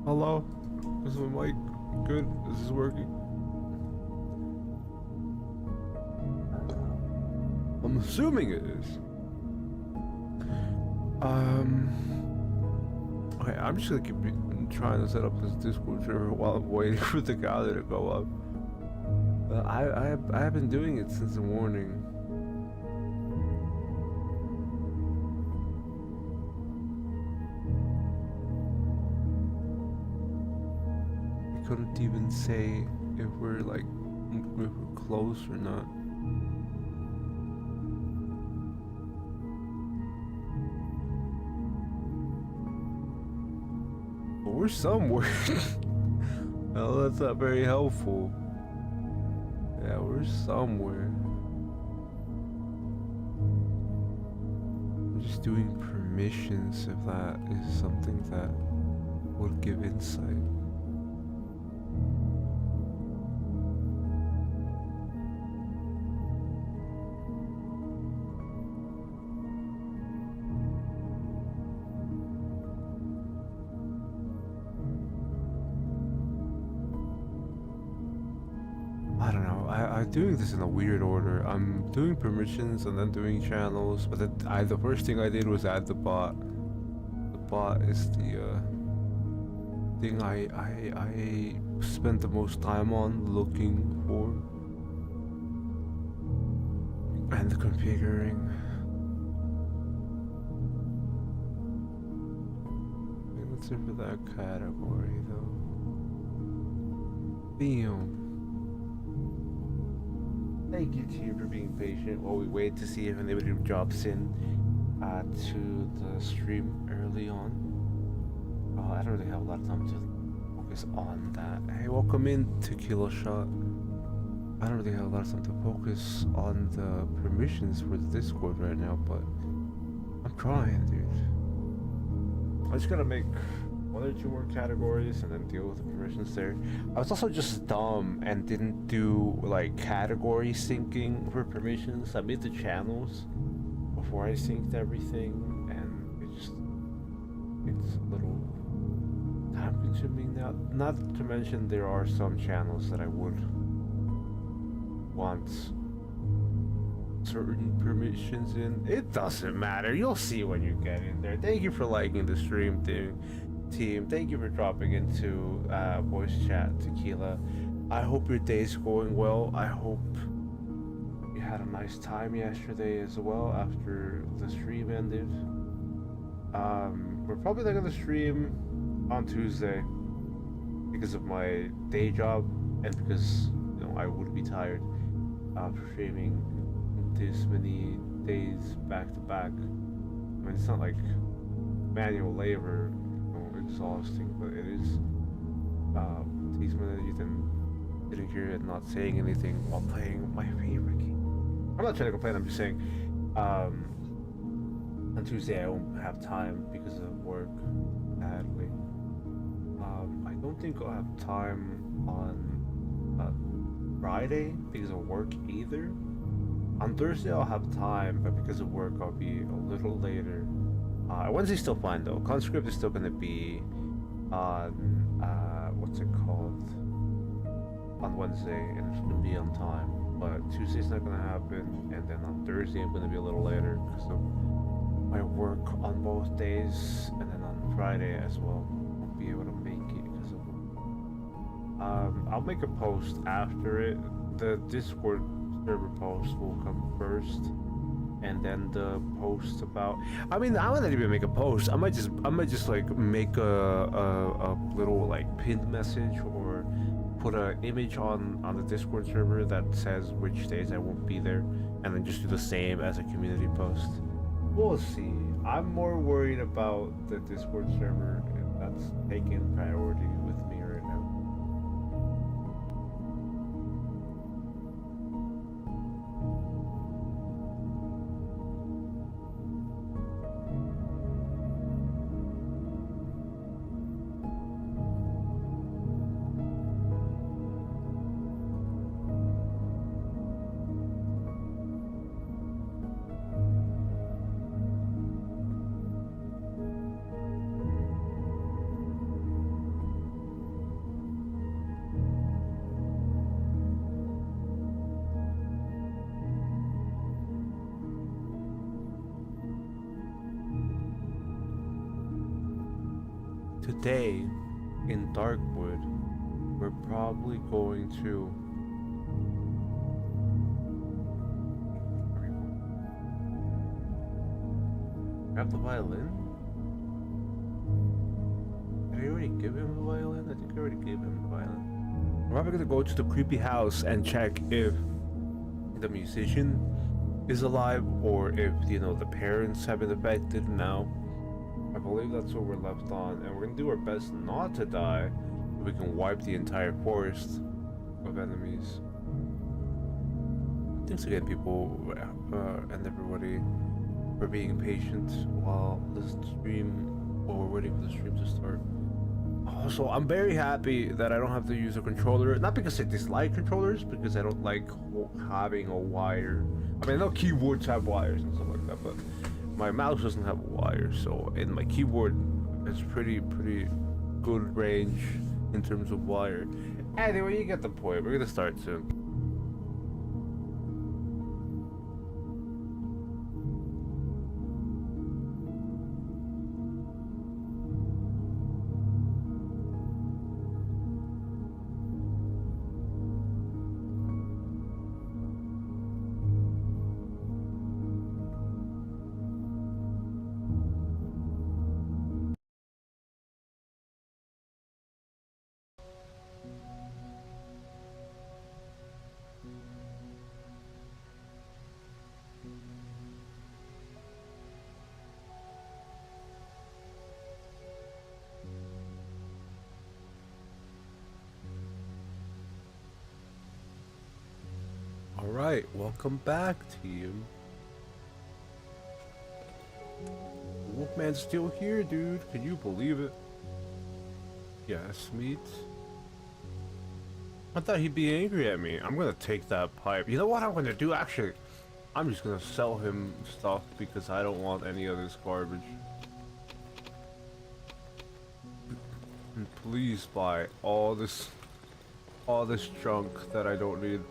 Hello? Is my mic good? Is this working? I'm assuming it is. Okay, I'm just gonna keep trying to set up this Discord server while I'm waiting for the gallery to go up. I have been doing it since the morning. I couldn't even say if we're like if we're close or not. But we're somewhere. Well, that's not very helpful. Yeah, we're somewhere. I'm just doing permissions if that is something that would give insight. I don't know. I'm doing this in a weird order. I'm doing permissions and then doing channels, but then the first thing I did was add the bot. The bot is the thing I spent the most time on looking for and configuring. Okay, let's see for that category though. Damn. Thank you, team, for being patient while we wait to see if anybody drops in to the stream early on. I don't really have a lot of time to focus on that. Hey, welcome in, Tequila Shot. I don't really have a lot of time to focus on the permissions for the Discord right now, but I'm trying, dude. I'm just gonna make one or two more categories and then deal with the permissions there. I was also just dumb and didn't do like category syncing for permissions. I made the channels before I synced everything, and it's a little time consuming now. Not to mention there are some channels that I would want certain permissions in. It doesn't matter. You'll see when you get in there. Thank you for liking the stream, dude. Team, thank you for dropping into voice chat, Tequila. I hope your day's going well. I hope you had a nice time yesterday as well after the stream ended. We're probably not gonna stream on Tuesday because of my day job and because I would be tired for streaming this many days back to back. I mean, it's not like manual labor, exhausting, but it is takes me that you then sitting here and not saying anything while playing my favorite game. I'm not trying to complain, I'm just saying on Tuesday I won't have time because of work, sadly. I don't think I'll have time on Friday because of work either. On Thursday I'll have time, but because of work I'll be a little later. Wednesday's still fine though. Conscript is still gonna be on what's it called? On Wednesday, and it's gonna be on time. But Tuesday's not gonna happen, and then on Thursday I'm gonna be a little later because of my work on both days, and then on Friday as well. Won't be able to make it because of I'll make a post after it. The Discord server post will come first. And then the post about, I mean, I might not even make a post. I might just like make a little like pinned message or put an image on the Discord server that says which days I won't be there, and then just do the same as a community post. We'll see. I'm more worried about the Discord server, and that's taking priority with me right now. today in Darkwood, we're probably going to grab the violin. Did I already give him the violin? I think I already gave him the violin. We're probably gonna go to the creepy house and check if the musician is alive or if, you know, the parents have been affected now. I believe that's what we're left on, and we're gonna do our best not to die so we can wipe the entire forest of enemies. Thanks again, people and everybody, for being patient while we're waiting for the stream to start. Also, I'm very happy that I don't have to use a controller. Not because I dislike controllers, because I don't like having a wire. I mean, I know keyboards have wires and stuff like that, but my mouse doesn't have a wire, so and my keyboard is pretty good range in terms of wire. Anyway, you get the point. We're gonna start soon. Alright, welcome back, team. Wolfman's still here, dude. Can you believe it? Yes, meat. I thought he'd be angry at me. I'm gonna take that pipe. You know what I'm gonna do, actually? I'm just gonna sell him stuff because I don't want any of this garbage. And please buy all this junk that I don't need.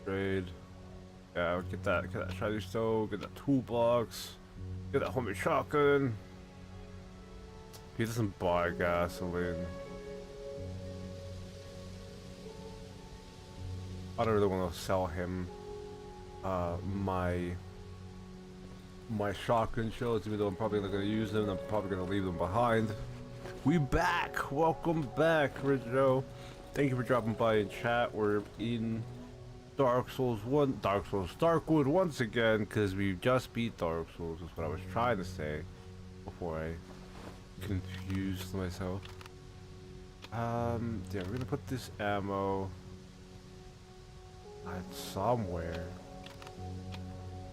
Trade. Yeah, get that shiny stove, get that toolbox, get that homemade shotgun. He doesn't buy gasoline. I don't really want to sell him my shotgun shells, even though I'm probably not gonna use them. I'm probably gonna leave them behind. We back. Welcome back, Rizzo. Thank you for dropping by in chat. We're in Darkwood once again, because we just beat Dark Souls, is what I was trying to say before I confused myself. Yeah, we're gonna put this ammo at somewhere.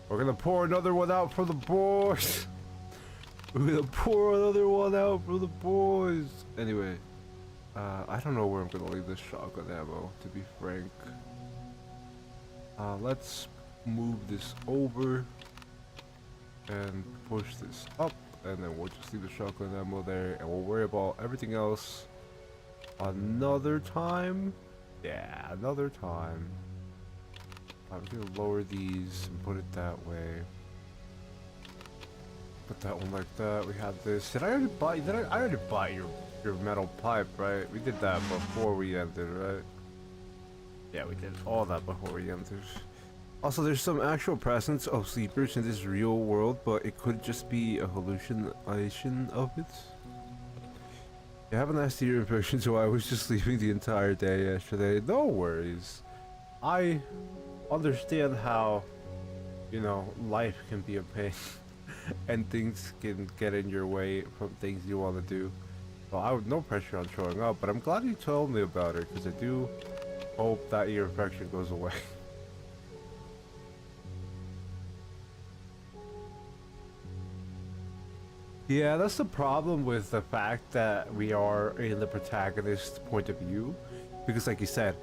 We're gonna pour another one out for the boys. We're gonna pour another one out for the boys. Anyway, I don't know where I'm gonna leave this shotgun ammo, to be frank. Let's move this over and push this up, and then we'll just leave the shotgun ammo there, and we'll worry about everything else another time. Yeah, another time. I'm gonna lower these and put it that way. Put that one like that. We have this. Did I already buy? I already buy your metal pipe, right? We did that before we ended, right? Yeah, we did all that before we entered. Also, there's some actual presence of sleepers in this real world, but it could just be a hallucination of it. You have a nasty ear infection, so I was just sleeping the entire day yesterday. No worries. I understand how, you know, life can be a pain and things can get in your way from things you want to do. So I have no pressure on showing up, but I'm glad you told me about it, because I do hope that ear infection goes away. Yeah, that's the problem with the fact that we are in the protagonist's point of view, because like you said,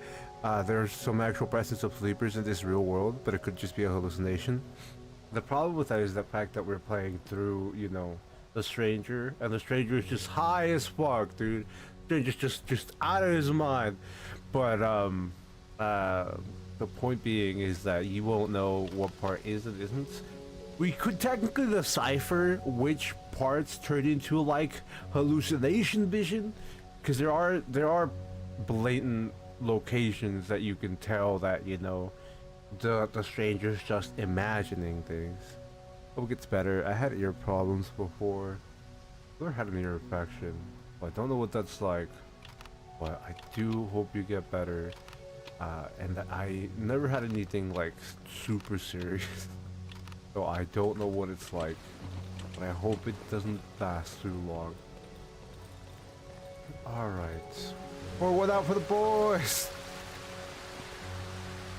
there's some actual presence of sleepers in this real world, but it could just be a hallucination. The problem with that is the fact that we're playing through, you know, the stranger, and the stranger is just high as fuck, dude. Stranger's just out of his mind. But the point being is that you won't know what part is and isn't we could technically decipher which parts turn into like hallucination vision, because there are blatant locations that you can tell that, you know, the stranger's just imagining things. Hope it gets better. I had ear problems before. Never had an ear infection. I don't know what that's like, but I do hope you get better. And I never had anything like super serious, so I don't know what it's like, but I hope it doesn't last too long. Alright. Pour one out for the boys!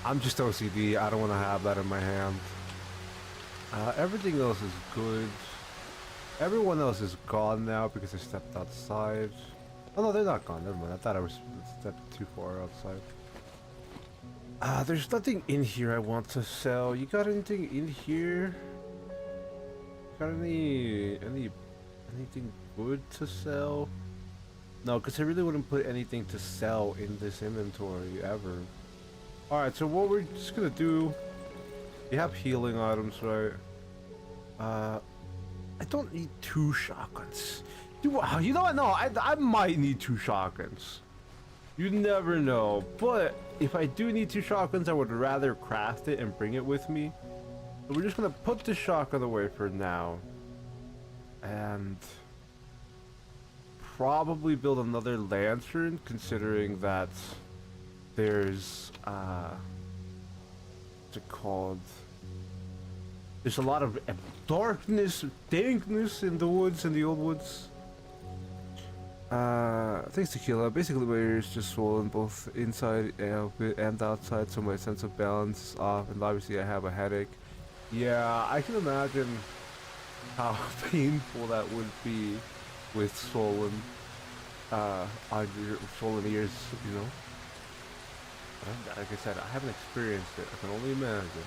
I'm just OCD, I don't want to have that in my hand. Everything else is good. Everyone else is gone now because I stepped outside. Oh no, they're not gone, never mind. I thought I was stepped too far outside. There's nothing in here I want to sell. You got anything in here? Got anything good to sell? No, because I really wouldn't put anything to sell in this inventory ever. Alright, so what we're just gonna do... You have healing items, right? I don't need 2 shotguns. You know what? No, I might need 2 shotguns. You never know. But if I do need 2 shotguns, I would rather craft it and bring it with me. So we're just gonna put the shotgun away for now. And... probably build another lantern, considering that there's what's it called? There's a lot of darkness, dankness in the woods, in the old woods. Thanks to Tequila, basically my ears just swollen both inside and outside, so my sense of balance is off, and obviously I have a headache. Yeah, I can imagine how painful that would be with swollen swollen ears, you know. But like I said, I haven't experienced it. I can only imagine.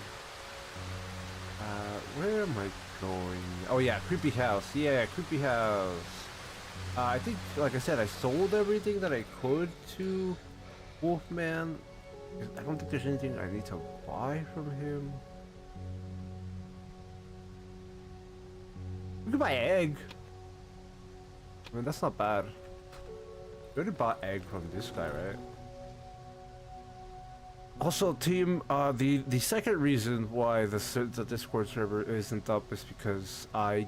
Where am I going? Oh yeah, creepy house. Yeah, creepy house. I think, like I said, I sold everything that I could to Wolfman. I don't think there's anything I need to buy from him. We could buy egg. I mean, that's not bad. We already bought egg from this guy, right? Also, team, the second reason why the Discord server isn't up is because I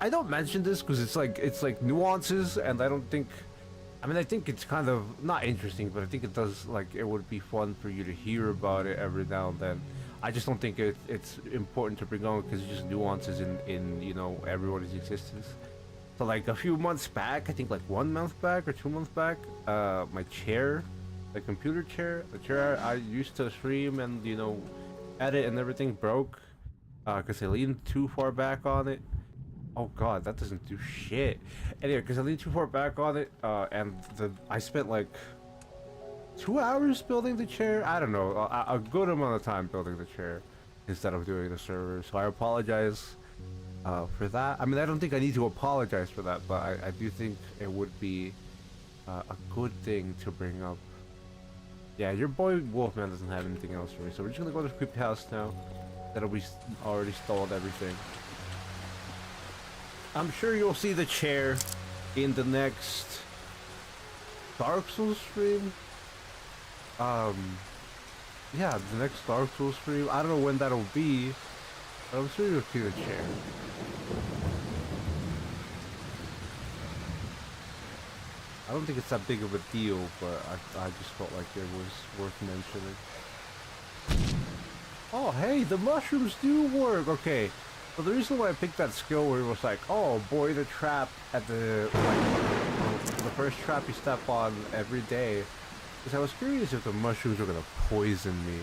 don't mention this because it's like nuances, and I don't think, I mean, I think it's kind of not interesting, but I think it does, like, it would be fun for you to hear about it every now and then. I just don't think it's important to bring on because it's just nuances in you know, everybody's existence. So like a few months back, I think like 1 month back or 2 months back, my chair, the computer chair, the chair I used to stream and, you know, edit and everything broke because I leaned too far back on it. Oh god, that doesn't do shit. Anyway, because I leaned too far back on it, and I spent like 2 hours building the chair. I don't know, a good amount of time building the chair instead of doing the server. So I apologize for that. I mean, I don't think I need to apologize for that, but I do think it would be a good thing to bring up. Yeah, your boy Wolfman doesn't have anything else for me, so we're just gonna go to the creepy house now. That'll be already stalled everything. I'm sure you'll see the chair in the next Dark Souls stream. Yeah, the next Dark Souls stream. I don't know when that'll be, but I'm sure you'll see the chair. I don't think it's that big of a deal, but I just felt like it was worth mentioning. Oh, hey, the mushrooms do work. Okay, so the reason why I picked that skill where it was like, oh, boy, the trap at the first trap you step on every day, because I was curious if the mushrooms were gonna poison me,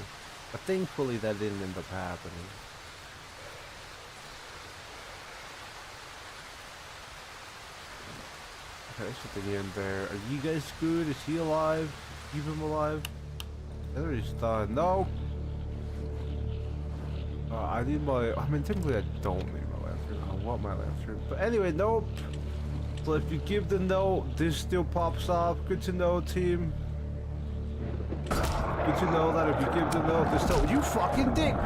but thankfully that didn't end up happening. Okay, there's something in there. Are you guys good? Is he alive? Keep him alive? There he's done. No! I need my... I mean, technically I don't need my lantern. I want my lantern. But anyway, nope. So if you give the note, this still pops off. Good to know, team. Good to know that if you give the note, this still... You fucking dick!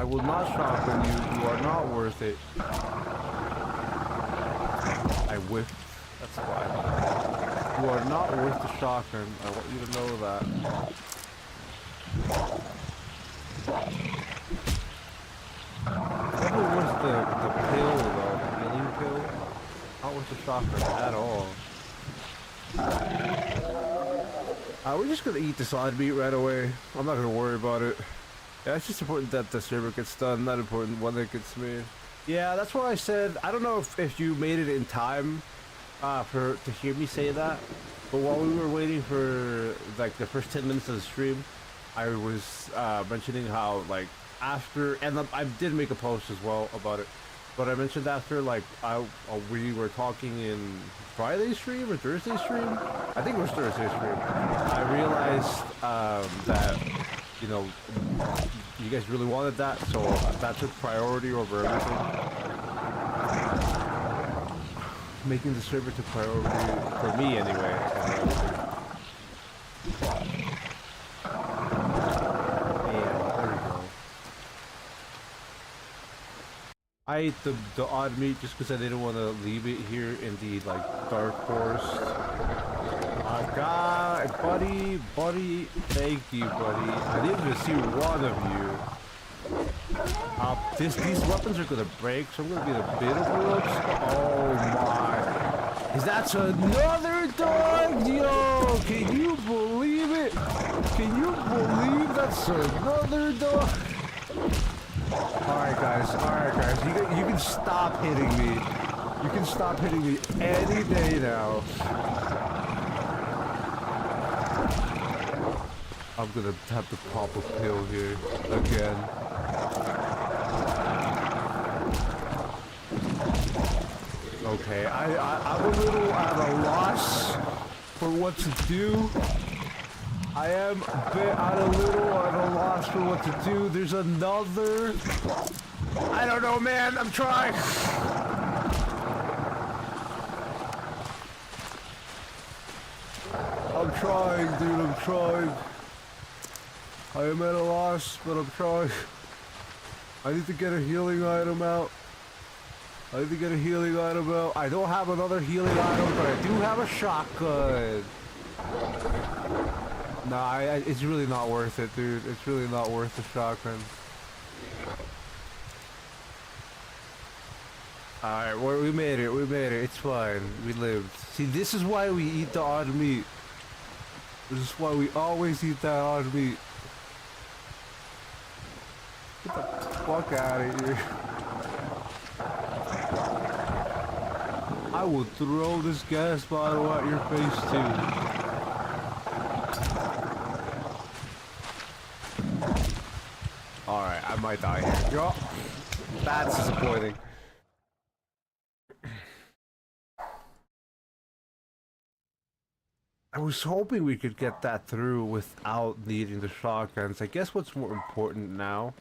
I will not shotgun you. You are not worth it. I whiffed. That's why. You are not worth the shotgun. I want you to know that. Never worth the pill though. The healing pill. Not worth the shotgun at all. We're just gonna eat the side meat right away. I'm not gonna worry about it. Yeah, it's just important that the server gets done, not important when it gets made. Yeah, that's why I said, I don't know if you made it in time to hear me say that, but while we were waiting for like the first 10 minutes of the stream, I was mentioning how like after, and I did make a post as well about it, but I mentioned after like we were talking in Friday stream or Thursday stream, I think it was Thursday stream, I realized that, you know, you guys really wanted that, so that took priority over everything. Making the server took priority for me anyway. Yeah, there we go. I ate the odd meat just because I didn't want to leave it here in the like dark forest. God, buddy, thank you, buddy. I didn't even see one of you. These weapons are gonna break, so I'm gonna be the bit of ropes. Oh my! Is that another dog? Yo, can you believe it? Can you believe that's another dog? All right, guys. You can stop hitting me. You can stop hitting me any day now. I'm gonna have to pop a pill here again. Okay, I'm a little at a loss for what to do. I am a little at a loss for what to do. There's another. I don't know, man. I'm trying. I'm trying, dude. I'm trying. I am at a loss, but I'm trying. I need to get a healing item out. I don't have another healing item, but I do have a shotgun. Nah, it's really not worth it, dude. It's really not worth the shotgun. Alright, we made it. It's fine. We lived. See, this is why we eat the odd meat. This is why we always eat that odd meat. Get the fuck out of here. I will throw this gas bottle at your face too. Alright, I might die here. Yo, that's disappointing. I was hoping we could get that through without needing the shotguns. I guess what's more important now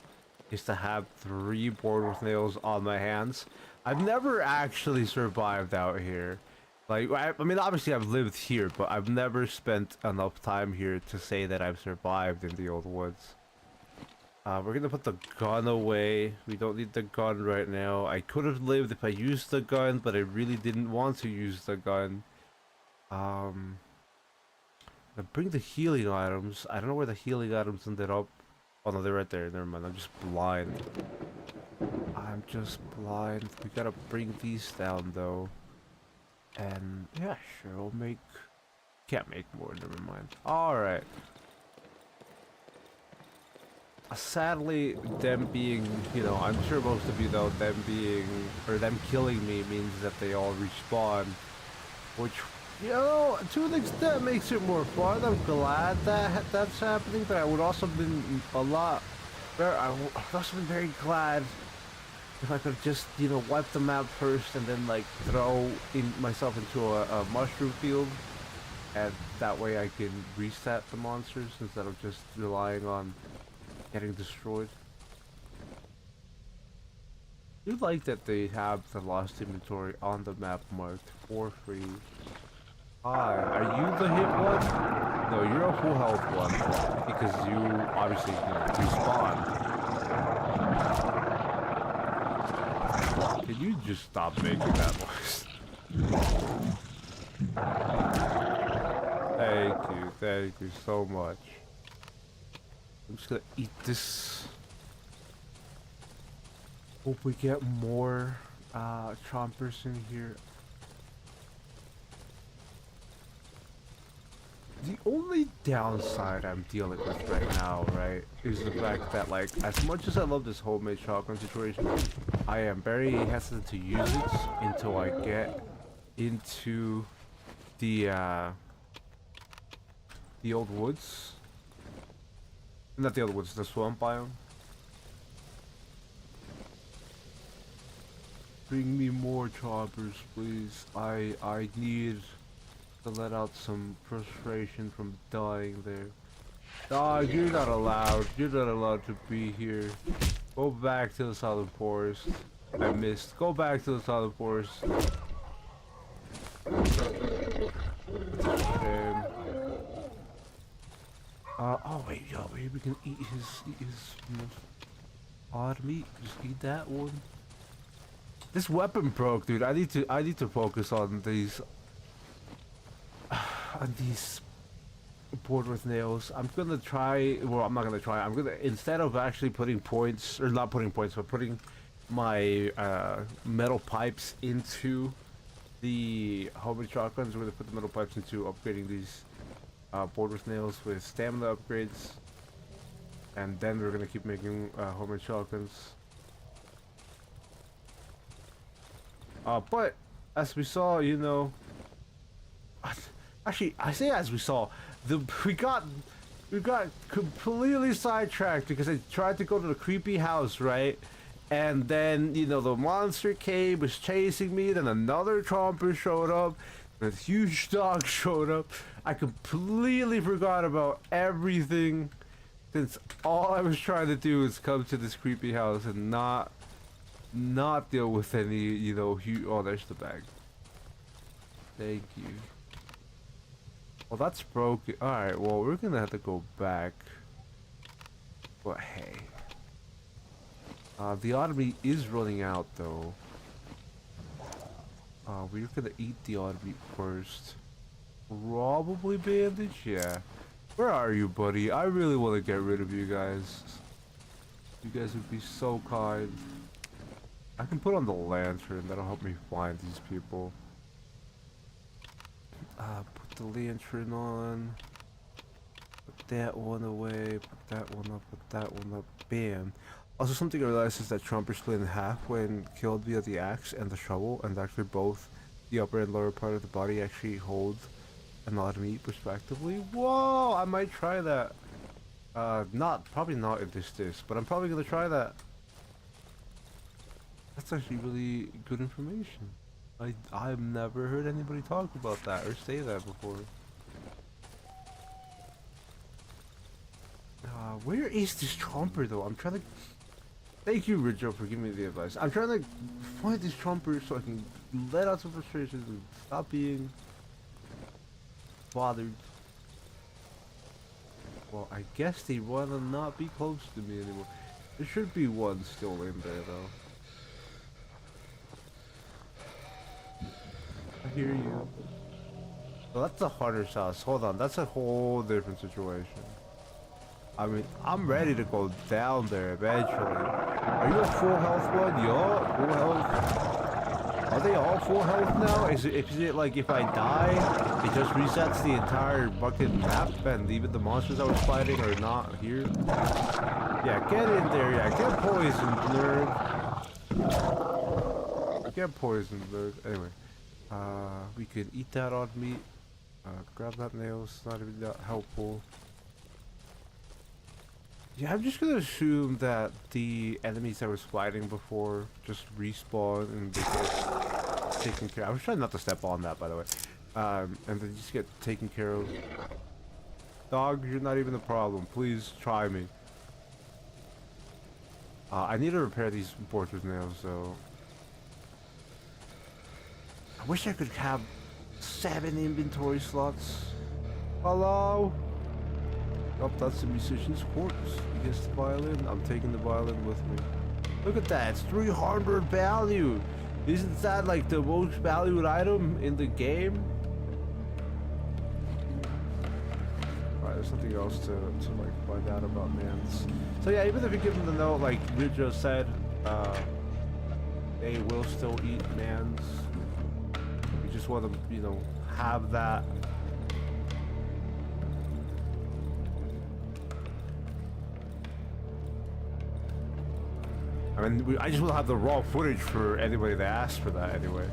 is to have 3 board with nails on my hands. I've never actually survived out here. Like, I mean, obviously I've lived here, but I've never spent enough time here to say that I've survived in the old woods. We're gonna put the gun away. We don't need the gun right now. I could have lived if I used the gun, but I really didn't want to use the gun. Bring the healing items. I don't know where the healing items ended up. Oh no, they're right there. Never mind. I'm just blind. We gotta bring these down though. And yeah, sure, we'll make. Can't make more. Never mind. All right. Sadly, them being, you know, I'm sure most of you know, them killing me means that they all respawn, which, you know, to an extent makes it more fun. I'm glad that that's happening, but I would also been very glad if I could just, you know, wipe the map first and then like throw myself into a mushroom field, and that way I can reset the monsters instead of just relying on getting destroyed. I do like that they have the lost inventory on the map marked for free. Hi, are you the hit one? No, you're a full health one because you obviously, you know, respawn. Can you just stop making that noise? Thank you so much. I'm just gonna eat this. Hope we get more chompers in here. The only downside I'm dealing with right now, right, is the fact that, like, as much as I love this homemade shotgun situation, I am very hesitant to use it until I get into the old woods. Not the old woods, the swamp biome. Bring me more choppers, please. I need to let out some frustration from dying there. Dog, you're not allowed. You're not allowed to be here. Go back to the southern forest. I missed. Go back to the southern forest. Shame. Oh wait, yo, maybe we can eat his odd meat. Just eat that one. This weapon broke, dude. I need to focus on these board with nails. I'm gonna try. Well, I'm not gonna try. I'm gonna, instead of actually putting points, or not putting points, but putting my metal pipes into the homemade shotguns. We're gonna put the metal pipes into upgrading these board with nails with stamina upgrades, and then we're gonna keep making homemade shotguns. But as we saw, you know, actually, I say as we saw, we got completely sidetracked because I tried to go to the creepy house, right? And then, you know, the monster came, was chasing me, then another chomper showed up, and a huge dog showed up. I completely forgot about everything, since all I was trying to do is come to this creepy house and not deal with any, you know, oh, there's the bag. Thank you. Well, that's broken. Alright, well, we're gonna have to go back. But hey. The odd-meat is running out, though. We're gonna eat the odd-meat first. Probably bandage? Yeah. Where are you, buddy? I really want to get rid of you guys. You guys would be so kind. I can put on the lantern. That'll help me find these people. Put the lantern on. Put that one away. Put that one up. Put that one up. Bam. Also, something I realized is that Trumper split in half when killed via the axe and the shovel, and actually both the upper and lower part of the body actually hold an odd meat respectively. Whoa! I might try that. Probably not in this disc, but I'm probably gonna try that. That's actually really good information. I've never heard anybody talk about that or say that before. Where is this chomper though? I'm trying to... Thank you, Ridjo, for giving me the advice. I'm trying to find this chomper so I can let out some frustrations and stop being bothered. Well, I guess they want to not be close to me anymore. There should be one still in there though. I hear you. Well, that's the hunter's house. Hold on, that's a whole different situation. I mean, I'm ready to go down there eventually. Are you a full health one? Yo, full health. Are they all full health now? Is it like if I die, it just resets the entire bucket map and even the monsters I was fighting are not here? Yeah, get in there. Yeah, get poisoned, nerd. Get poisoned, nerd. Anyway. We could eat that odd meat. Grab that nail, it's not even that helpful. Yeah, I'm just gonna assume that the enemies I was fighting before just respawn and they get taken care of. I was trying not to step on that, by the way. And then just get taken care of. Dog, you're not even a problem. Please try me. I need to repair these boards with nails, so... I wish I could have 7 inventory slots. Hello? Oh, that's the musician's corpse. He gets the violin. I'm taking the violin with me. Look at that. It's 300 value. Isn't that like the most valued item in the game? Alright, there's something else to like find out about mans. So yeah, even if you give them the note, like Ridjo said, they will still eat mans. You just want to, you know, have that. I mean, I just want to have the raw footage for anybody that asks for that anyway.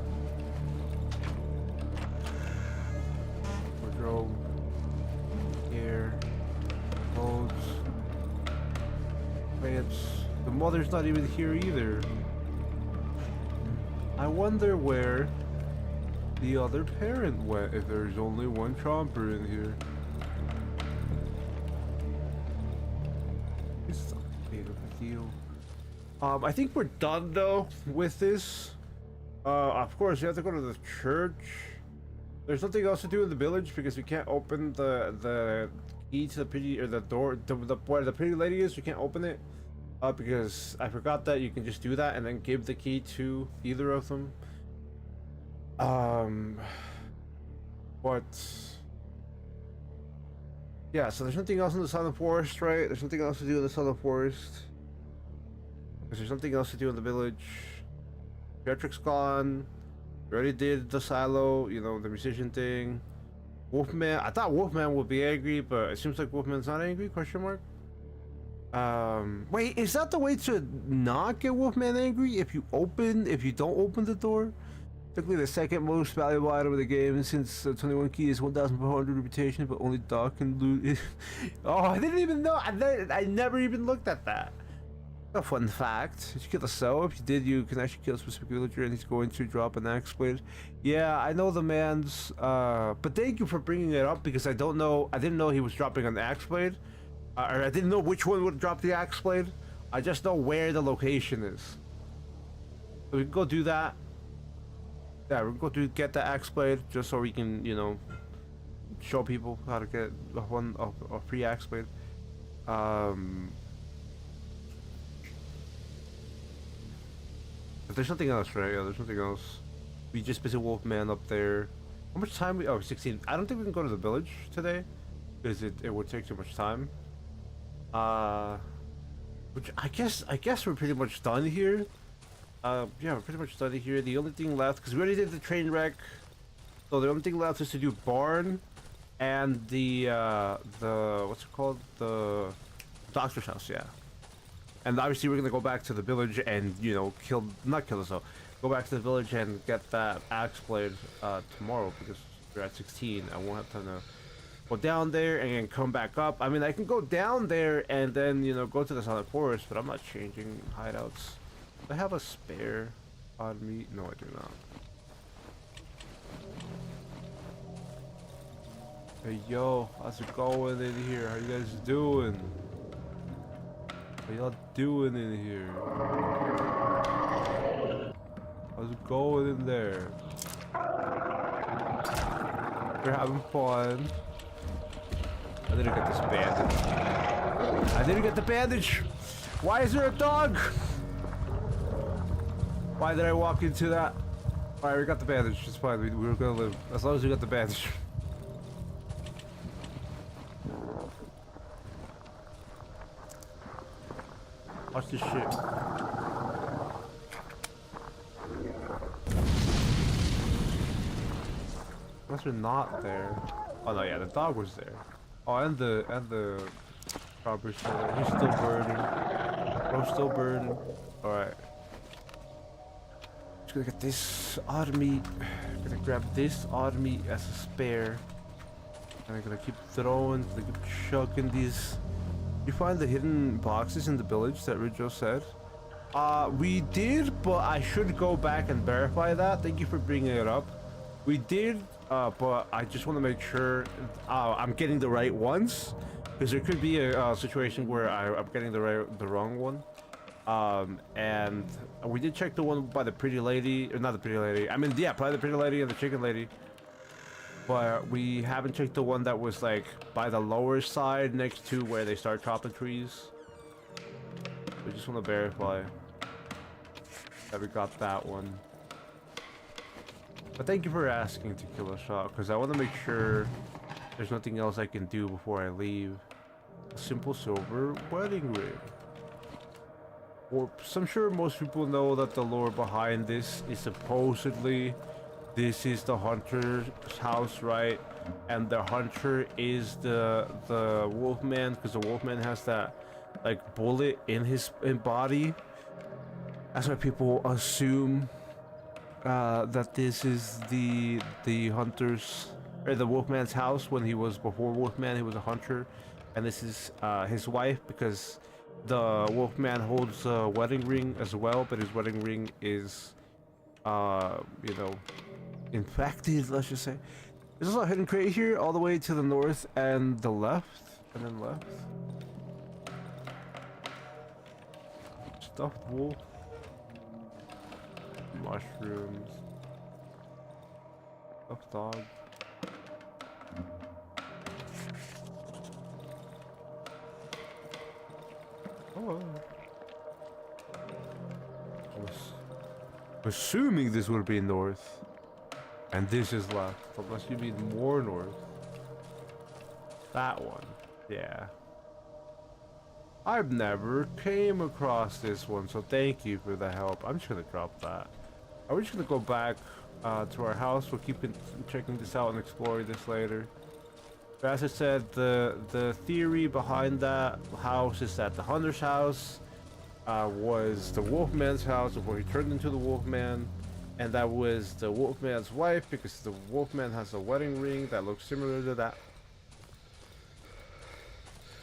Wardrobe. Here. Clothes. Pants. The mother's not even here either. I wonder where the other parent went if there's only one chomper in here. It's not big of a deal. I think we're done though with this. Of course, you have to go to the church. There's nothing else to do in the village because we can't open the key to the pretty or the door where the pretty lady is. You can't open it because I forgot that you can just do that and then give the key to either of them. But yeah, so there's nothing else in the Southern Forest, right? There's nothing else to do in the Southern Forest. Because there's nothing else to do in the village. Patrick's gone. We already did the silo, you know, the musician thing. Wolfman, I thought Wolfman would be angry, but it seems like Wolfman's not angry, question mark. Wait, is that the way to not get Wolfman angry? If you don't open the door? Technically the second most valuable item of the game since 21 key is 1,400 reputation, but only Doc can loot it. Oh, I didn't even know. I never even looked at that. A fun fact. Did you kill the cell? If you did, you can actually kill a specific villager and he's going to drop an axe blade. Yeah, I know the man's but thank you for bringing it up because I didn't know he was dropping an axe blade. Or I didn't know which one would drop the axe blade. I just know where the location is. So we can go do that. Yeah, we're going to get the axe blade just so we can, you know, show people how to get a free axe blade. But there's nothing else, right? Yeah, there's nothing else. We just visit Wolfman up there. How much time we? Oh, 16. I don't think we can go to the village today because it would take too much time. Which I guess we're pretty much done here. Yeah, we're pretty much done here. The only thing left, because we already did the train wreck, so the only thing left is to do barn and the what's it called? The doctor's house. Yeah. And obviously we're gonna go back to the village and, you know, not kill us though. Go back to the village and get that axe blade tomorrow because we're at 16. I won't have time to go down there and then come back up. I mean, I can go down there and then, you know, go to the Southern Forest, but I'm not changing hideouts. Do I have a spare on me? No, I do not. Hey, yo, how's it going in here? How you guys doing? What y'all doing in here? How's it going in there? We're having fun. I didn't get this bandage. I didn't get the bandage! Why is there a dog? Why did I walk into that? Alright, we got the bandage. It's fine. We were gonna live. As long as we got the bandage. Watch this shit. Unless they're not there. Oh no, yeah, the dog was there. Oh, and the robber's still there. He's still burning. Bro's still burning. Alright. Just gonna get this odd meat. Gonna grab this odd meat as a spare. And I'm gonna keep throwing, keep chucking these. You find the hidden boxes in the village that Ridjo said? We did, but I should go back and verify that. Thank you for bringing it up. We did, but I just want to make sure I'm getting the right ones, because there could be a situation where I'm getting the wrong one. And we did check the one by the pretty lady, or not the pretty lady. I mean, yeah, probably the pretty lady and the chicken lady. But we haven't checked the one that was like by the lower side next to where they start chopping trees. We just want to verify that we got that one. But thank you for asking to kill a shot, because I want to make sure there's nothing else I can do before I leave. A simple silver wedding ring. Or I'm sure most people know that the lore behind this is supposedly this is the hunter's house, right? And the hunter is the wolfman, because the wolfman has that like bullet in his body. That's why people assume that this is the hunter's or the wolfman's house. When he was before wolfman, he was a hunter, and this is his wife, because the wolfman holds a wedding ring as well, but his wedding ring is you know, infected, let's just say. There's also a hidden crate here all the way to the north and the left, and then left. Stuffed wolf. Mushrooms. Stuffed dog. Oh. I was assuming this would be north. And this is left. Unless you mean more north. That one. Yeah. I've never came across this one, so thank you for the help. I'm just gonna drop that. We're just gonna go back to our house. We'll keep checking this out and exploring this later. But as I said, the theory behind that house is that the hunter's house was the wolfman's house before he turned into the wolfman, and that was the wolfman's wife, because the wolfman has a wedding ring that looks similar to that.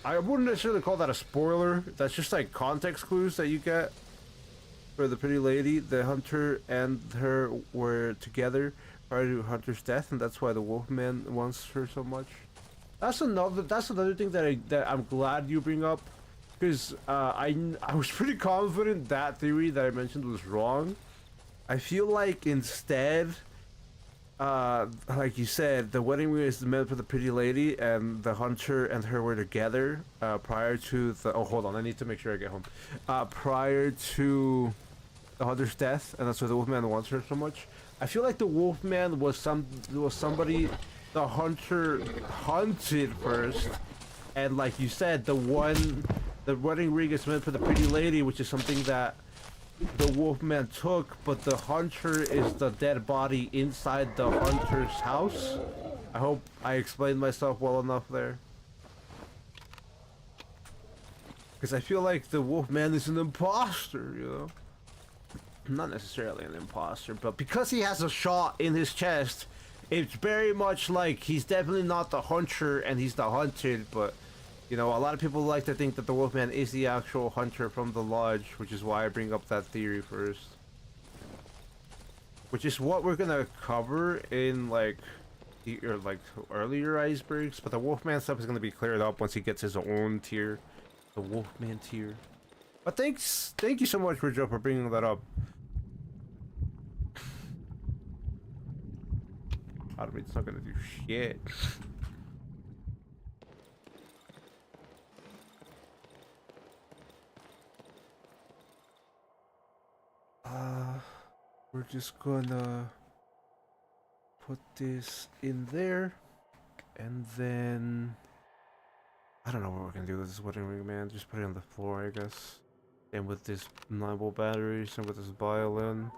I wouldn't necessarily call that a spoiler. That's just like context clues that you get for the pretty lady. The hunter and her were together prior to Hunter's death, and that's why the wolfman wants her so much. That's another thing that I'm glad you bring up, because I was pretty confident that theory that I mentioned was wrong. I feel like instead, like you said, the wedding ring is meant for the pretty lady, and the hunter and her were together prior to the. Oh, hold on, I need to make sure I get home. Prior to the hunter's death, and that's why the wolfman wants her so much. I feel like the wolfman was somebody the hunter hunted first, and like you said, the wedding ring is meant for the pretty lady, which is something that the wolfman took, but the hunter is the dead body inside the hunter's house. I hope I explained myself well enough there, because I feel like the wolfman is an imposter, you know. Not necessarily an imposter, but because he has a shot in his chest, it's very much like he's definitely not the hunter and he's the hunted. But you know, a lot of people like to think that the wolfman is the actual hunter from the lodge, which is why I bring up that theory first, which is what we're gonna cover in like earlier icebergs. But the wolfman stuff is gonna be cleared up once he gets his own tier, the wolfman tier. But thank you so much, Joe, for bringing that up. I mean, it's not gonna do shit. We're just gonna put this in there, and then I don't know what we're gonna do with this wedding ring, man. Just put it on the floor, I guess. And with this 9-volt batteries and with this violin.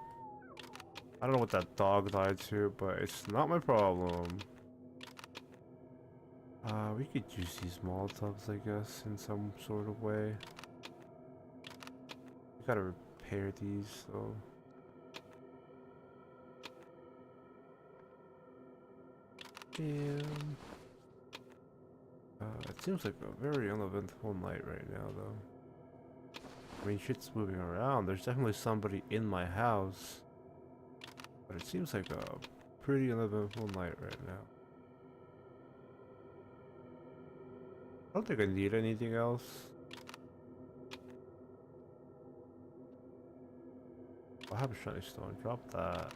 I don't know what that dog died to, but it's not my problem. We could use these Molotovs, I guess, in some sort of way. We gotta repair these, so. Damn. It seems like a very uneventful night right now, though. I mean, shit's moving around. There's definitely somebody in my house. But it seems like a pretty uneventful night right now. I don't think I need anything else. I have a shiny stone. Drop that.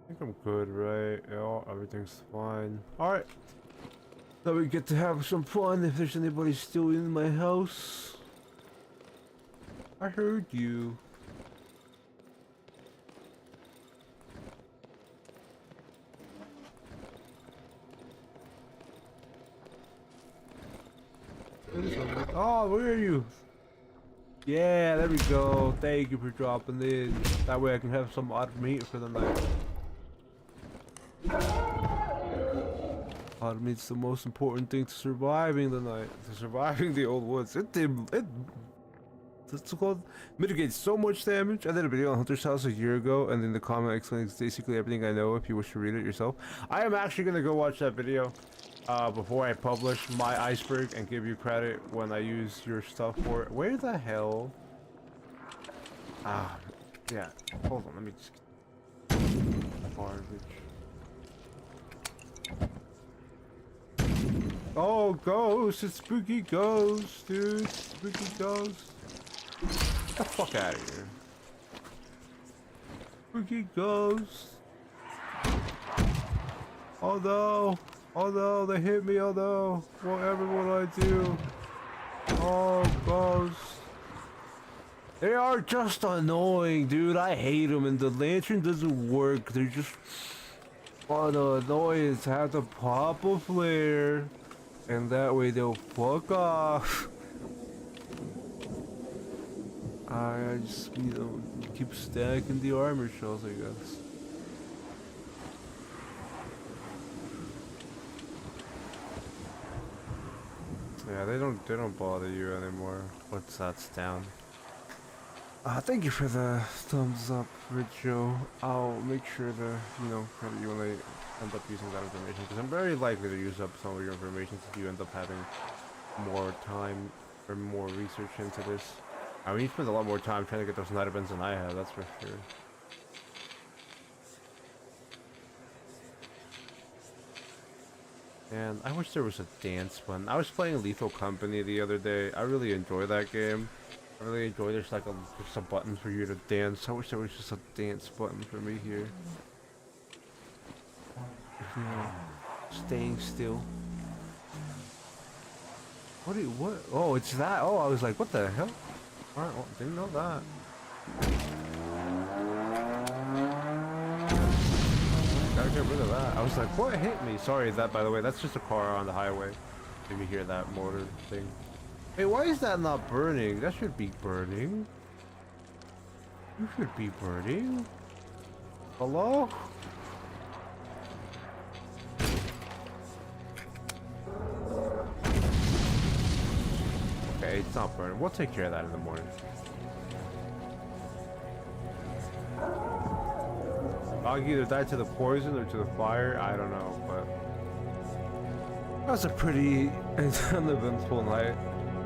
I think I'm good, right? Yeah, everything's fine. Alright. Now we get to have some fun if there's anybody still in my house. I heard you. Oh, where are you? Yeah, there we go. Thank you for dropping in. That way I can have some odd meat for the night. Odd meat's the most important thing to surviving the night. To surviving the old woods. It's called mitigates so much damage. I did a video on Hunter's House a year ago, and in the comment explains basically everything I know if you wish to read it yourself. I am actually gonna go watch that video before I publish my iceberg and give you credit when I use your stuff for it. Where the hell? Yeah. Hold on, let me just garbage. Oh, ghosts! It's spooky ghosts, dude. Spooky ghosts. Get the fuck out of here. Spooky ghosts. Oh no, they hit me, oh no. Whatever will I do? Oh, ghosts. They are just annoying, dude. I hate them, and the lantern doesn't work. They're just... Oh, the annoyance. I have to pop a flare, and that way they'll fuck off. I just, you know, keep stacking the armor shells, I guess. Yeah, they don't bother you anymore. Once that's down. Thank you for the thumbs up, Richo. I'll make sure to, you know, credit you when I end up using that information, because I'm very likely to use up some of your information if you end up having more time or more research into this. I mean, you spend a lot more time trying to get those night events than I have, that's for sure. And I wish there was a dance button. I was playing Lethal Company the other day. I really enjoy that game. I really enjoy there's like just a button for you to dance. I wish there was just a dance button for me here. You know, staying still. What? Oh, it's that. Oh, I was like, what the hell? Alright, well, didn't know that. Gotta get rid of that. I was like, what hit me? Sorry, that, by the way, that's just a car on the highway. Made me hear that motor thing. Hey, why is that not burning? That should be burning. You should be burning. Hello? Okay, it's not burning. We'll take care of that in the morning. Dog either died to the poison or to the fire. I don't know, but that was a pretty uneventful night.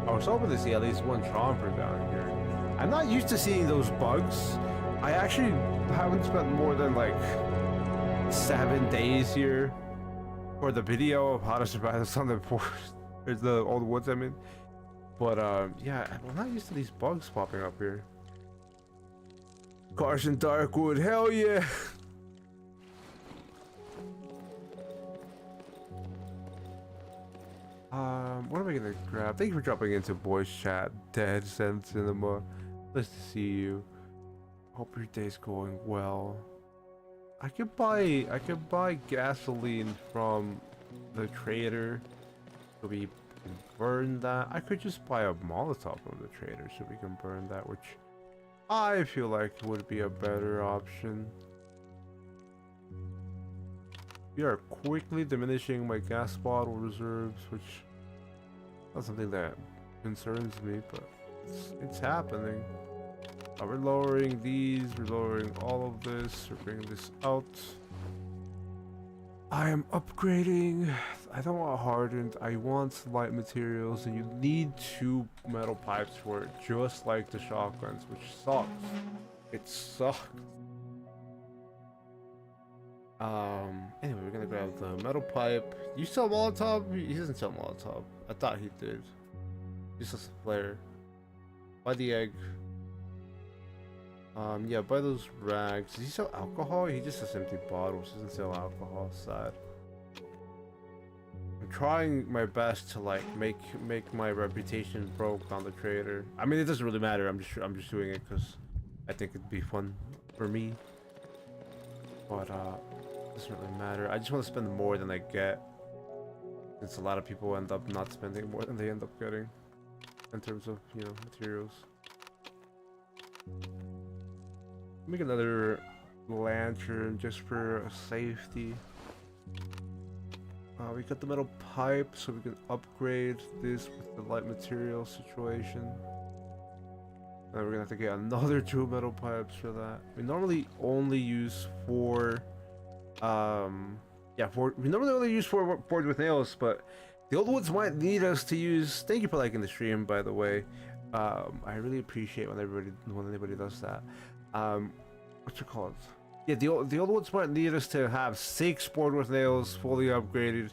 I was hoping to see at least one Tromper down here. I'm not used to seeing those bugs. I actually haven't spent more than like 7 days here for the video of how to survive the Southern Forest. There's the old woods, I mean. But yeah, I'm not used to these bugs popping up here. Cars in Darkwood, hell yeah! What am I gonna grab? Thank you for dropping into voice chat, Dead Sense Cinema. Nice to see you. Hope your day's going well. I could buy gasoline from the trader so we can burn that. I could just buy a Molotov from the trader so we can burn that, which I feel like would be a better option. We are quickly diminishing my gas bottle reserves, which is not something that concerns me, but it's happening. We're lowering these, we're lowering all of this, we're bringing this out. I am upgrading. I don't want hardened, I want light materials, and you need 2 metal pipes for it, just like the shotguns, which sucks. It sucks. Anyway, we're gonna grab the metal pipe. You sell Molotov? He doesn't sell Molotov. I thought he did. Just a flare. Buy the egg. Yeah, buy those rags. Does he sell alcohol? He just has empty bottles. He doesn't sell alcohol. Sad. I'm trying my best to like make my reputation broke on the creator. I mean, it doesn't really matter. I'm just doing it because I think it'd be fun for me. But it doesn't really matter. I just want to spend more than I get. Since a lot of people end up not spending more than they end up getting in terms of, you know, materials. Make another lantern just for safety. We got the metal pipe, so we can upgrade this with the light material situation. And we're gonna have to get another 2 metal pipes for that. We normally only use 4. We normally only use 4 boards with nails, but the old ones might need us to use. Thank you for liking the stream, by the way. I really appreciate when anybody does that. What's it called? Yeah, the old ones might need us to have 6 board with nails fully upgraded,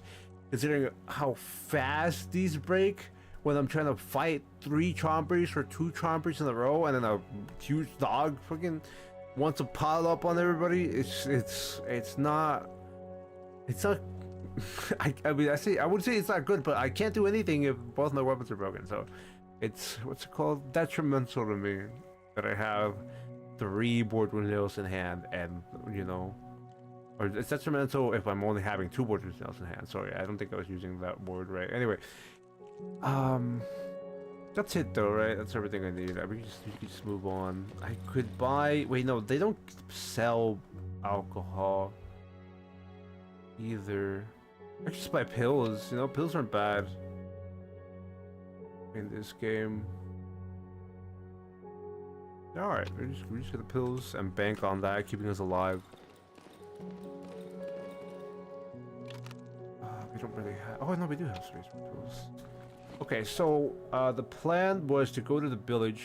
considering how fast these break when I'm trying to fight 3 chompers or 2 chompers in a row, and then a huge dog fucking wants to pile up on everybody. It's not. I mean, I would say it's not good, but I can't do anything if both my weapons are broken. So it's, what's it called, detrimental to me that I have 3 board with nails in hand, and you know, or it's detrimental if I'm only having 2 board with nails in hand. Sorry, I don't think I was using that word right. Anyway, that's it though, right? That's everything I need. We can just move on. I could buy. Wait, no, they don't sell alcohol either. I could just buy pills. You know, pills aren't bad in this game. Alright, we just get the pills and bank on that, keeping us alive. We don't really have... Oh, no, we do have space for pills. Okay, so the plan was to go to the village,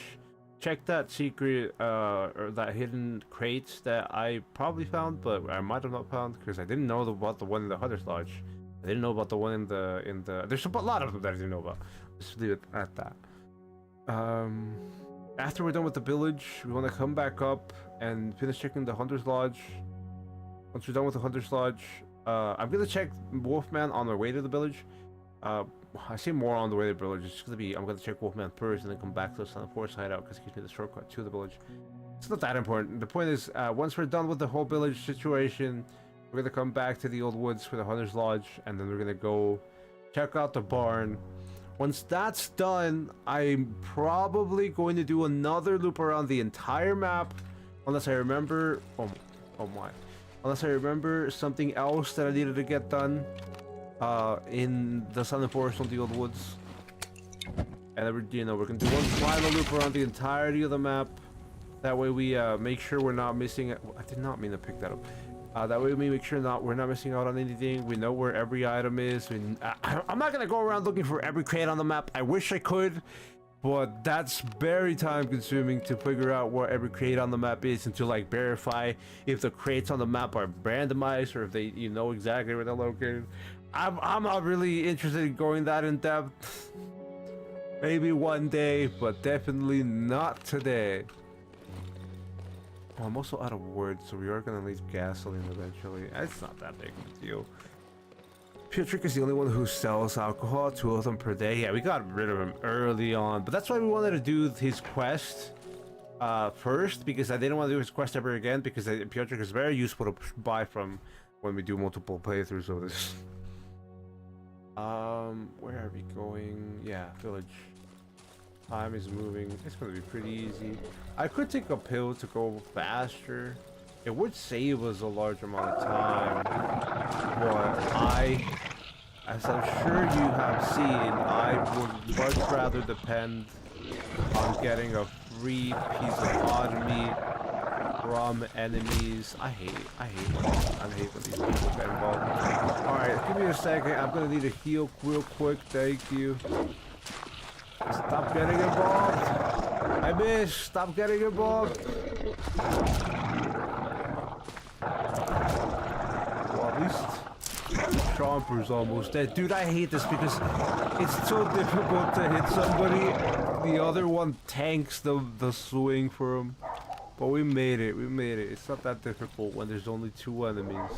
check that secret, or that hidden crate that I probably found, but I might have not found, because I didn't know about the one in the Hunter's Lodge. I didn't know about the one in the... There's a lot of them that I didn't know about. Let's leave it at that. After we're done with the village, we want to come back up and finish checking the Hunter's Lodge. Once we're done with the Hunter's Lodge, I'm gonna check Wolfman on our way to the village. I say more on the way to the village. It's gonna be, I'm gonna check Wolfman first and then come back to the Sun of Force hideout because it gives me the shortcut to the village. It's not that important. The point is, once we're done with the whole village situation, we're gonna come back to the old woods for the Hunter's Lodge, and then we're gonna go check out the barn. Once that's done, I'm probably going to do another loop around the entire map, unless I remember. Oh my! Unless I remember something else that I needed to get done in the Southern Forest on the Old Woods. And then we're gonna do one final loop around the entirety of the map. That way we make sure we're not missing. I did not mean to pick that up. That way we make sure we're not missing out on anything. We know where every item is. I'm not gonna go around looking for every crate on the map. I wish I could, but that's very time consuming to figure out where every crate on the map is and to like verify if the crates on the map are randomized or if they, you know, exactly where they're located. I'm not really interested in going that in depth. Maybe one day, but definitely not today. Oh, I'm also out of words, so we are gonna need gasoline eventually. It's not that big of a deal. Piotrek is the only one who sells alcohol, 2 of them per day. Yeah, we got rid of him early on, but that's why we wanted to do his quest first, because I didn't want to do his quest ever again, because Piotrek is very useful to buy from when we do multiple playthroughs of this. Where are we going? Yeah, village. Time is moving. It's gonna be pretty easy. I could take a pill to go faster. It would save us a large amount of time. But as I'm sure you have seen, I would much rather depend on getting a free piece of odd meat from enemies. I hate when these people get involved. Alright, give me a second. I'm gonna need a heal real quick. Thank you. Stop getting involved. I missed. Stop getting involved. Well, at least Chomper's almost dead. Dude, I hate this because it's so difficult to hit somebody. The other one tanks the swing for him. But we made it. We made it. It's not that difficult when there's only 2 enemies.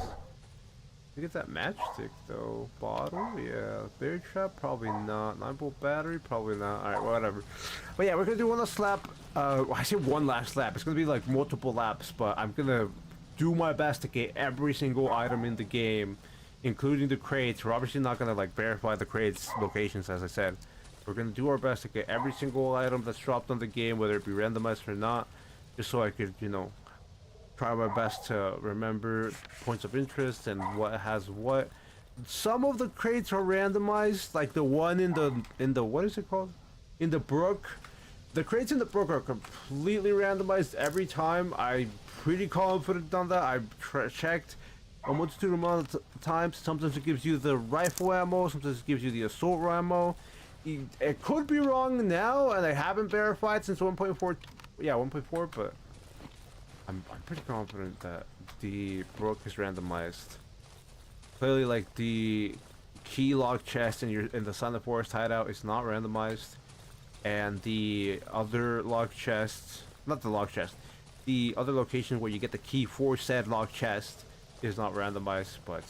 You get that matchstick though. Bottle, yeah. Bear trap, probably not. 9-volt battery, probably not. Alright, whatever. But yeah, we're gonna do one last lap. I say one last lap. It's gonna be like multiple laps, but I'm gonna do my best to get every single item in the game, including the crates. We're obviously not gonna like verify the crates locations, as I said. We're gonna do our best to get every single item that's dropped on the game, whether it be randomized or not, just so I could, you know, try my best to remember points of interest and what has what. Some of the crates are randomized, like the one in the what is it called? In the brook. The crates in the brook are completely randomized every time. I'm pretty confident on that. I've checked a multitude amount of times. Sometimes it gives you the rifle ammo, sometimes it gives you the assault ammo. It could be wrong now, and I haven't verified since 1.4. Yeah, 1.4, but I'm pretty confident that the brook is randomized. Clearly, like the key lock chest in the Silent Forest hideout is not randomized, and the other lock chest, not the lock chest, the other location where you get the key for said lock chest is not randomized. But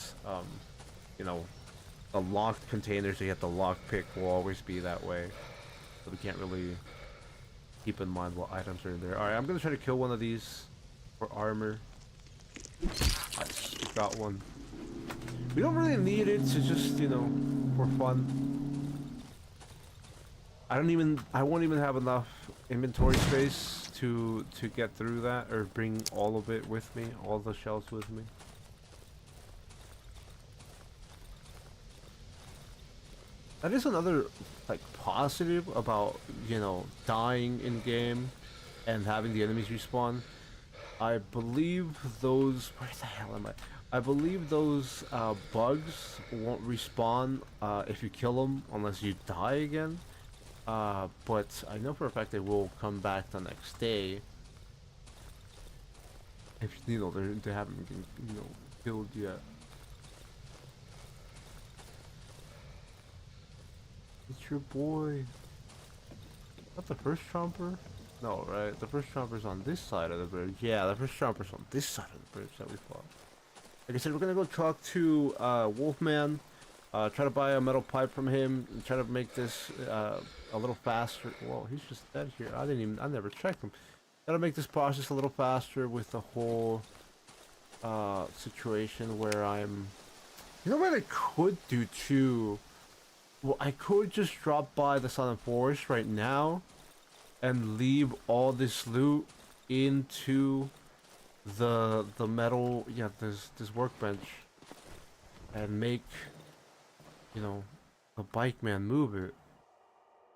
you know, the locked containers you get the lock pick will always be that way, so we can't really keep in mind what items are in there. All right, I'm gonna try to kill one of these for armor. Nice, we got one. We don't really need it to just, you know, for fun. I won't even have enough inventory space to get through that or bring all of it with me, all the shells with me. That is another like positive about, you know, dying in game and having the enemies respawn. I believe those, where the hell am I? I believe those bugs won't respawn if you kill them unless you die again. But I know for a fact they will come back the next day if, you know, they haven't been, you know, killed yet. It's your boy. Not the first tromper? No, right? The first tromper's on this side of the bridge. Yeah, the first tromper's on this side of the bridge that we fought. Like I said, we're gonna go talk to Wolfman, try to buy a metal pipe from him, and try to make this a little faster. Whoa, he's just dead here. I never checked him. Gotta make this process a little faster with the whole situation where I'm... You know what I could do too? Well, I could just drop by the Silent Forest right now and leave all this loot into the metal, yeah, this workbench, and make, you know, the bike man move it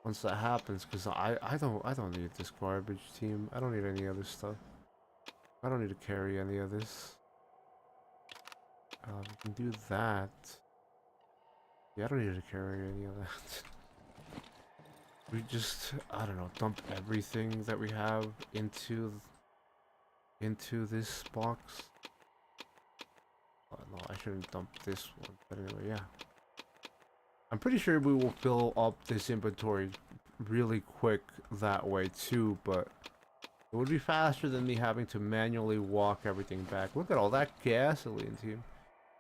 once that happens, because I don't need this garbage team. I don't need any other stuff. I don't need to carry any of this. We can do that. Yeah, I don't need to carry any of that. We just, I don't know, dump everything that we have into this box. No, I shouldn't dump this one, but anyway, yeah. I'm pretty sure we will fill up this inventory really quick that way too, but it would be faster than me having to manually walk everything back. Look at all that gasoline, team.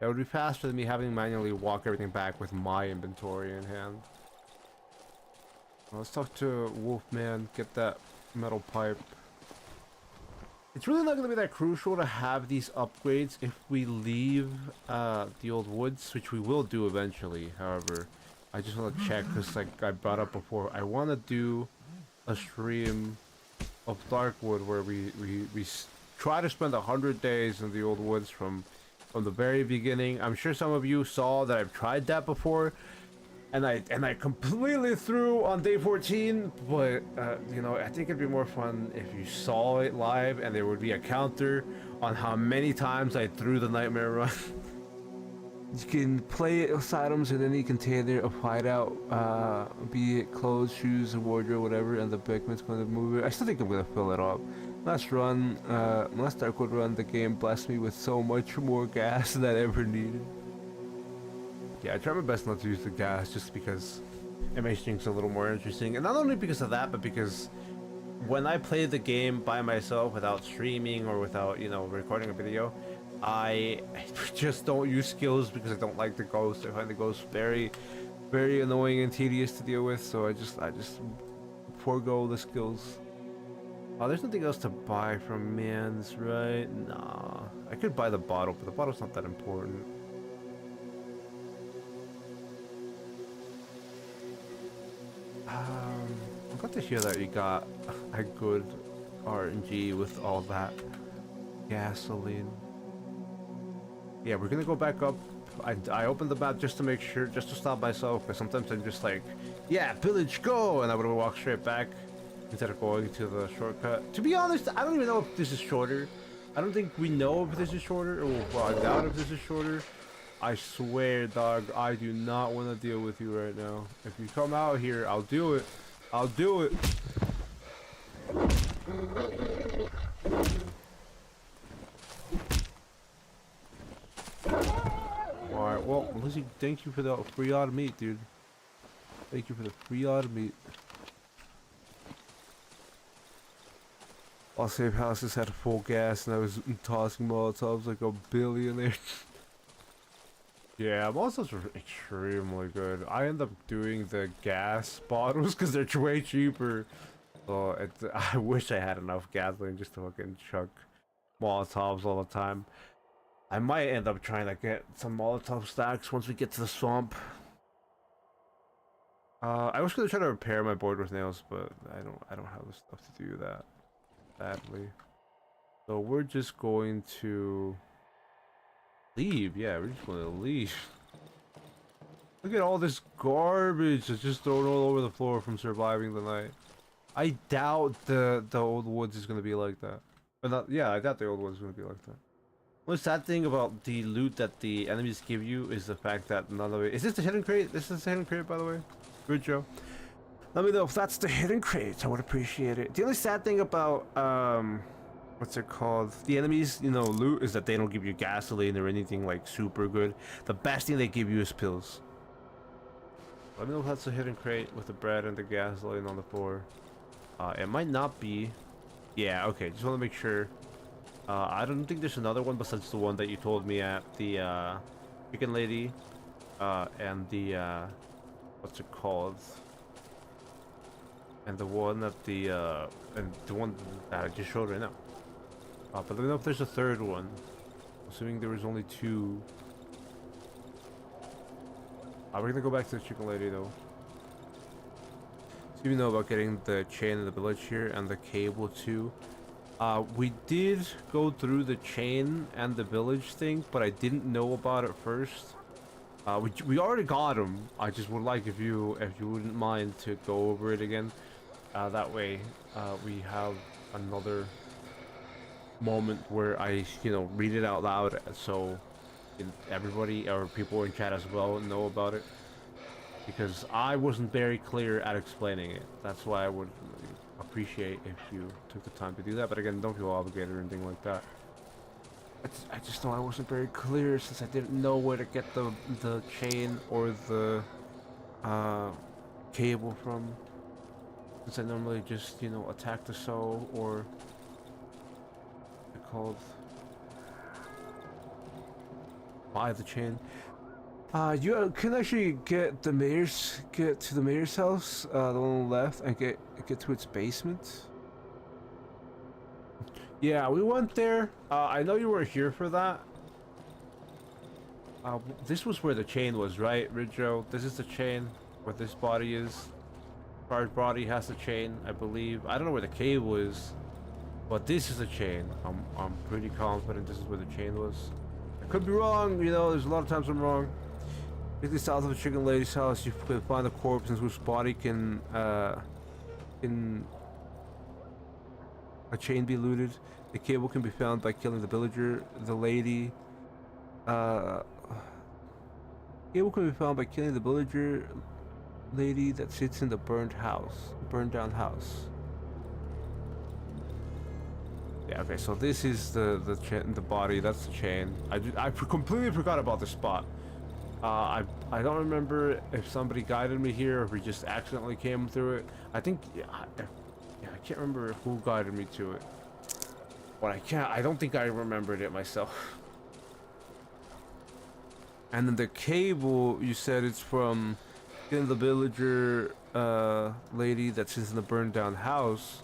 It would be faster than me having to manually walk everything back with my inventory in hand. Well, let's talk to Wolfman, get that metal pipe. It's really not going to be that crucial to have these upgrades if we leave the old woods, which we will do eventually. However, I just want to check, because like I brought up before, I want to do a stream of Darkwood where we try to spend 100 days in the old woods from the very beginning. I'm sure some of you saw that I've tried that before, and I completely threw on day 14, but you know, I think it'd be more fun if you saw it live and there would be a counter on how many times I threw the nightmare run. You can play items in any container of hideout, be it clothes, shoes, a wardrobe, whatever, and the Beckman's going to move it. I still think I'm going to fill it up. Last Darkwood run, the game blessed me with so much more gas than I ever needed. Yeah, I try my best not to use the gas just because it makes things a little more interesting. And not only because of that, but because when I play the game by myself without streaming or without, you know, recording a video, I just don't use skills because I don't like the ghost. I find the ghost very, very annoying and tedious to deal with. So I just forego the skills. Oh, there's nothing else to buy from Mans, right? Nah, I could buy the bottle, but the bottle's not that important. I'm glad to hear that you got a good RNG with all that gasoline. Yeah, we're gonna go back up. I opened the map just to make sure, just to stop myself, because sometimes I'm just like, yeah, village, go! And I would walk straight back instead of going to the shortcut. To be honest, I don't even know if this is shorter. I don't think we know if this is shorter, or well, I doubt if this is shorter. I swear, dog, I do not want to deal with you right now. If you come out here, I'll do it. I'll do it. Alright, well, Lizzie, thank you for the free odd meat, dude. Thank you for the free odd meat. I'll save houses had full gas and I was tossing Molotovs like a billionaire. Yeah, Molotovs are extremely good. I end up doing the gas bottles because they're way cheaper. So I wish I had enough gasoline just to fucking chuck Molotovs all the time. I might end up trying to get some Molotov stacks once we get to the swamp. I was gonna try to repair my board with nails, but I don't have the stuff to do that, sadly. So we're just going to leave. Yeah, we're just gonna leave. Look at all this garbage that's just thrown all over the floor from surviving the night. I doubt the old woods is gonna be like that. But not, yeah, I doubt the old woods is gonna be like that. One sad thing about the loot that the enemies give you is the fact that none of it... Is this the hidden crate? This is the hidden crate, by the way. Good, Joe. Let me know if that's the hidden crate. I would appreciate it. The only sad thing about, what's it called? The enemies, you know, loot is that they don't give you gasoline or anything, like, super good. The best thing they give you is pills. Let me know if that's the hidden crate with the bread and the gasoline on the floor. It might not be. Yeah, okay. Just want to make sure. I don't think there's another one besides the one that you told me at the chicken lady and the what's it called, and the one at the and the one that I just showed right now. But let me know if there's a third one, assuming there was only two. We're gonna go back to the chicken lady though. So you know about getting the chain in the village here and the cable too. We did go through the chain and the village thing, but I didn't know about it first. We already got them. I just would like if you wouldn't mind to go over it again. That way, we have another moment where I, you know, read it out loud, so everybody or people in chat as well know about it. Because I wasn't very clear at explaining it. That's why I would appreciate if you took the time to do that, but again, don't feel obligated or anything like that. I just know I wasn't very clear since I didn't know where to get the chain or the cable from, since I normally just, you know, attack the soul or what's it called, buy the chain. You can actually get to the mayor's house, the one on the left, and get to its basement. Yeah, we went there. I know you were here for that. This was where the chain was, right, Ridjo? This is the chain where this body is. Our body has the chain, I believe. I don't know where the cable is, but this is the chain. I'm pretty confident this is where the chain was. I could be wrong, you know. There's a lot of times I'm wrong. Directly south of the chicken lady's house, you can find a corpse in whose body can a chain be looted. The cable can be found by killing the villager. The lady, cable can be found by killing the villager lady that sits in the burned down house. Yeah, okay, so this is the body. That's the chain. I completely forgot about this spot. I don't remember if somebody guided me here or if we just accidentally came through it. I think, yeah, I can't remember who guided me to it. But I don't think I remembered it myself. And then the cable, you said it's from the villager lady that's in the burned down house,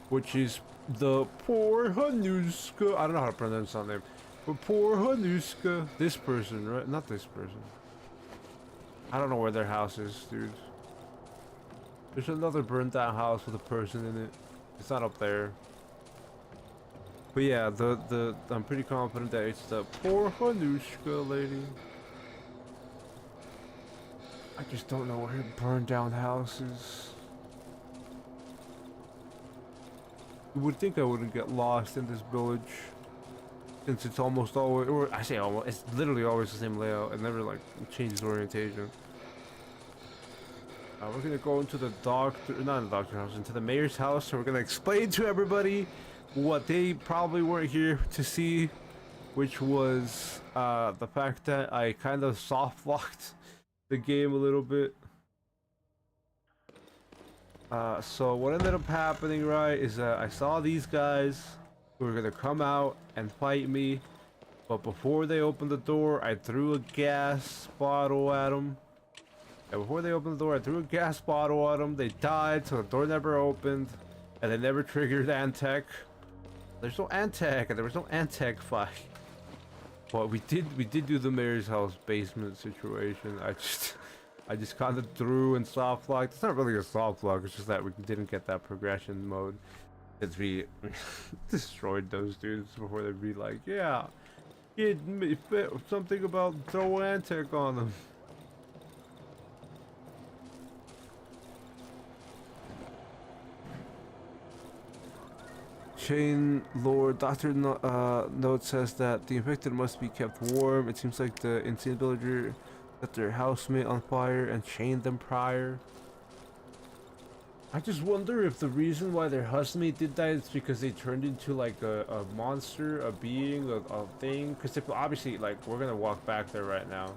which is the poor Hanuska. I don't know how to pronounce that name. But poor Hanuska. This person, right? Not this person. I don't know where their house is, dude. There's another burnt down house with a person in it. It's not up there. But yeah, I'm pretty confident that it's the poor Hanuska lady. I just don't know where her burned down house is. You would think I wouldn't get lost in this village, since it's almost always, or I say almost, it's literally always the same layout. It never like changes orientation. We're gonna go into the doctor, not the doctor's house, into the mayor's house, so we're gonna explain to everybody what they probably weren't here to see, which was the fact that I kind of soft locked the game a little bit. So what ended up happening, right, is that I saw these guys who were gonna come out and fight me, but before they opened the door, I threw a gas bottle at them. And before they opened the door, I threw a gas bottle at them. They died, so the door never opened, and they never triggered Antec. There's no Antec, and there was no Antec fight. But we did do the mayor's house basement situation. I just kind of threw and soft locked. It's not really a soft lock. It's just that we didn't get that progression mode. Since we destroyed those dudes before they'd be like, yeah, something about throw Antec on them. Chain Lord Dr. Note says that the infected must be kept warm. It seems like the insane villager set their housemate on fire and chained them prior. I just wonder if the reason why their housemate did that is because they turned into like a monster, a being, a thing. Because obviously, like, we're gonna walk back there right now.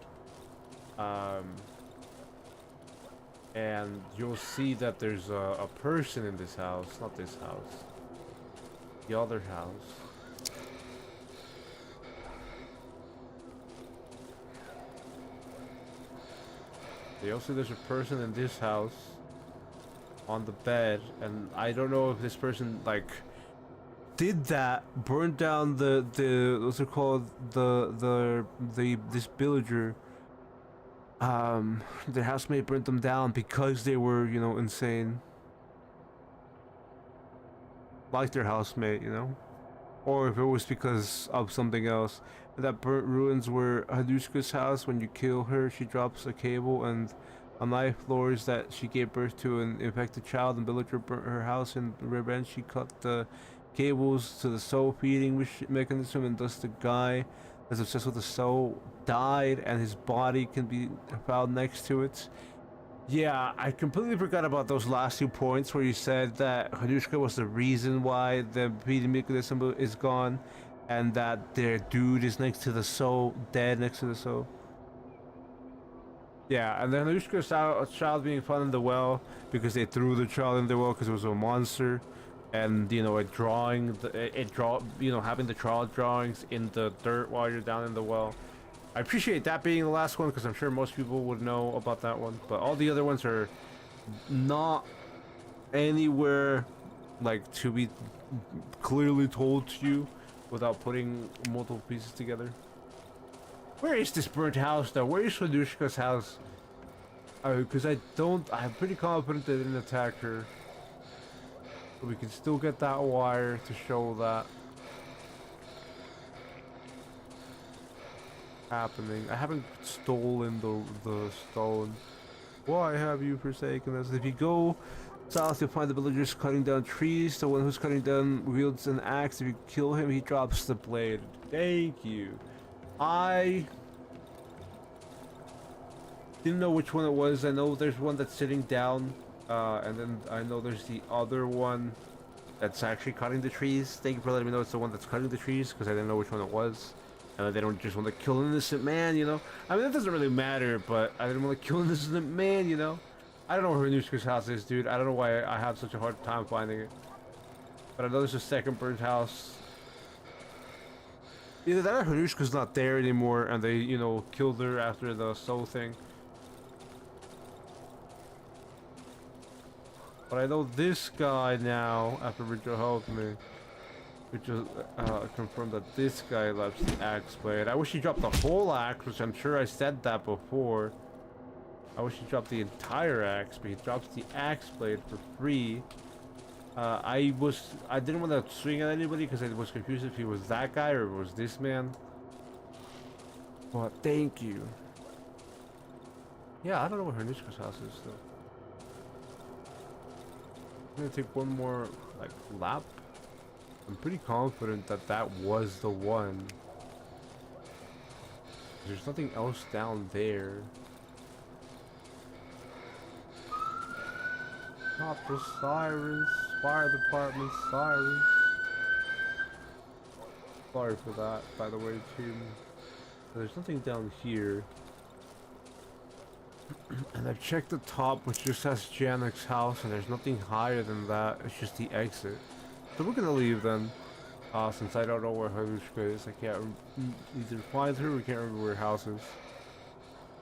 And you'll see that there's a person in this house, not this house. The other house. They also, there's a person in this house on the bed, and I don't know if this person like did that, burned down the what's it called, this villager. Their housemate burnt them down because they were, you know, insane. Like their housemate, you know, or if it was because of something else. That burnt ruins were Hadushka's house. When you kill her, she drops a cable and a knife lures that she gave birth to an infected child, and villager burnt her house. In revenge, she cut the cables to the soul feeding mechanism, and thus the guy that's obsessed with the soul died, and his body can be found next to it. Yeah, I completely forgot about those last 2 points where you said that Hanushka was the reason why the feeding mechanism is gone, and that their dude is next to the soul, dead next to the soul. Yeah, and then Hanushka's child being found in the well because they threw the child in the well because it was a monster, and you know, having the child drawings in the dirt while you're down in the well. I appreciate that being the last one because I'm sure most people would know about that one, but all the other ones are not anywhere like to be clearly told to you without putting multiple pieces together. Where is this burnt house though? Where is Hanushka's house? Because I'm pretty confident they didn't attack her. But we can still get that wire to show that happening. I haven't stolen the stone. Why have you forsaken us? If you go south, you'll find the villagers cutting down trees. The one who's cutting down wields an axe. If you kill him, he drops the blade. Thank you. I didn't know which one it was. I know there's one that's sitting down, and then I know there's the other one that's actually cutting the trees. Thank you for letting me know it's the one that's cutting the trees, because I didn't know which one it was. They don't just want to kill an innocent man, you know? I mean, that doesn't really matter, but I didn't want to kill an innocent man, you know? I don't know where Hanushka's house is, dude. I don't know why I have such a hard time finding it. But I know there's a second burnt house. Either that or Hanushka's not there anymore and they, you know, killed her after the soul thing. But I know this guy now, after Rachel helped me, which is confirmed that this guy left the axe blade. I wish he dropped the whole axe, which I'm sure I said that before. I wish he dropped the entire axe, but he drops the axe blade for free. I didn't want to swing at anybody because I was confused if he was that guy or it was this man. But thank you. Yeah, I don't know what Hernishka's house is though. I'm gonna take one more like lap. I'm pretty confident that that was the one. There's nothing else down there. Not the sirens. Fire department sirens. Sorry for that, by the way, team. There's nothing down here. And I've checked the top, which just has Janek's house, and there's nothing higher than that. It's just the exit. So we're gonna leave then. Since I don't know where Harushka is, I can't either find her or can't remember where her house is.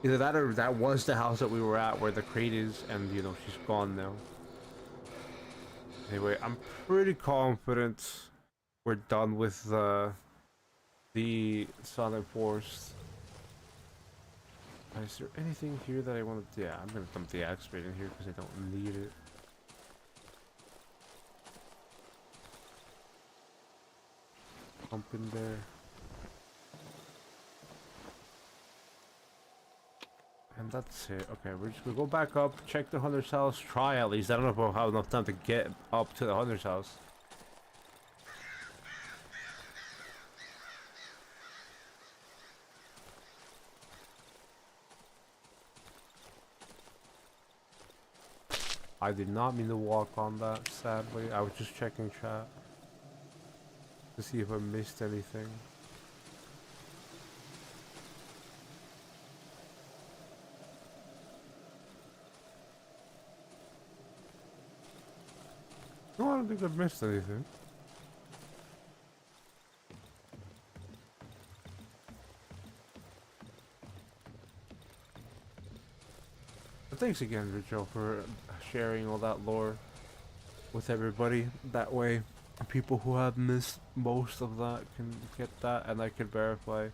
Either that or that was the house that we were at where the crate is, and you know, she's gone now. Anyway, I'm pretty confident we're done with the Southern Forest. Is there anything here that I want to... Yeah, I'm going to dump the axe blade in here because I don't need it. Pump in there. And that's it. Okay, we're just going to go back up, check the hunter's house, try at least. I don't know if we'll have enough time to get up to the hunter's house. I did not mean to walk on that, sadly. I was just checking chat to see if I missed anything. No, I don't think I've missed anything. But thanks again, Rachel, for sharing all that lore with everybody. That way, people who have missed most of that can get that, and I can verify.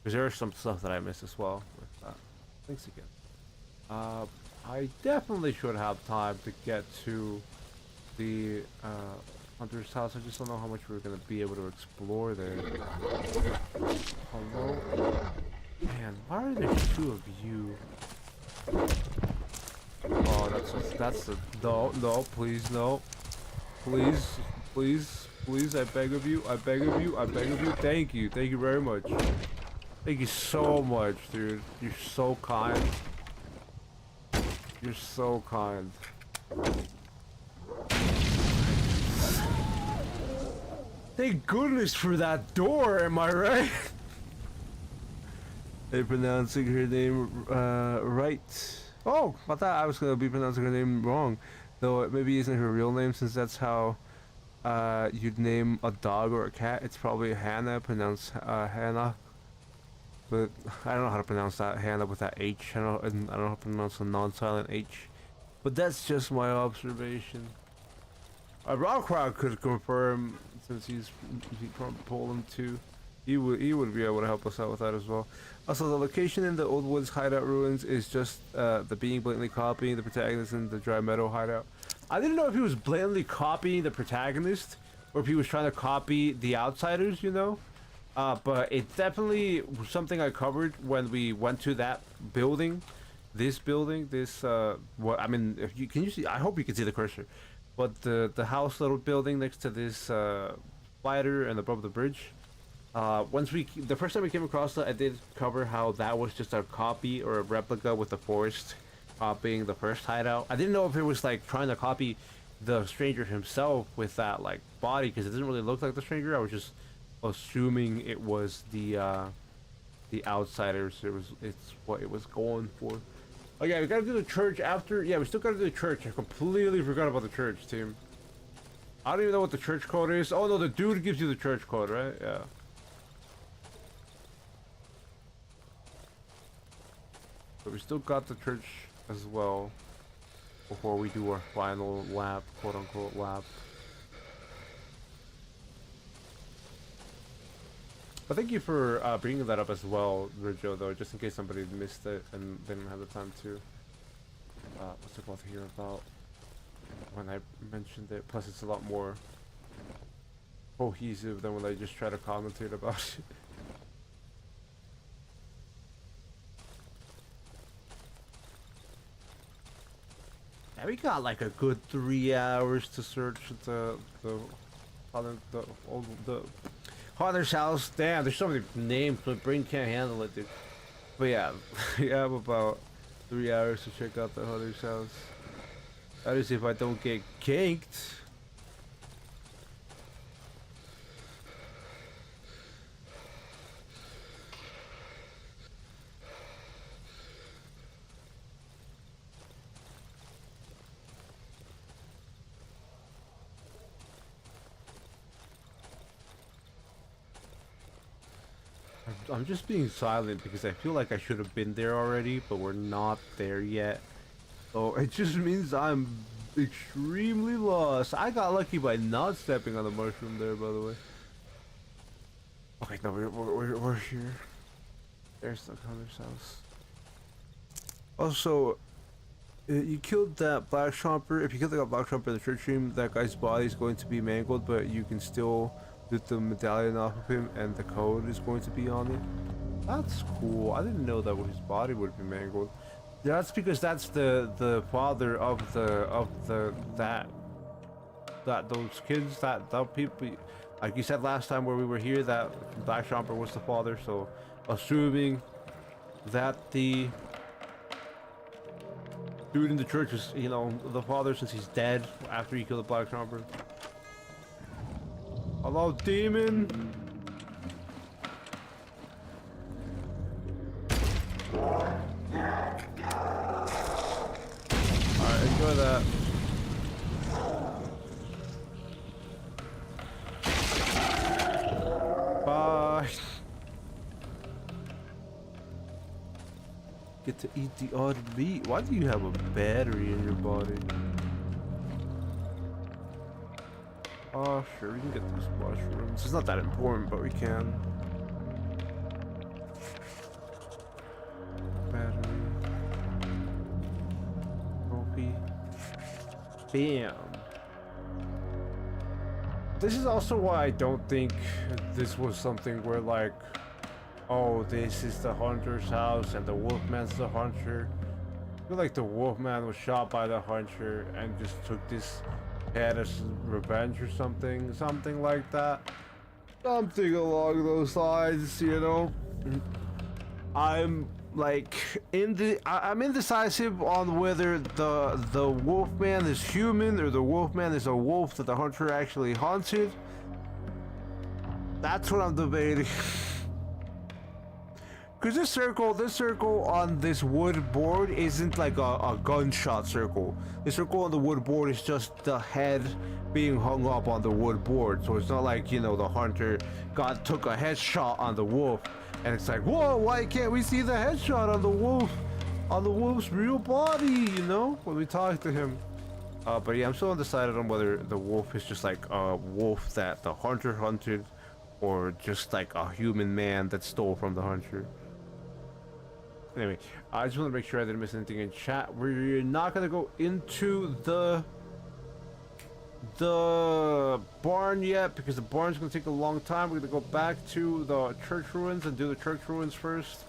Because there is some stuff that I missed as well with that. Thanks again. I definitely should have time to get to the hunter's house. I just don't know how much we're gonna be able to explore there. Hello? Man, why are there two of you? Oh, that's the no, please, no. Please, please, please, I beg of you, I beg of you, I beg of you. Thank you very much. Thank you so much, dude. You're so kind. You're so kind. Thank goodness for that door, am I right? They're pronouncing her name right. Oh, I thought I was gonna be pronouncing her name wrong. Though it maybe isn't her real name, since that's how you'd name a dog or a cat. It's probably Hannah, pronounced Hannah. But I don't know how to pronounce that Hannah with that H. I don't know how to pronounce a non-silent H. But that's just my observation. Rockrod could confirm, since he's from Poland too. He would be able to help us out with that as well. Also, the location in the Old Woods hideout ruins is just the being blatantly copying the protagonist in the Dry Meadow hideout. I didn't know if he was blatantly copying the protagonist or if he was trying to copy the outsiders, you know? But it definitely was something I covered when we went to that building. This building, what I mean, if you can you see? I hope you can see the cursor. But the house little building next to this spider and above the bridge. The first time we came across that, I did cover how that was just a copy or a replica with the forest copying the first hideout. I didn't know if it was like trying to copy the stranger himself with that like body, because it doesn't really look like the stranger. I was just assuming it was the outsiders. It's what it was going for. Oh yeah, we gotta do the church after. Yeah, we still gotta do the church. I completely forgot about the church, team. I don't even know what the church code is. Oh no, the dude gives you the church code, right? Yeah. But we still got the church as well before we do our final lap, quote unquote lap. But thank you for bringing that up as well, Rijo, though, just in case somebody missed it and didn't have the time to what's it called, hear about when I mentioned it. Plus, it's a lot more cohesive than when I just try to commentate about it. Yeah, we got like a good 3 hours to search the Hunter's house. Damn, there's so many names, my brain can't handle it, dude. But yeah, we have about 3 hours to check out the Hunter's house. That is if I don't get ganked. I'm just being silent because I feel like I should have been there already, but we're not there yet. So it just means I'm extremely lost. I got lucky by not stepping on the mushroom there, by the way. Okay, no, we're here. There's the Hunter's house. Also, you killed that Black Chomper. If you killed that Black Chomper in the church room, that guy's body is going to be mangled, but you can still get the medallion off of him, and the code is going to be on it. That's cool. I didn't know that his body would be mangled. That's because that's the father of those kids, that people. Like you said last time where we were here, that Black Chomper was the father. So, assuming that the dude in the church is, you know, the father since he's dead after he killed the Black Chomper. Hello, demon. Alright, enjoy that. Bye. Get to eat the odd meat. Why do you have a battery in your body? Oh, sure, we can get those mushrooms. It's not that important, but we can. Battery. Trophy. Bam. This is also why I don't think this was something where, like, oh, this is the hunter's house and the wolfman's the hunter. I feel like the wolfman was shot by the hunter and just took this head as revenge or something like that. Something along those lines, you know. I'm like I'm indecisive on whether the wolfman is human or the wolfman is a wolf that the hunter actually hunted. That's what I'm debating. Because this circle on this wood board isn't like a gunshot circle. The circle on the wood board is just the head being hung up on the wood board. So it's not like, you know, the hunter took a headshot on the wolf. And it's like, whoa, why can't we see the headshot on the wolf? On the wolf's real body, you know? When we talk to him. But yeah, I'm still undecided on whether the wolf is just like a wolf that the hunter hunted. Or just like a human man that stole from the hunter. Anyway, I just want to make sure I didn't miss anything in chat. We're not gonna go into the barn yet because the barn's gonna take a long time. We're gonna go back to the church ruins and do the church ruins first.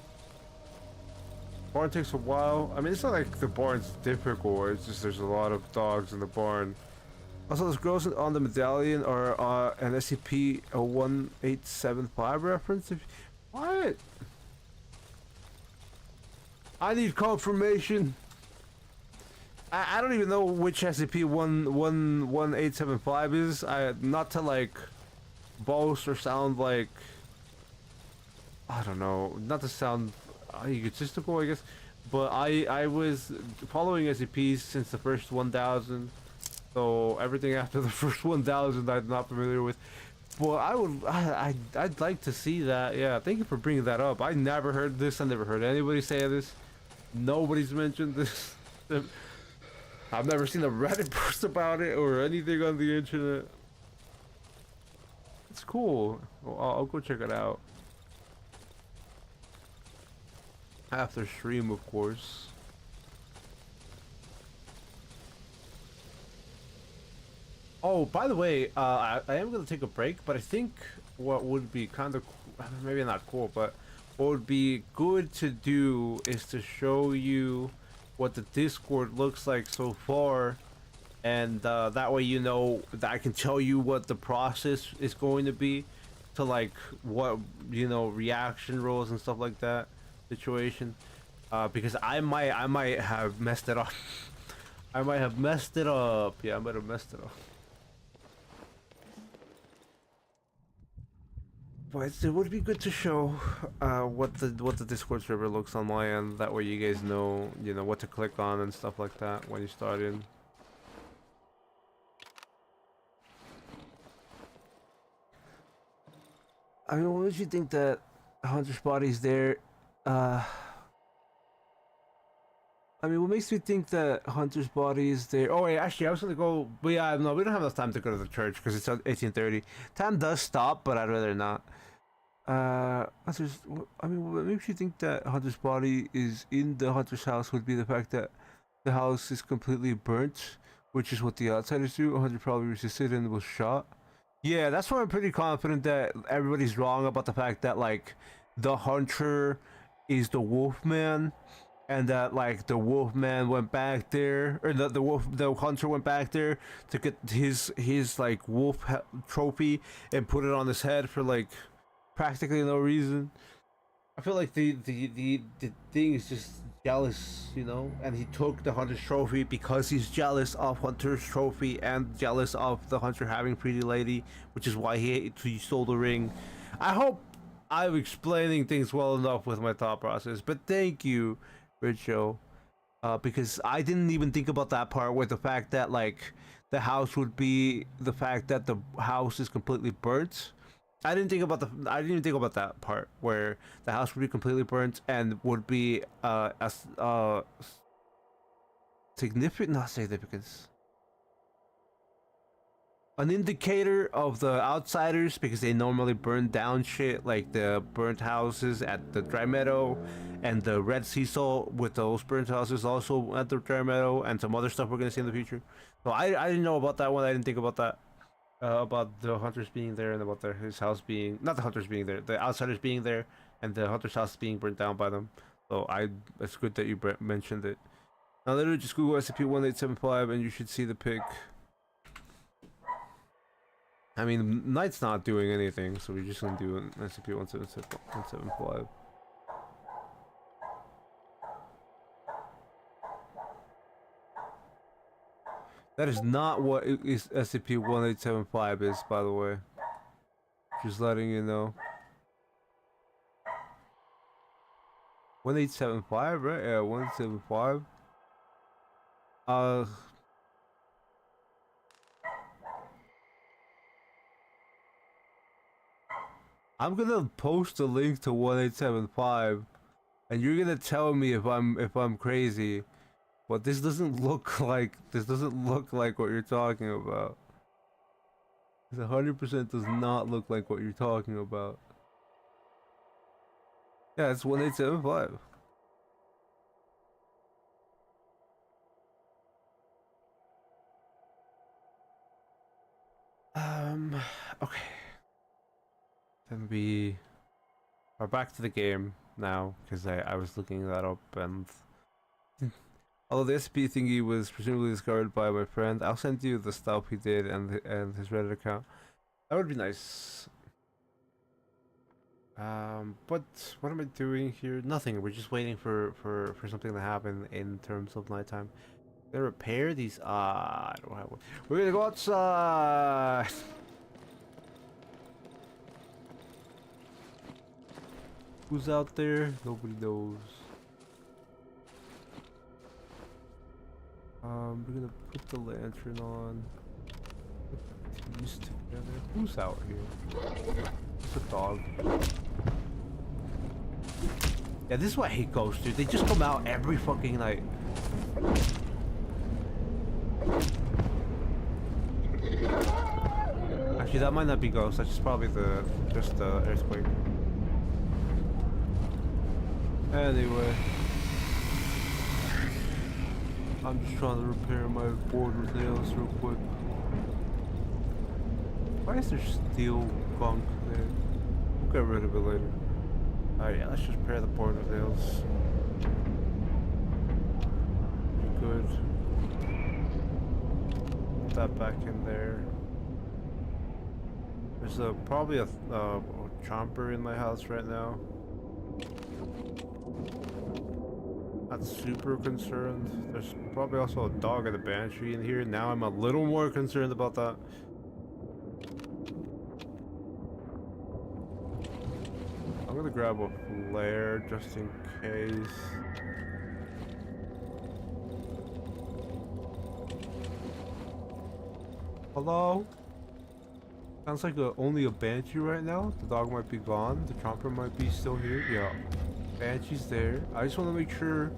Barn takes a while. I mean, it's not like the barn's difficult. It's just there's a lot of dogs in the barn. Also, those girls on the medallion are an SCP-1875 reference. What? I need confirmation. I don't even know which SCP-1875 is. Not to like boast or sound like, I don't know, not to sound egotistical, I guess. But I was following SCPs since the first 1000. So everything after the first 1000 I'm not familiar with. But I'd like to see that. Yeah, thank you for bringing that up. I never heard this. I never heard anybody say this. Nobody's mentioned this. I've never seen a Reddit post about it or anything on the internet. It's cool. Well, I'll go check it out. After stream, of course. Oh, by the way, I am gonna take a break, but I think what would be kind of maybe not cool, but what would be good to do is to show you what the Discord looks like so far, and that way you know that I can tell you what the process is going to be to like what reaction rolls and stuff like that situation, because I might have messed it up. I might have messed it up. Yeah, I might have messed it up. But it would be good to show what the Discord server looks on my end. That way you guys know what to click on and stuff like that when you start in. I mean, what would you think that Hunter's body's there? I mean, what makes me think that Hunter's body is there? Oh wait, actually, I was gonna go. But yeah, no, we don't have enough time to go to the church because it's at 18:30. Time does stop, but I'd rather not. Hunter's. I mean, what makes you think that Hunter's body is in the Hunter's house would be the fact that the house is completely burnt, which is what the outsiders do. Hunter probably resisted and was shot. Yeah, that's why I'm pretty confident that everybody's wrong about the fact that like the Hunter is the Wolfman, and that like the Wolfman went back there, or the Hunter went back there to get his like trophy and put it on his head for like practically no reason. I feel like the thing is just jealous, and he took the Hunter's trophy because he's jealous of Hunter's trophy and jealous of the Hunter having Pretty Lady, which is why he stole the ring. I hope I'm explaining things well enough with my thought process, but thank you, Richo, because I didn't even think about that part with the fact that like the house would be the fact that the house is completely burnt. I didn't even think about that part where the house would be completely burnt and would be not significance, an indicator of the outsiders, because they normally burn down shit like the burnt houses at the Dry Meadow and the Red Cecil with those burnt houses also at the Dry Meadow and some other stuff we're gonna see in the future. So I didn't know about that one. I didn't think about that. About the Hunters being there and about his house being, not the Hunters being there, the outsiders being there, and the Hunter's house being burnt down by them. So it's good that you mentioned it. Now literally just Google SCP-1875 and you should see the pic. I mean, Knight's not doing anything, so we're just gonna do an SCP-175. That is not what SCP-1875 is, by the way. Just letting you know. 1875, right? Yeah, 1875. I'm gonna post a link to 1875, and you're gonna tell me if I'm crazy. But this doesn't look like what you're talking about. This 100% does not look like what you're talking about. Yeah, it's 1875. Okay. Then we are back to the game now, because I was looking that up, and although the SP thingy was presumably discovered by my friend, I'll send you the stuff he did and his Reddit account. That would be nice. But what am I doing here? Nothing. We're just waiting for something to happen in terms of nighttime. Gonna repair these. I don't have one. We're gonna go outside. Who's out there? Nobody knows. We're gonna put the lantern on. Put these together. Who's out here? It's a dog. Yeah, this is why I hate ghosts, dude. They just come out every fucking night. Actually, that might not be ghosts. That's just probably just the earthquake. Anyway, I'm just trying to repair my board with nails real quick. Why is there steel gunk there? We'll get rid of it later. Alright, yeah, let's just repair the board with nails. Good. Put that back in there. There's probably a chomper in my house right now. Not super concerned. There's probably also a dog and a banshee in here. Now I'm a little more concerned about that. I'm gonna grab a flare just in case. Hello? Sounds like only a banshee right now. The dog might be gone. The chomper might be still here. Yeah. Banshee's there. I just want to make sure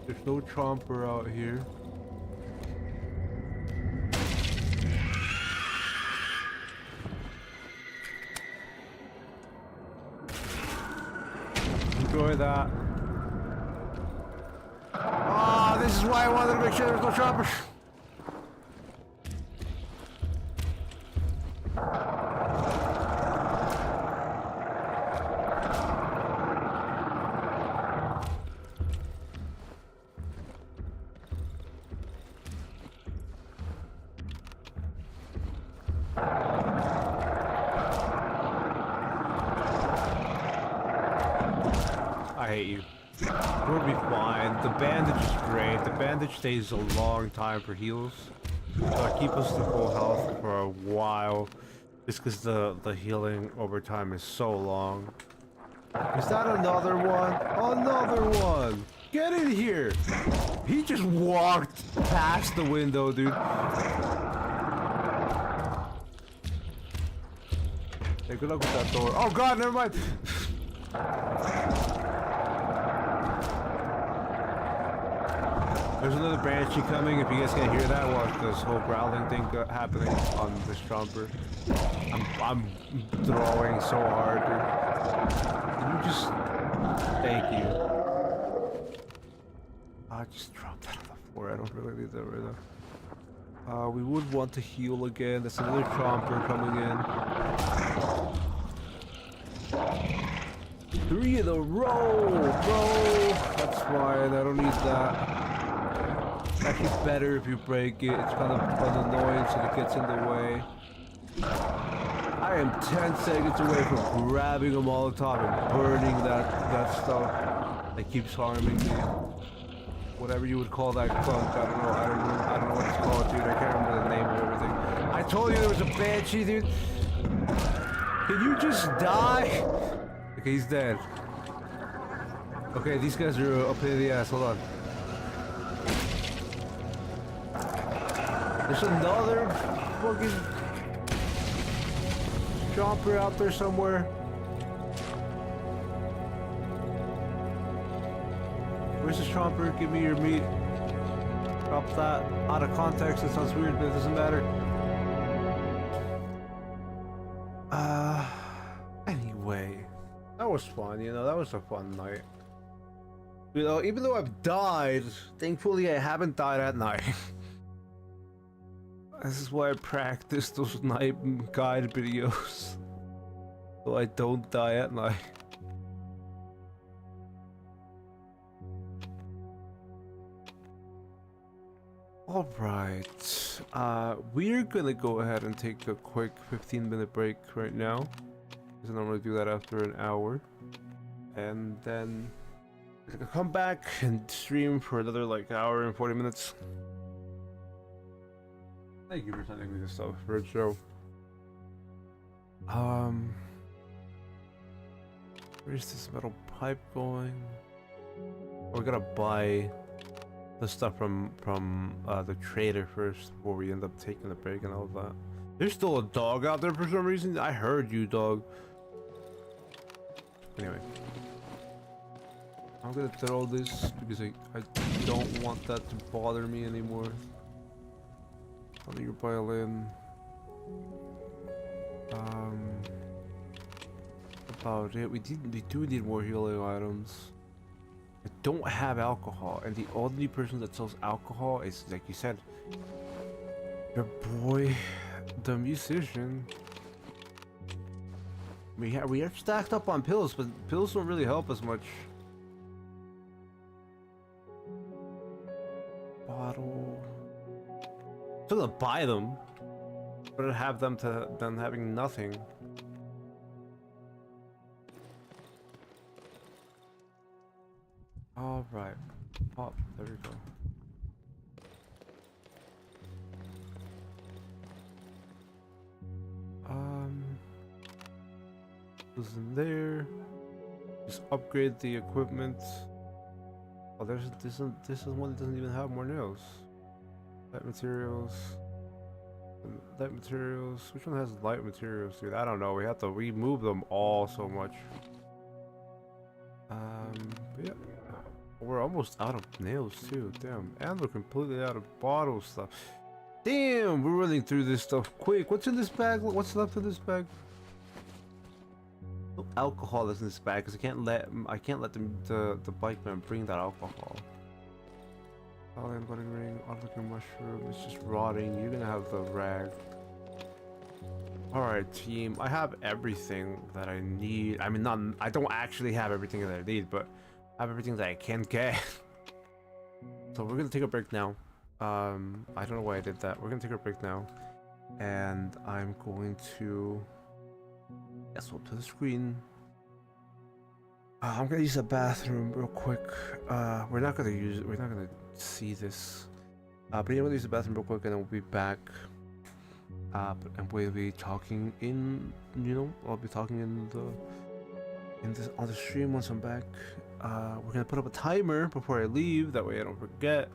there's no chomper out here. Enjoy that. Ah, this is why I wanted to make sure there's no chomper. I hate you. We'll be fine. The bandage is great. The bandage stays a long time for heals. So I keep us to full health for a while. Just because the healing over time is so long. Is that another one? Another one! Get in here! He just walked past the window, dude. Hey, good luck with that door. Oh god, never mind! There's another banshee coming. If you guys can hear that, watch this whole growling thing happening on this chomper. I'm throwing so hard, dude. Can you just... Thank you. I just dropped that on the floor. I don't really need that right now. We would want to heal again. There's another chomper coming in. 3 in a row, bro. That's fine. I don't need that. It's actually better if you break it. It's kind of an annoyance and it gets in the way. I am 10 seconds away from grabbing a Molotov and burning that stuff that keeps harming me. Whatever you would call that clunk, I don't know what it's called, dude. I can't remember the name of everything. I told you there was a banshee, dude. Can you just die? Okay, he's dead. Okay, these guys are up in the ass. Hold on. There's another fucking chomper out there somewhere. Where's this chomper? Give me your meat. Drop that out of context. It sounds weird, but it doesn't matter. Anyway. That was fun, you know, that was a fun night. You know, even though I've died, thankfully I haven't died at night. This is why I practice those night guide videos. So I don't die at night. Alright, we're gonna go ahead and take a quick 15-minute break right now. Because I normally do that after an hour. And then I'm gonna come back and stream for another like hour and 40 minutes. Thank you for sending me this stuff for a show. Where's this metal pipe going? We're gonna buy the stuff from the trader first before we end up taking the break and all of that. There's still a dog out there for some reason. I heard you, dog. Anyway. I'm gonna throw this because I don't want that to bother me anymore. Another violin. Um, about it. We do need more healing items. I don't have alcohol, and the only person that sells alcohol is, like you said, your boy, the musician. We are stacked up on pills, but pills don't really help us much. Bottle. Still gonna buy them, but to have them than having nothing. All right. Oh, there we go. Who's in there? Just upgrade the equipment. Oh, there's this is one that doesn't even have more nails. Light materials. Light materials. Which one has light materials, dude? I don't know. We have to remove them all so much. But yeah. We're almost out of nails too. Damn. And we're completely out of bottle stuff. Damn, we're running through this stuff quick. What's in this bag? What's left in this bag? No alcohol is in this bag because I can't let the bike man bring that alcohol. Alien budding ring, odd-looking mushroom. It's just rotting. You're gonna have the rag. Alright, team. I have everything that I need. I mean, I don't actually have everything that I need, but I have everything that I can get. So we're gonna take a break now. I don't know why I did that. We're gonna take a break now. And I'm going to swap to the screen. I'm gonna use the bathroom real quick. We're not gonna see this. But yeah, I'm gonna use the bathroom real quick and then we'll be back. And we'll be talking in, I'll be talking on the stream once I'm back. We're gonna put up a timer before I leave, that way I don't forget.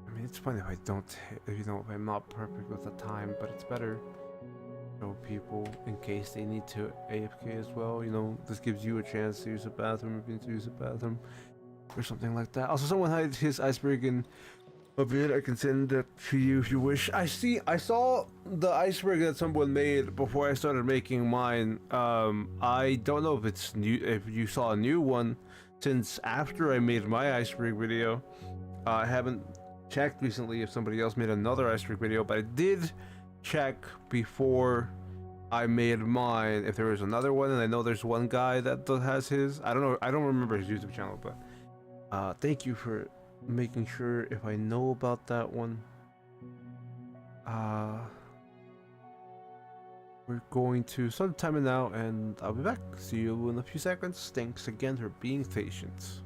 I mean, it's funny if I don't, if I'm not perfect with the time, but it's better to show people in case they need to AFK as well. This gives you a chance to use the bathroom if you need to use the bathroom or something like that. Also, someone had his iceberg in a bit. I can send that to you if you wish. I saw the iceberg that someone made before I started making mine. I don't know if it's new, if you saw a new one since after I made my iceberg video. I haven't checked recently if somebody else made another iceberg video, but I did check before I made mine if there was another one, and I know there's one guy that has his. I don't know, I don't remember his YouTube channel, but thank you for making sure if I know about that one. We're going to start the timer now, and I'll be back. See you in a few seconds. Thanks again for being patient.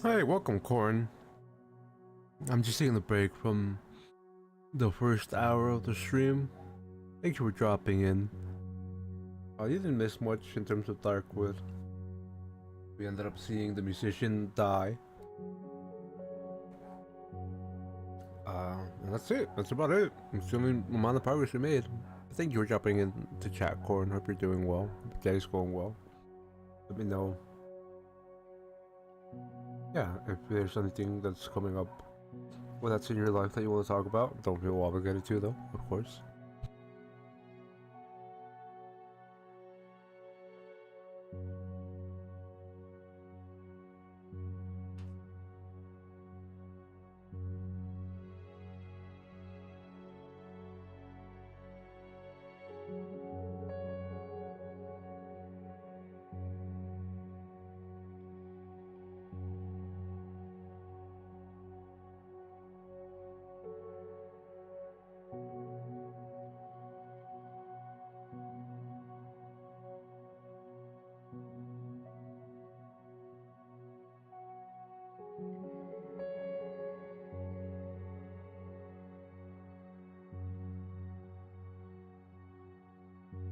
Hey, welcome, Corn. I'm just taking a break from the first hour of the stream. Thank you for dropping in. You didn't miss much in terms of Darkwood. We ended up seeing the musician die. And that's it. That's about it. It's the only amount of progress we made. Thank you for dropping in to chat, Corn. Hope you're doing well. Hope the day's going well. Let me know. Yeah, if there's anything that's coming up or that's in your life that you want to talk about, don't feel obligated to, though, of course.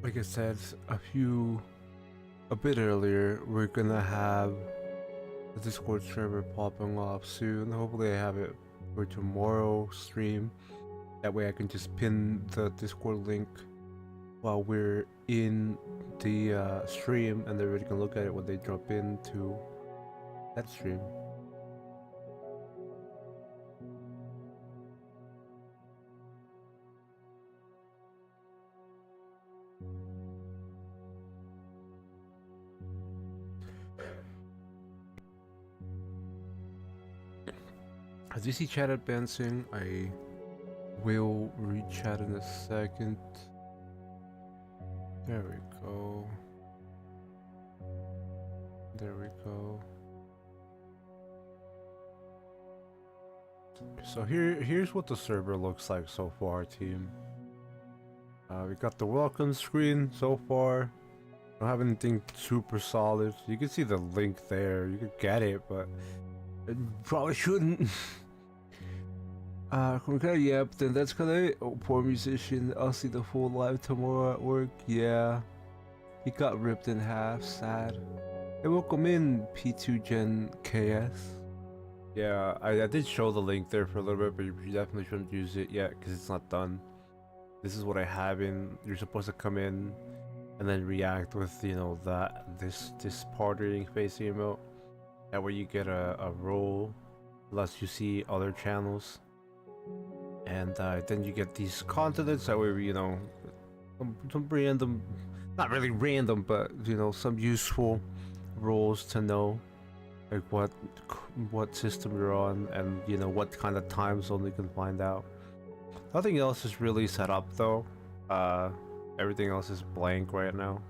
Like I said a bit earlier, we're gonna have the Discord server popping off soon. Hopefully I have it for tomorrow's stream. That way I can just pin the Discord link while we're in the stream, and everybody can look at it when they drop into that stream. As you see chat advancing, I will read chat in a second. There we go. There we go. So here's what the server looks like so far, team. We got the welcome screen so far. Don't have anything super solid. You can see the link there. You could get it, but it probably shouldn't. Yeah, but then that's kinda it. Oh, poor musician. I'll see the full live tomorrow at work. Yeah. He got ripped in half. Sad. Hey, welcome in, P2 Gen KS. Yeah, I did show the link there for a little bit, but you definitely shouldn't use it yet because it's not done. This is what I have in. You're supposed to come in and then react with, you know, this partying face emote. That way you get a role, unless you see other channels. And then you get these continents, that way, you know, some random, not really random, but, you know, some useful roles to know, like what system you're on, and, you know, what kind of time zone you can find out. Nothing else is really set up, though. Everything else is blank right now.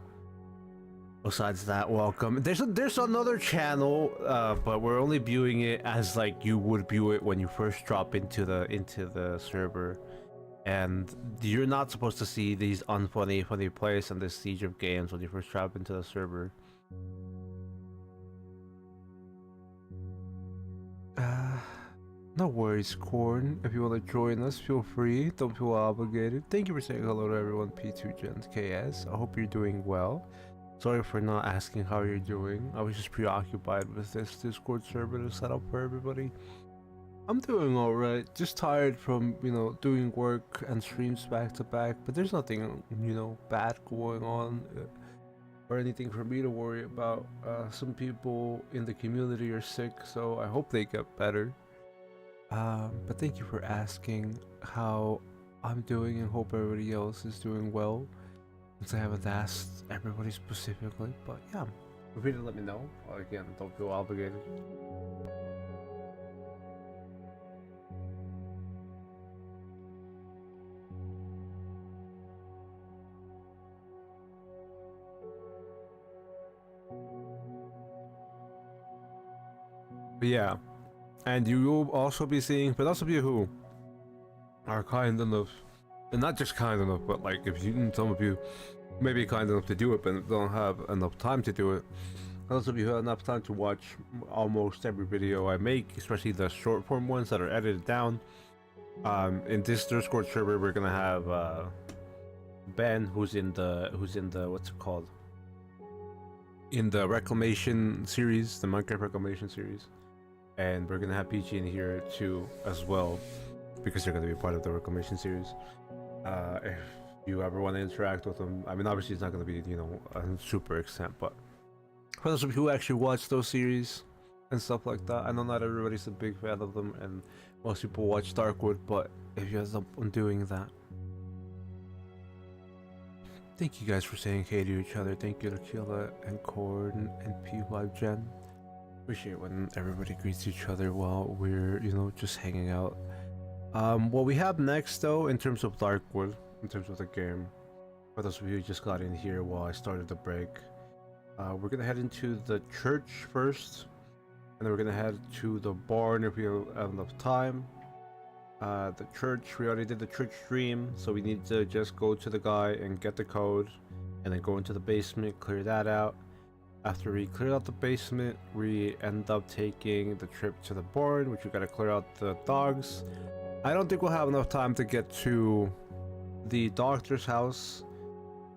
Besides that, welcome. There's another channel, but we're only viewing it as like you would view it when you first drop into the server, and you're not supposed to see these funny plays and this siege of games when you first drop into the server. No worries, Corn. If you want to join us, feel free. Don't feel obligated. Thank you for saying hello to everyone, P2 Gens KS. I hope you're doing well. Sorry for not asking how you're doing. I was just preoccupied with this Discord server to set up for everybody. I'm doing alright. Just tired from, you know, doing work and streams back to back. But there's nothing, you know, bad going on or anything for me to worry about. Some people in the community are sick, so I hope they get better. But thank you for asking how I'm doing, and hope everybody else is doing well. Since I haven't asked everybody specifically, but yeah, feel free to let me know. Again, don't feel obligated. But yeah, and you will also be seeing, for those of you who are kind enough, and not just kind enough, but like if you, some of you may be kind enough to do it but don't have enough time to do it, For those of you who have enough time to watch almost every video I make, especially the short form ones that are edited down. In this Discord server, we're gonna have Ben, who's in the what's it called? In the Reclamation series, the Minecraft Reclamation series, and we're gonna have PG in here too as well, because they're gonna be part of the Reclamation series. If you ever want to interact with them, I mean, obviously it's not gonna be a super extent, but for those of you who actually watch those series and stuff like that, I know not everybody's a big fan of them, and most people watch Darkwood, but if you end up doing that, thank you guys for saying hey to each other. Thank you to Killa and Corn and P5Gen. Appreciate when everybody greets each other while we're, just hanging out. What we have next, though, in terms of Darkwood, in terms of the game, for those of you who just got in here while I started the break, we're gonna head into the church first, and then we're gonna head to the barn if we have enough time. The church, we already did the church stream, so we need to just go to the guy and get the code, and then go into the basement, clear that out. After we clear out the basement, we end up taking the trip to the barn, which we gotta clear out the dogs. I don't think we'll have enough time to get to the doctor's house,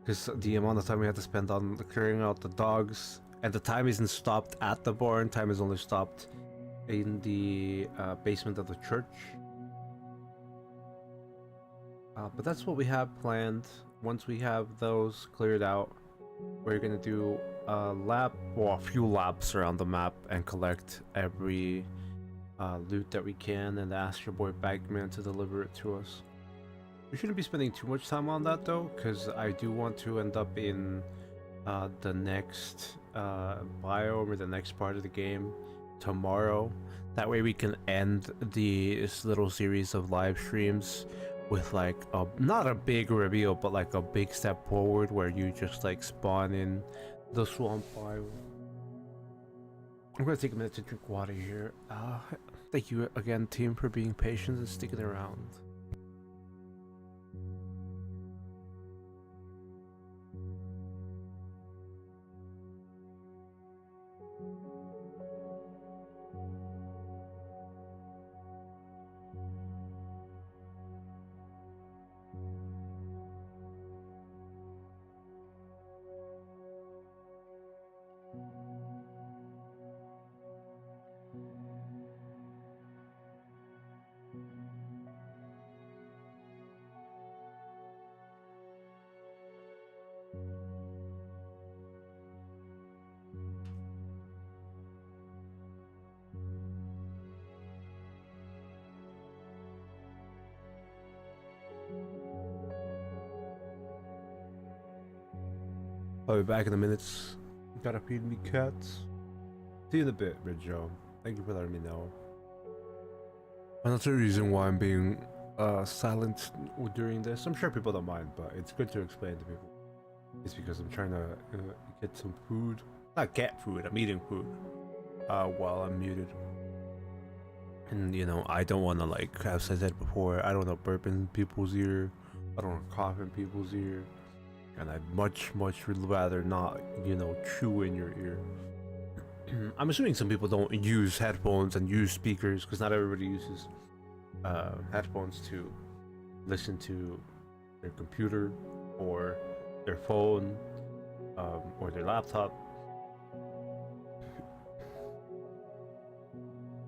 because the amount of time we have to spend on clearing out the dogs, and the time isn't stopped at the barn, time is only stopped in the basement of the church. But that's what we have planned. Once we have those cleared out, we're gonna do a few laps around the map and collect every loot that we can, and ask your boy Bagman to deliver it to us. We shouldn't be spending too much time on that though, because I do want to end up in the next biome or the next part of the game tomorrow. That way we can end this little series of live streams with like not a big reveal, but like a big step forward where you just like spawn in the swamp biome. I'm gonna take a minute to drink water here. Thank you again, team, for being patient and sticking around. I'll be back in a minute. Gotta feed me cats. See you in a bit, Red Joe. Thank you for letting me know. Another reason why I'm being silent during this, I'm sure people don't mind, but it's good to explain to people. It's because I'm trying to get some food. Not get food, I'm eating food while I'm muted. And I don't want to, like, as I said before, I don't want to burp in people's ear. I don't want to cough in people's ear. And I'd much rather not, chew in your ear. I'm assuming some people don't use headphones and use speakers, because not everybody uses headphones to listen to their computer or their phone or their laptop.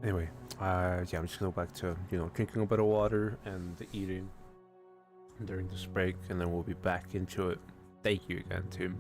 Anyway, yeah, I'm just gonna go back to drinking a bit of water and eating during this break, and then we'll be back into it. Thank you again, Tim.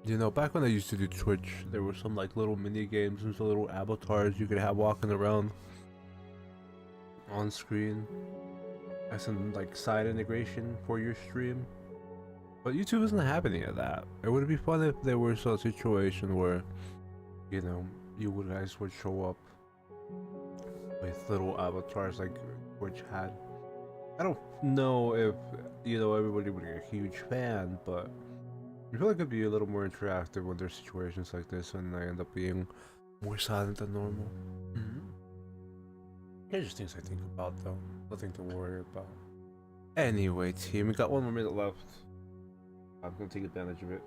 You know, back when I used to do Twitch, there were some like little mini games and some little avatars you could have walking around on screen as some like side integration for your stream. But YouTube doesn't have any of that. It would be fun if there was a situation where, you know, you guys would show up with little avatars like Twitch had. I don't know if, you know, everybody would be a huge fan, but I feel like it'd be a little more interactive when there's situations like this and I end up being more silent than normal. Here's just things I think about though. Nothing to worry about. Anyway, team, we got 1 more minute left. I'm gonna take advantage of it.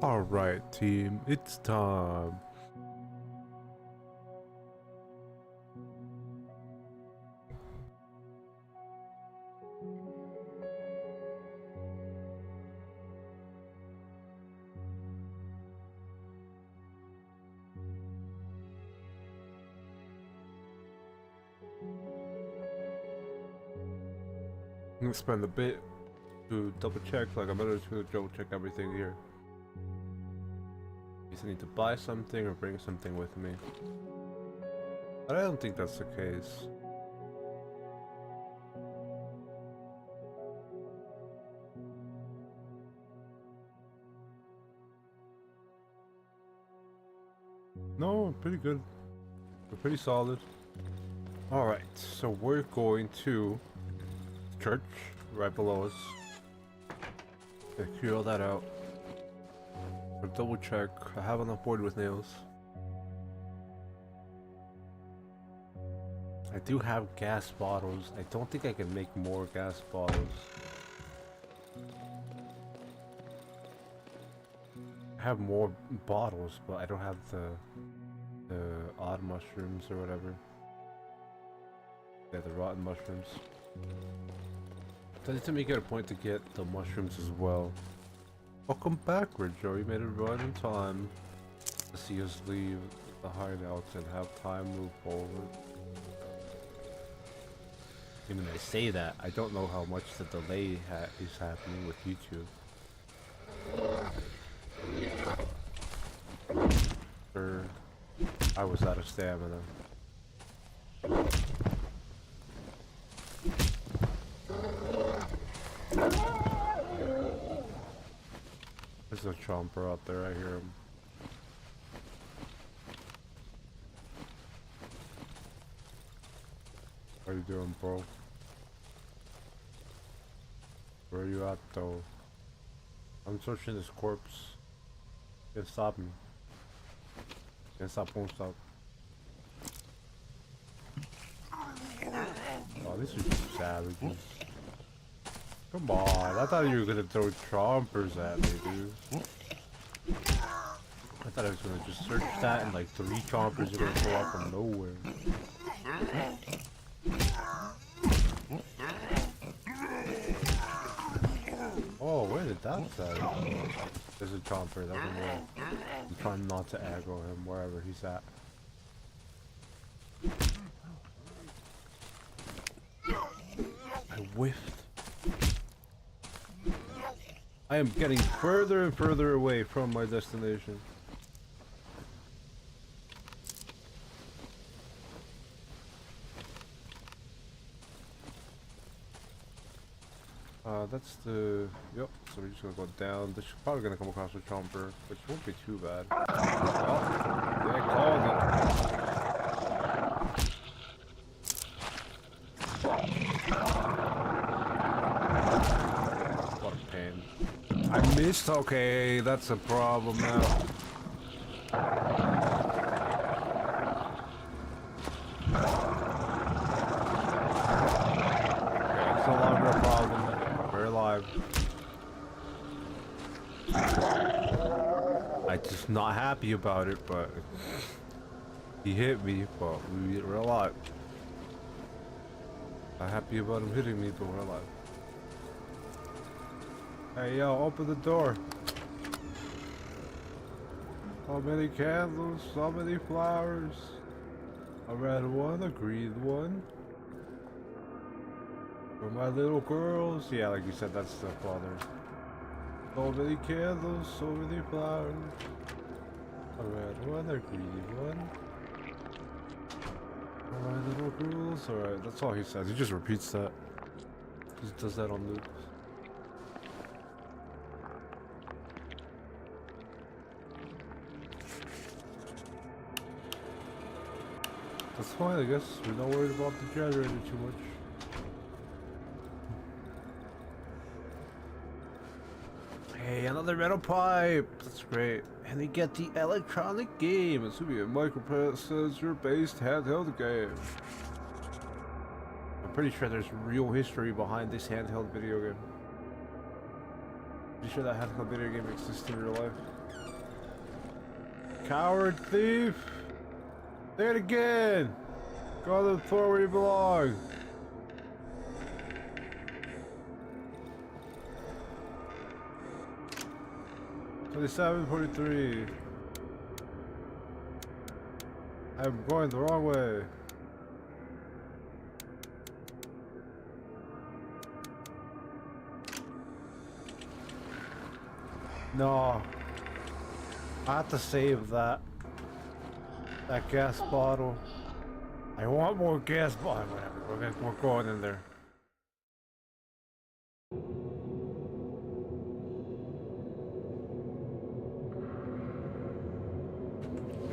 Alright, team, it's time. I'm gonna spend a bit to double check, like I'm gonna double check everything here. I need to buy something or bring something with me. But I don't think that's the case. No, pretty good. We're pretty solid. Alright, so we're going to church right below us. Okay, clear all that out. But double check, I have enough wood with nails. I do have gas bottles. I don't think I can make more gas bottles. I have more bottles, but I don't have the odd mushrooms or whatever. Yeah, the rotten mushrooms. So I need to make it a point to get the mushrooms as well. Welcome backward, Joe. You made it right in time to see us leave the hideouts and have time move forward. Even I say that, I don't know how much the delay is happening with YouTube. Sure, I was out of stamina. There's a chomper out there, I hear him. What are you doing, bro? Where are you at, though? I'm searching this corpse. Can't stop me. Can't stop, won't stop. Oh, these are just savages. Come on, I thought you were gonna throw chompers at me, dude. I thought I was gonna just search that and like 3 chompers are gonna show up from nowhere. Oh, where did that say? There's a chomper, that's a wall. I'm trying not to aggro him wherever he's at. I whiffed. I am getting further and further away from my destination. That's the... Yep, so we're just gonna go down. This is probably gonna come across a chomper, which won't be too bad. Oh, they called it. missed. Okay, that's a problem now. Okay, it's no longer a problem. We're alive. I'm just not happy about it, but he hit me, but we're alive. Not happy about him hitting me, but we're alive. Hey yo, open the door. So many candles, so many flowers. A red one, a green one. For my little girls. Yeah, like you said, that's the father. So many candles, so many flowers. A red one, a green one. For my little girls. Alright, that's all he says. He just repeats that. Just does that on loop. That's fine, I guess. We're not worried about the generator too much. Hey, another metal pipe! That's great. And we get the electronic game. It's gonna be a microprocessor-based handheld game. I'm pretty sure there's real history behind this handheld video game. Pretty sure that handheld video game exists in real life. Coward thief! Say it again! Go on the floor where you belong! 2743. I'm going the wrong way. No. I have to save that. That gas bottle. I want more gas bottle. Whatever. We're going in there.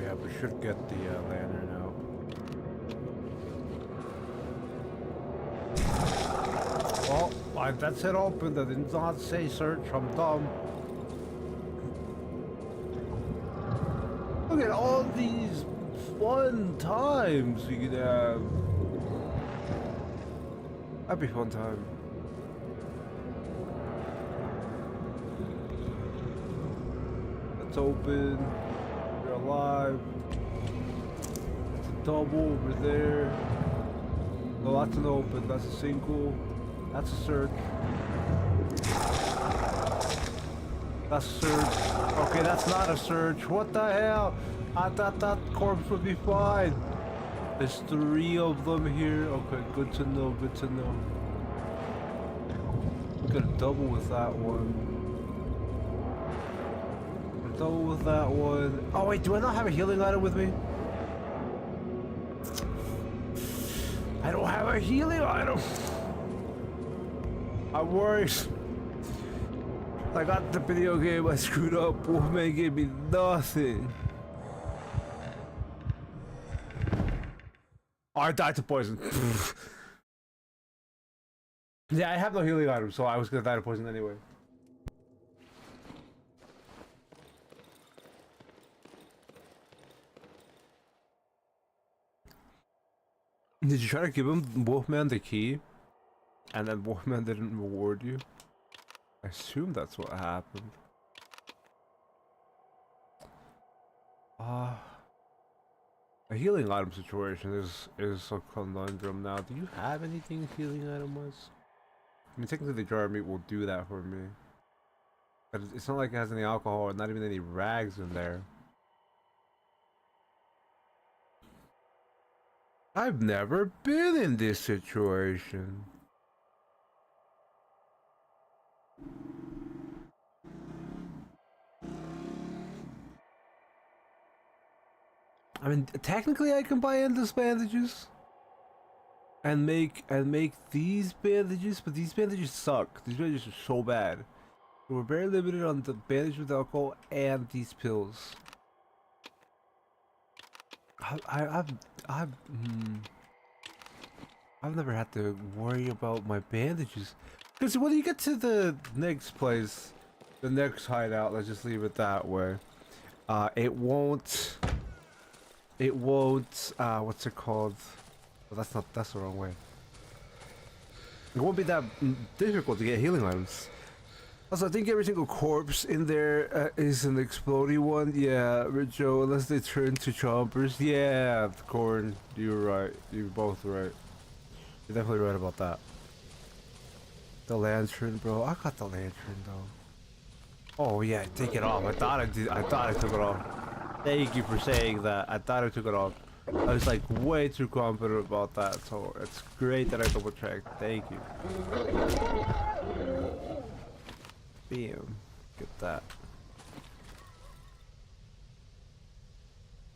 Yeah, we should get the lantern out. Oh, that's it open. That did not say search. I'm dumb. Look at all these fun times we could have. That'd be a fun time. Let's open. We're alive. It's a double over there. No, that's an open. That's a single. That's a search. That's a search. Okay, that's not a search. What the hell? I thought that corpse would be fine. There's 3 of them here. Okay, good to know, good to know. Got a double with that one. A double with that one. Oh wait, do I not have a healing item with me? I don't have a healing item. I'm worried. I got the video game, I screwed up. Wolfman gave me nothing. Oh, I died to poison. Yeah, I have no healing item, so I was gonna die to poison anyway. Did you try to give him Wolfman the key? And then Wolfman didn't reward you? I assume that's what happened. A healing item situation is a conundrum now. Do you have anything healing item-wise? I mean, technically the jar of meat will do that for me. But it's not like it has any alcohol or not even any rags in there. I've never been in this situation. I mean, technically I can buy endless bandages and make these bandages, but these bandages suck. These bandages are so bad. We're very limited on the bandage with alcohol and these pills. I've never had to worry about my bandages because when you get to the next place, the next hideout, let's just leave it that way. It won't, what's it called? Oh, that's the wrong way. It won't be that difficult to get healing items. Also, I think every single corpse in there is an explodey one. Yeah, Richo, unless they turn to chompers. Yeah, Corn, you're right. You're both right. You're definitely right about that. The lantern, bro. I got the lantern, though. Oh, yeah, take it off. I thought I did. I thought I took it off. Thank you for saying that. I thought I took it off. I was like way too confident about that, so it's great that I double checked. Thank you. Bam. Get that.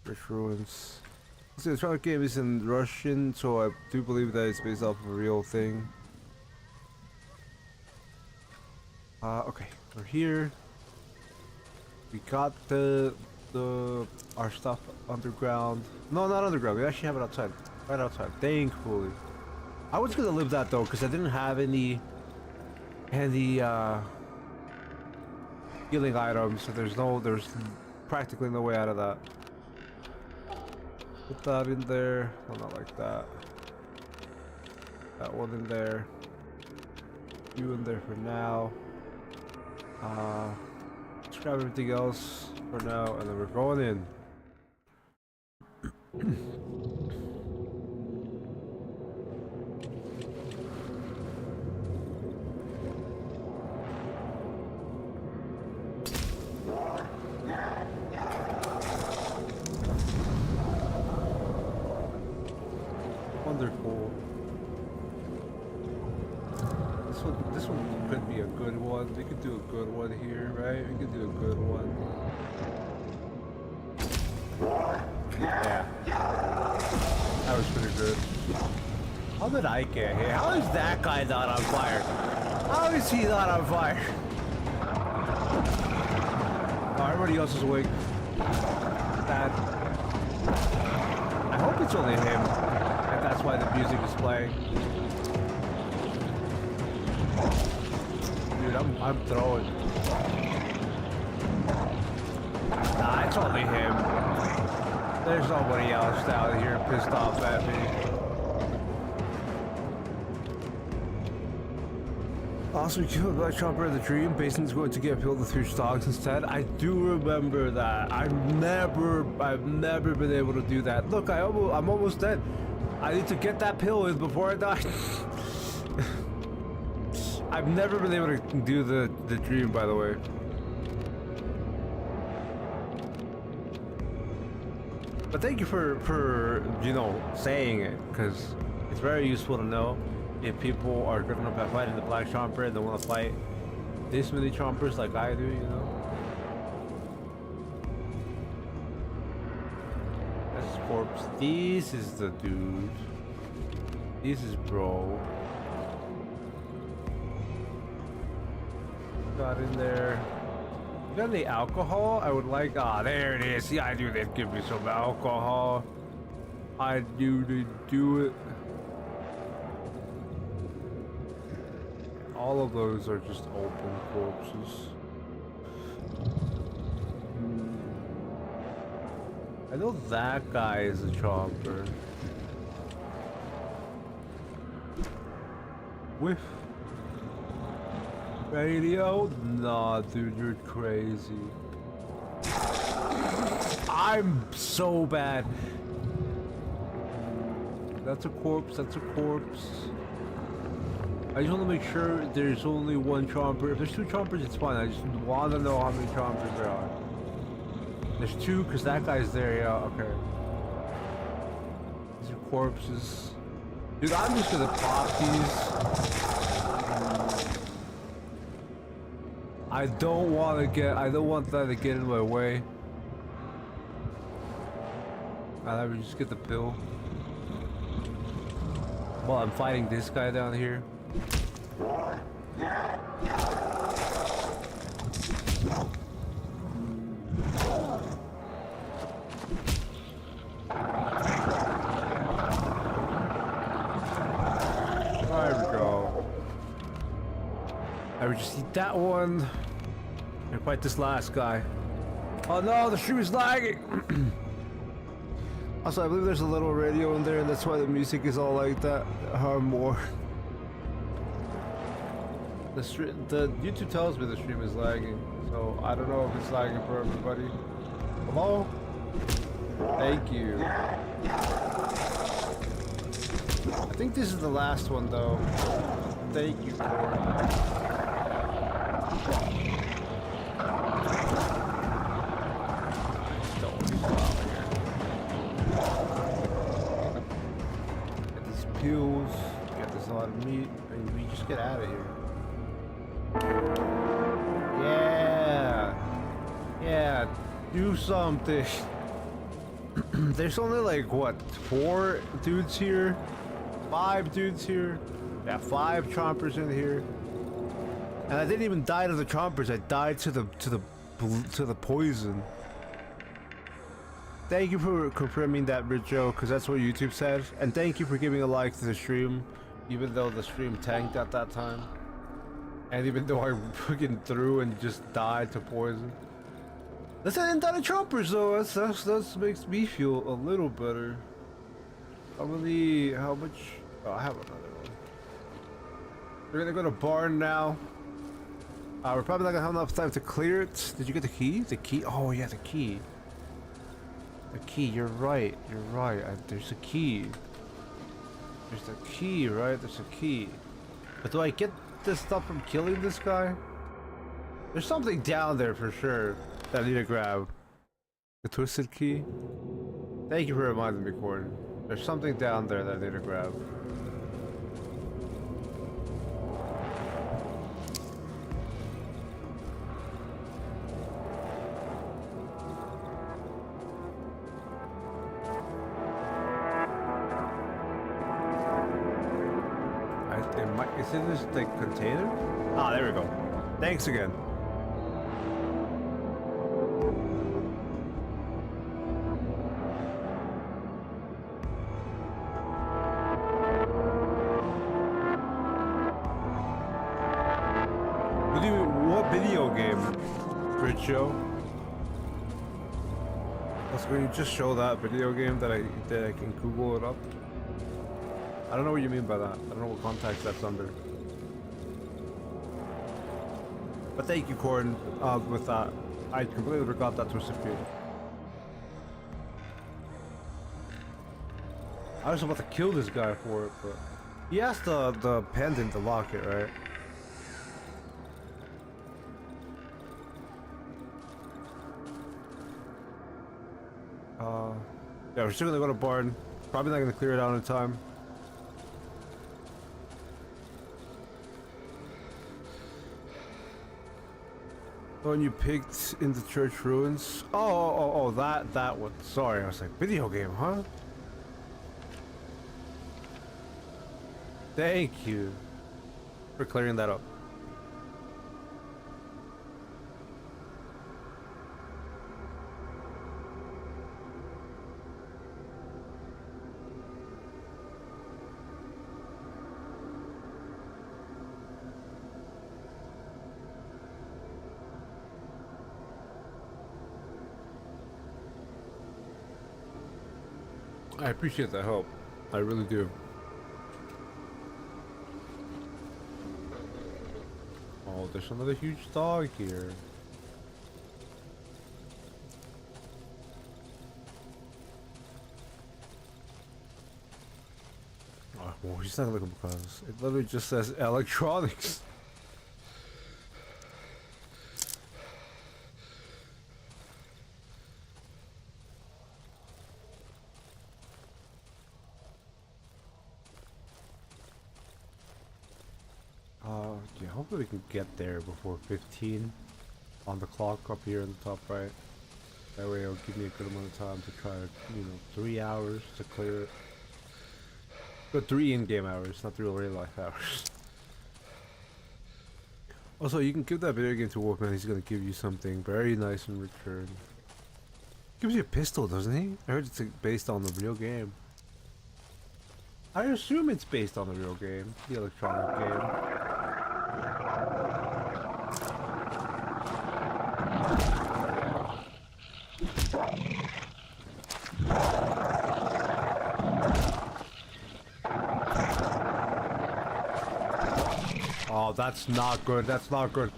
Rich Ruins. See, the trailer game is in Russian, so I do believe that it's based off of a real thing. Okay, we're here. We got our stuff underground. No, not underground. We actually have it outside. Right outside. Thankfully. I was gonna live that though, because I didn't have any healing items, so there's practically no way out of that. Put that in there. Well, not like that. That one in there. You in there for now. Let's grab everything else for now, and then we're going in. Wonderful. This one could be a good one. We could do a good one here, right? We could do a good one. Yeah. That was pretty good. How did I get here? How is that guy not on fire? How is he not on fire? Oh, everybody else is awake. Sad. I hope it's only him. And that's why the music is playing. Dude, I'm throwing. Nah, it's only him. There's nobody else down here pissed off at me. Also, we killed Black Chopper in the dream. Basin's going to get filled with huge dogs instead. I do remember that. I've never been able to do that. Look, I'm almost dead. I need to get that pill in before I die. I've never been able to do the dream, by the way. But thank you for you know, saying it, because it's very useful to know if people are good enough at fighting the Black Chomper and they want to fight this many Chompers like I do, you know. That's corpse. This is the dude. This is bro. Got in there. You got any alcohol? I would like. Ah, there it is. Yeah, I knew they'd give me some alcohol. I knew they'd do it. All of those are just open corpses. I know that guy is a chomper. Whiff. Radio? Nah, dude, you're crazy. I'm so bad. That's a corpse, that's a corpse. I just want to make sure there's only one chomper. If there's two chompers, it's fine. I just want to know how many chompers there are. There's two, because that guy's there, yeah, okay. These are corpses. Dude, I'm just gonna pop these. I don't want that to get in my way. I'll ever just get the pill. Well, I'm fighting this guy down here. There we go. I would just eat that one. And fight this last guy. Oh no, the stream is lagging! Also, I believe there's a little radio in there, and that's why the music is all like that. More. The YouTube tells me the stream is lagging, so I don't know if it's lagging for everybody. Hello? Thank you. I think this is the last one, though. Thank you, Corey. Get these pills, get this lot of meat, and we just get out of here. Yeah! Yeah, do something. There's only like, what, 4 dudes here? 5 dudes here? Yeah, 5 chompers in here. And I didn't even die to the chompers, I died to the poison. Thank you for confirming that, Richo, because that's what YouTube said. And thank you for giving a like to the stream, even though the stream tanked at that time. And even though I freaking threw and just died to poison. That's I didn't die to chompers though, that makes me feel a little better. How much? Oh, I have another one. We're gonna go to barn now. We're probably not gonna have enough time to clear it. Did you get the key? The key? Oh yeah, the key. The key, you're right, there's a key. There's a key, right? There's a key. But do I get this stuff from killing this guy? There's something down there for sure that I need to grab. The twisted key? Thank you for reminding me, Gordon. There's something down there that I need to grab. Is it this like container? Ah, there we go. Thanks again. What video game, Richo? Can you just show that video game that I can Google it up? I don't know what you mean by that. I don't know what context that's under. But thank you, Corin, with that. I completely forgot that Twisted Key. I was about to kill this guy for it, but... He has the pendant to lock it, right? Yeah, we're still gonna go to barn. Probably not gonna clear it out in time. When you picked in the church ruins. Oh, that one. Sorry, I was like, video game, huh? Thank you for clearing that up. I appreciate the help. I really do. Oh, there's another huge dog here. Oh, well, he's not looking because it literally just says electronics. Yeah, hopefully we can get there before 15 on the clock up here in the top right. That way it'll give me a good amount of time to try, 3 hours to clear it. But 3 in-game hours, not 3 real life hours. Also, you can give that video game to Wolfman, he's gonna give you something very nice in return. Gives you a pistol, doesn't he? I heard it's based on the real game. I assume it's based on the real game, the electronic game. Oh, that's not good. That's not good.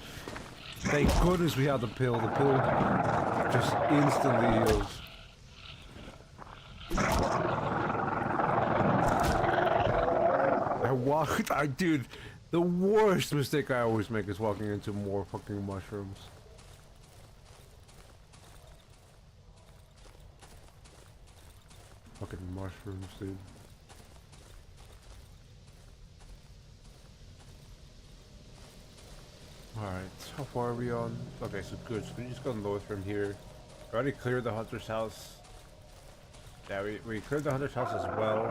Thank goodness we have the pill. The pill just instantly heals. Dude, the worst mistake I always make is walking into more fucking mushrooms. Fucking mushrooms, dude. Alright, how far are we on? Okay, so good. So we just go north from here. We already cleared the hunter's house. Yeah, we cleared the hunter's house as well.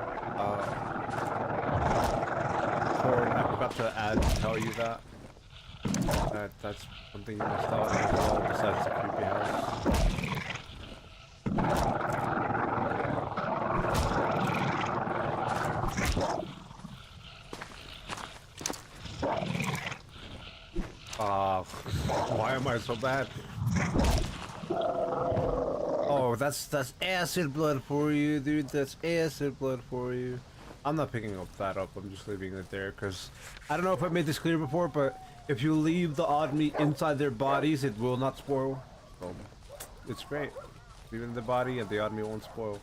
I forgot to tell you that. That's something you missed out on as well, besides the creepy house. Why am I so bad? Oh, that's acid blood for you, dude. That's acid blood for you. I'm not picking that up. I'm just leaving it there because I don't know if I made this clear before, but if you leave the odd meat inside their bodies, it will not spoil. So it's great. Leave it in the body and the odd meat won't spoil.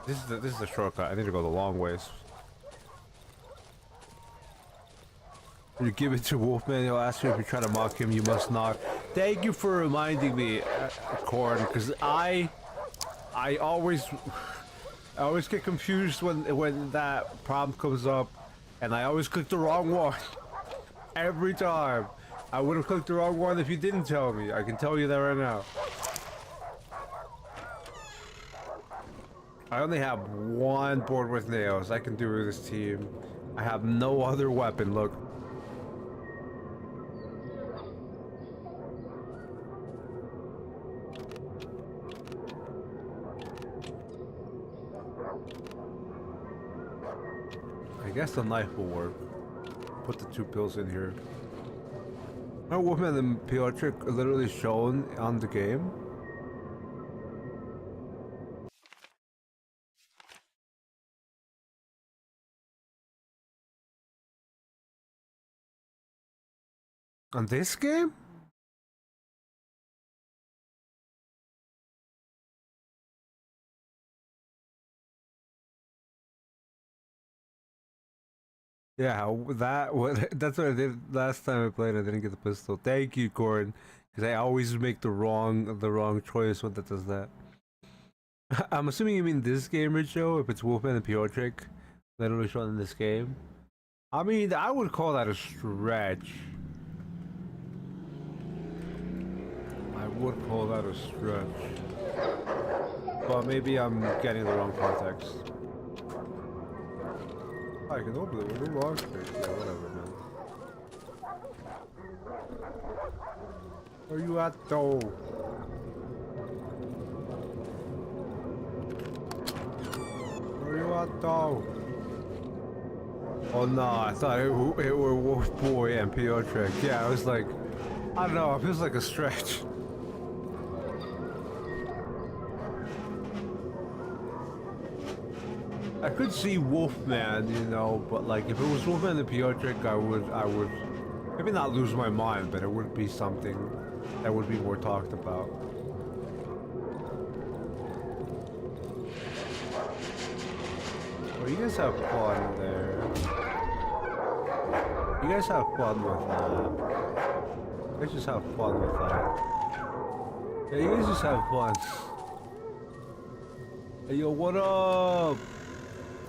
This is the shortcut. I need to go the long ways. When you give it to Wolfman, he'll ask you if you try to mock him. You must not. Thank you for reminding me, Corn, because I always get confused when that prompt comes up, and I always click the wrong one. Every time. I would have clicked the wrong one if you didn't tell me. I can tell you that right now. I only have one board with nails. I can do with this team. I have no other weapon. Look. I guess the knife will work. Put the 2 pills in here. No woman and Piotr literally shown on the game. On this game? Yeah, that's what I did last time I played. I didn't get the pistol. Thank you, Gordon, because I always make the wrong choice when that does that. I'm assuming you mean this game, Richo. If it's Wolfman and Piotr, literally shown in this game. I mean, I would call that a stretch. I would call that a stretch. But maybe I'm getting the wrong context. I can open it with a lock pick. Yeah, whatever, man. Where you at, though? Where you at, though? Oh no, I thought it were Wolf Boy and Piotr. Yeah, I was like, I don't know, it feels like a stretch. I could see Wolfman, you know, but like if it was Wolfman and Piotr, I would maybe not lose my mind, but it would be something that would be more talked about. Oh, you guys have fun there. You guys have fun with that. You guys just have fun with that. Yeah, you guys just have fun. Hey, yo, what up?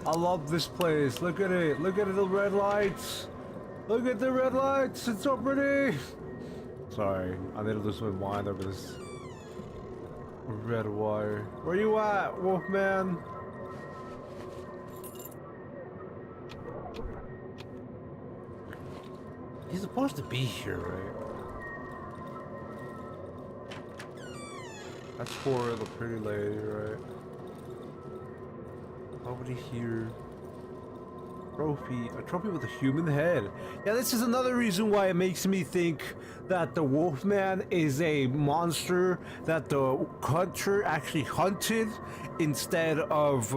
I love this place. Look at it. Look at the red lights. Look at the red lights. It's so pretty. Sorry, I need to lose my mind over this red wire. Where you at, Wolfman? He's supposed to be here, right? That's for the pretty lady, right? Nobody here. A trophy with a human head. Yeah, this is another reason why it makes me think that the Wolfman is a monster that the hunter actually hunted instead of,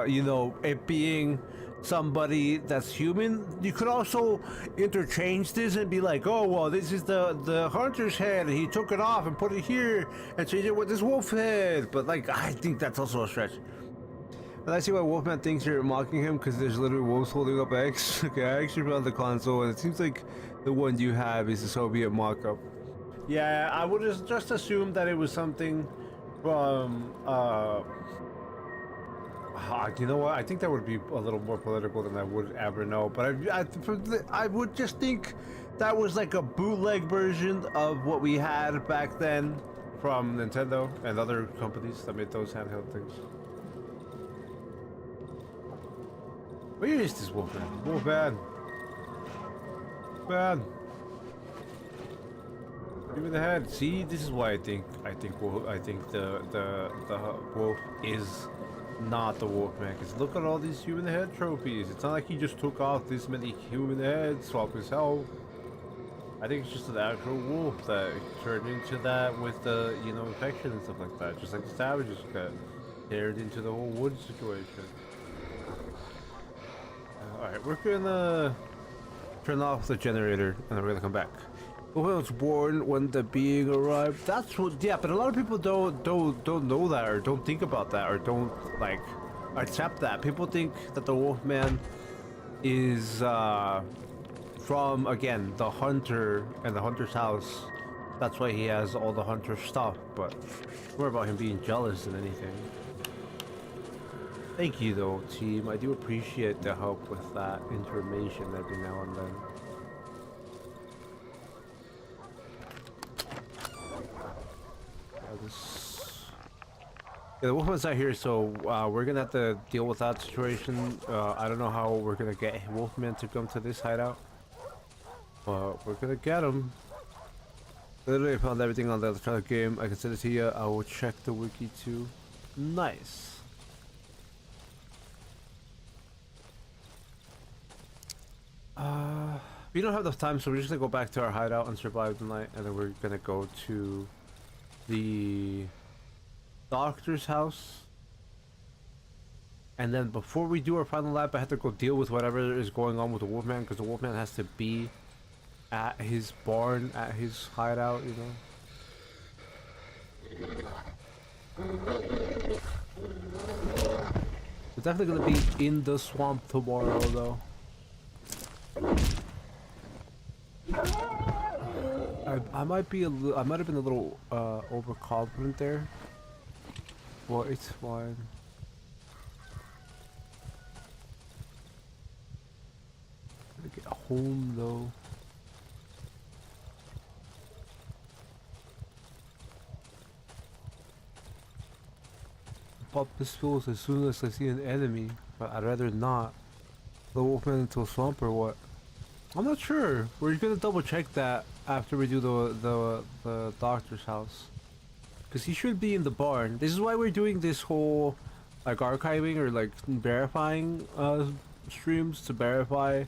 you know, it being somebody that's human. You could also interchange this and be like, oh, well, this is the hunter's head, and he took it off and put it here, and changed it with this wolf head. But, like, I think that's also a stretch. And I see why Wolfman thinks you're mocking him because there's literally wolves holding up eggs. Okay, I actually found the console and it seems like the one you have is a Soviet mock-up. Yeah, I would just assume that it was something from, you know what? I think that would be a little more political than I would ever know. But I would just think that was like a bootleg version of what we had back then from Nintendo and other companies that made those handheld things. Where is this Wolfman? Wolfman! Man! Give me the head. See, this is why I think the wolf is not the Wolfman. Because look at all these human head trophies. It's not like he just took off this many human heads, swapped his health. I think it's just an actual wolf that turned into that with the, you know, infection and stuff like that. Just like the savages got teared into the whole wood situation. Alright, we're gonna turn off the generator and then we're gonna come back. Wolfman was born when the being arrived. That's what, yeah, but a lot of people don't know that or don't think about that or don't, like, accept that. People think that the Wolfman is, from, again, the hunter and the hunter's house. That's why he has all the hunter stuff, but it's more about him being jealous than anything. Thank you though, team. I do appreciate the help with that information every now and then. Yeah, the Wolfman's not here, so we're gonna have to deal with that situation. I don't know how we're gonna get Wolfman to come to this hideout, but we're gonna get him. Literally, I found everything on the electronic game. I can send it to you. I will check the wiki too. Nice. We don't have enough time, so we're just gonna go back to our hideout and survive the night, and then we're gonna go to the doctor's house. And then before we do our final lap, I have to go deal with whatever is going on with the Wolfman, because the Wolfman has to be at his barn, at his hideout, you know. We're definitely gonna be in the swamp tomorrow, though. I might be I might have been a little overconfident there. Well, it's fine. Gotta get home though. Pop pistols as soon as I see an enemy, but I'd rather not. The Wolfman into a swamp or what? I'm not sure. We're gonna double check that after we do the doctor's house, because he should be in the barn. This is why we're doing this whole like archiving or like verifying streams to verify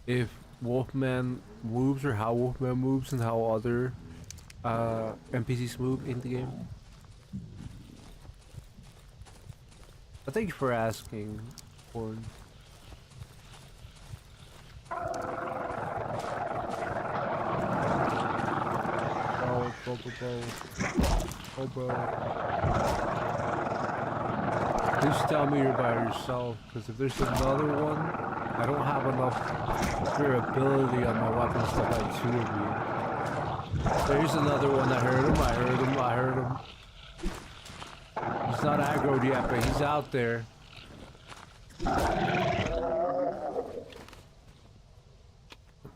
if Wolfman moves or how Wolfman moves and how other NPCs move in the game. But thank you for asking, Horn. Oh, bro. Please tell me you're by yourself, because if there's another one, I don't have enough durability on my weapons to fight two of you. There's another one. I heard him. He's not aggroed yet, but he's out there. I'm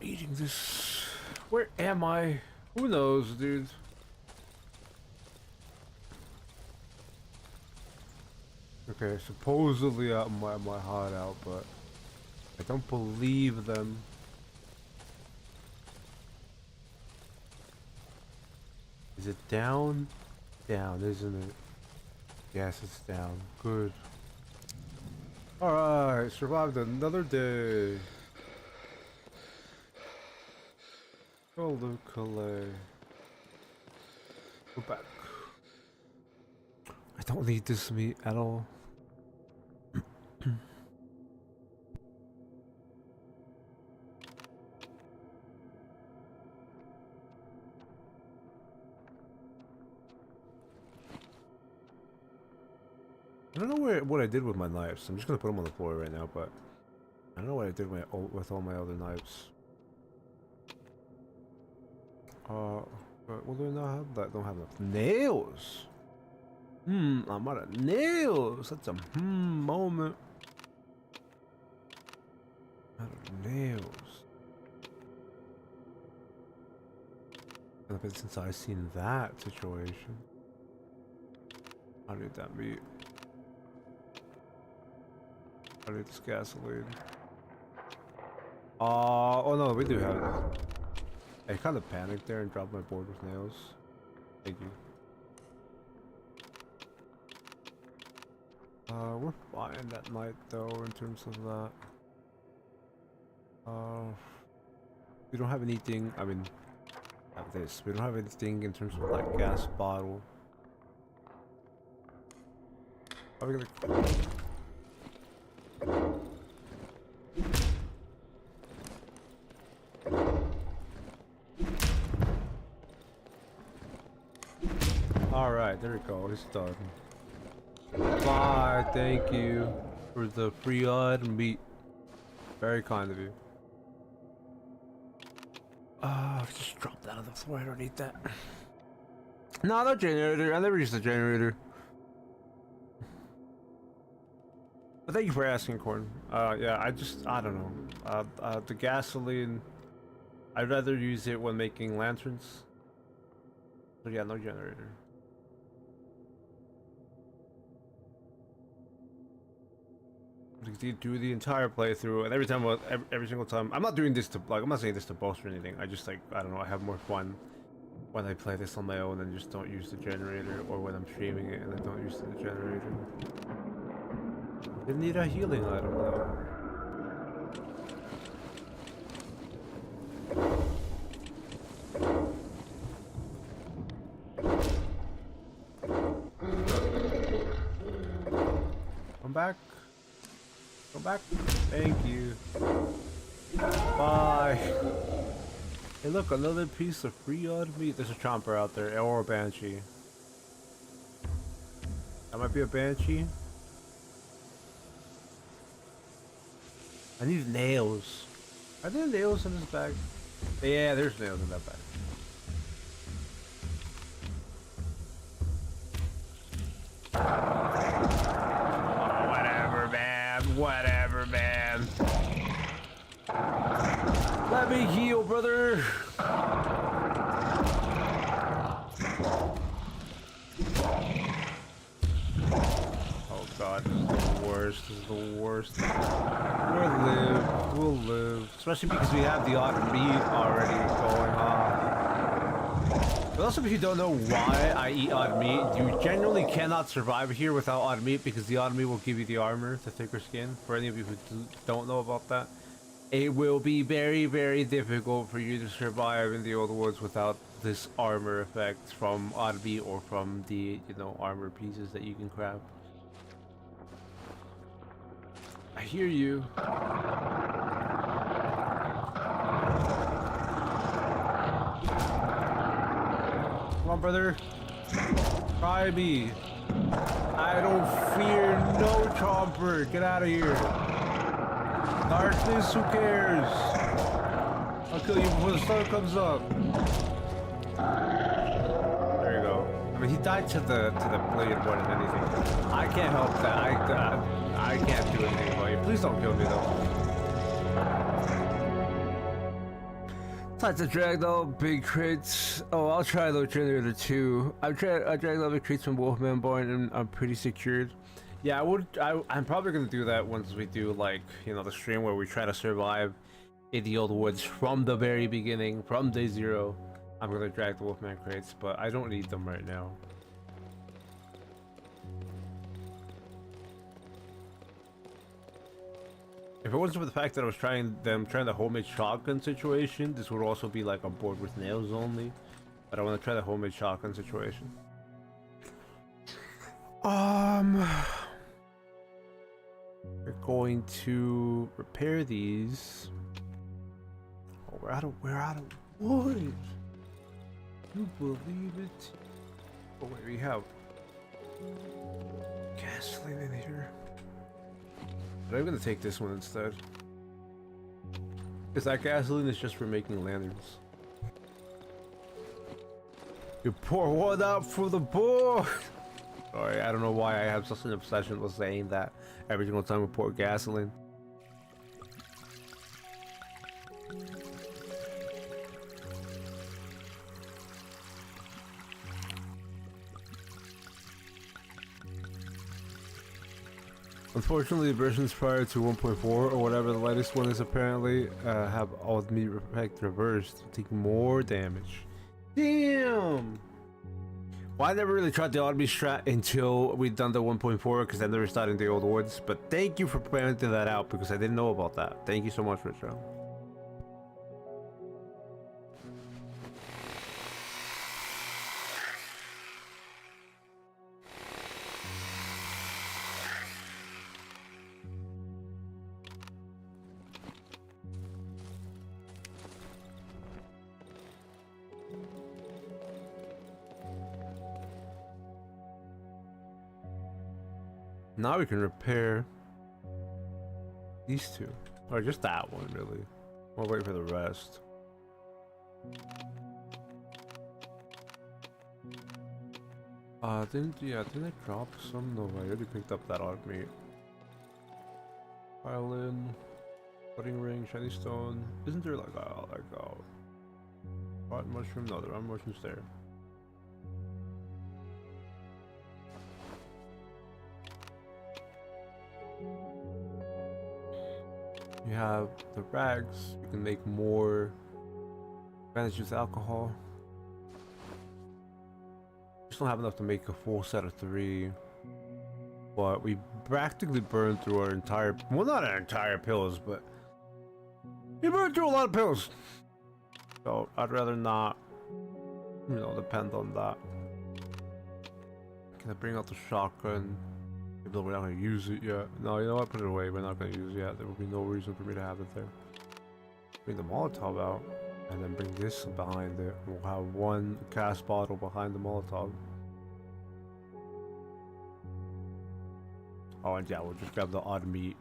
eating this. Where am I? Who knows, dude? Okay, supposedly out my hideout, but I don't believe them. Is it down? Down, isn't it? Yes, it's down. Good. Alright, survived another day. Go Luke Calais. Go back. I don't need this meat at all. I don't know what I did with my knives. I'm just gonna put them on the floor right now, but I don't know what I did with all my other knives. But what do I not have? That don't have enough nails. I'm out of nails. That's a moment. Out of nails. And but since I've seen that situation, I need that meat. I need this gasoline. Oh no, we do have it. I kind of panicked there and dropped my board with nails. Thank you. We're fine that night though in terms of that. We don't have anything. I mean, have this. We don't have anything in terms of like gas bottle. Are we gonna? Alright, there we go, it's done. Bye, thank you for the free odd meat. Very kind of you. Just drop that on the floor, I don't need that. No, no generator, I never used the generator. But thank you for asking, Corn. Yeah, I don't know. The gasoline, I'd rather use it when making lanterns. So yeah, no generator. Do the entire playthrough, and every time, every single time, I'm not doing this to like, I'm not saying this to boast or anything. I just like, I don't know, I have more fun when I play this on my own and just don't use the generator, or when I'm streaming it and I don't use the generator. Didn't need a healing item though. Come back. Come back. Thank you. Bye. Hey look, another piece of free odd meat. There's a chomper out there, or a banshee. That might be a banshee. I need nails. Are there nails in this bag? Yeah, there's nails in that bag. Whatever, man. Let me heal, brother. Oh god, this is the worst. This is the worst. We'll live. Especially because we have the odd meat already going on. But also, if you don't know why I eat odd meat, you generally cannot survive here without odd meat, because the odd meat will give you the armor, the thicker skin. For any of you who don't know about that, it will be very, very difficult for you to survive in the old woods without this armor effect from odd meat or from the, you know, armor pieces that you can craft. I hear you. Come on, brother. Try me. I don't fear no chomper. Get out of here. Darkness, who cares? I'll kill you before the sun comes up. There you go. I mean, he died to the blade more than anything. I can't help that. I can't do anything about you. Please don't kill me though. Time to drag though, big crates. Oh, I'll try the generator too. I dragged all the crates from Wolfman Barn and I'm pretty secured. Yeah, I'm probably gonna do that once we do, like, you know, the stream where we try to survive in the old woods from the very beginning, from day 0. I'm gonna drag the Wolfman crates, but I don't need them right now. If it wasn't for the fact that I was trying the homemade shotgun situation, this would also be like on board with nails only. But I want to try the homemade shotgun situation. We're going to repair these. Oh, we're out of wood. You believe it? Oh wait, we have gasoline in here. But I'm gonna take this one instead. Because that gasoline is just for making lanterns. You pour one out for the boy! Sorry, I don't know why I have such an obsession with saying that every single time we pour gasoline. Unfortunately, the versions prior to 1.4 or whatever the latest one is apparently have all the meat effect reversed, taking more damage. Damn! Well, I never really tried the Oddme strat until we'd done the 1.4 because I never started the old woods. But thank you for pointing that out because I didn't know about that. Thank you so much, Richard. Now we can repair these two. Or just that one, really. We'll wait for the rest. Didn't I drop some? No, I already picked up that odd meat. Violin, budding ring, shiny stone. Isn't there like a rotten mushroom? No, there are mushrooms there. You have the rags. You can make more bandage with alcohol. Just don't have enough to make a full set of 3. But we practically burned through our entire, well, not our entire pills, but we burned through a lot of pills. So I'd rather not, you know, depend on that. Can I bring out the shotgun? Even though we're not going to use it yet. No, you know what? Put it away. We're not going to use it yet. There will be no reason for me to have it there. Bring the Molotov out. And then bring this behind it. We'll have one gas bottle behind the Molotov. Oh, and yeah, we'll just grab the odd meat.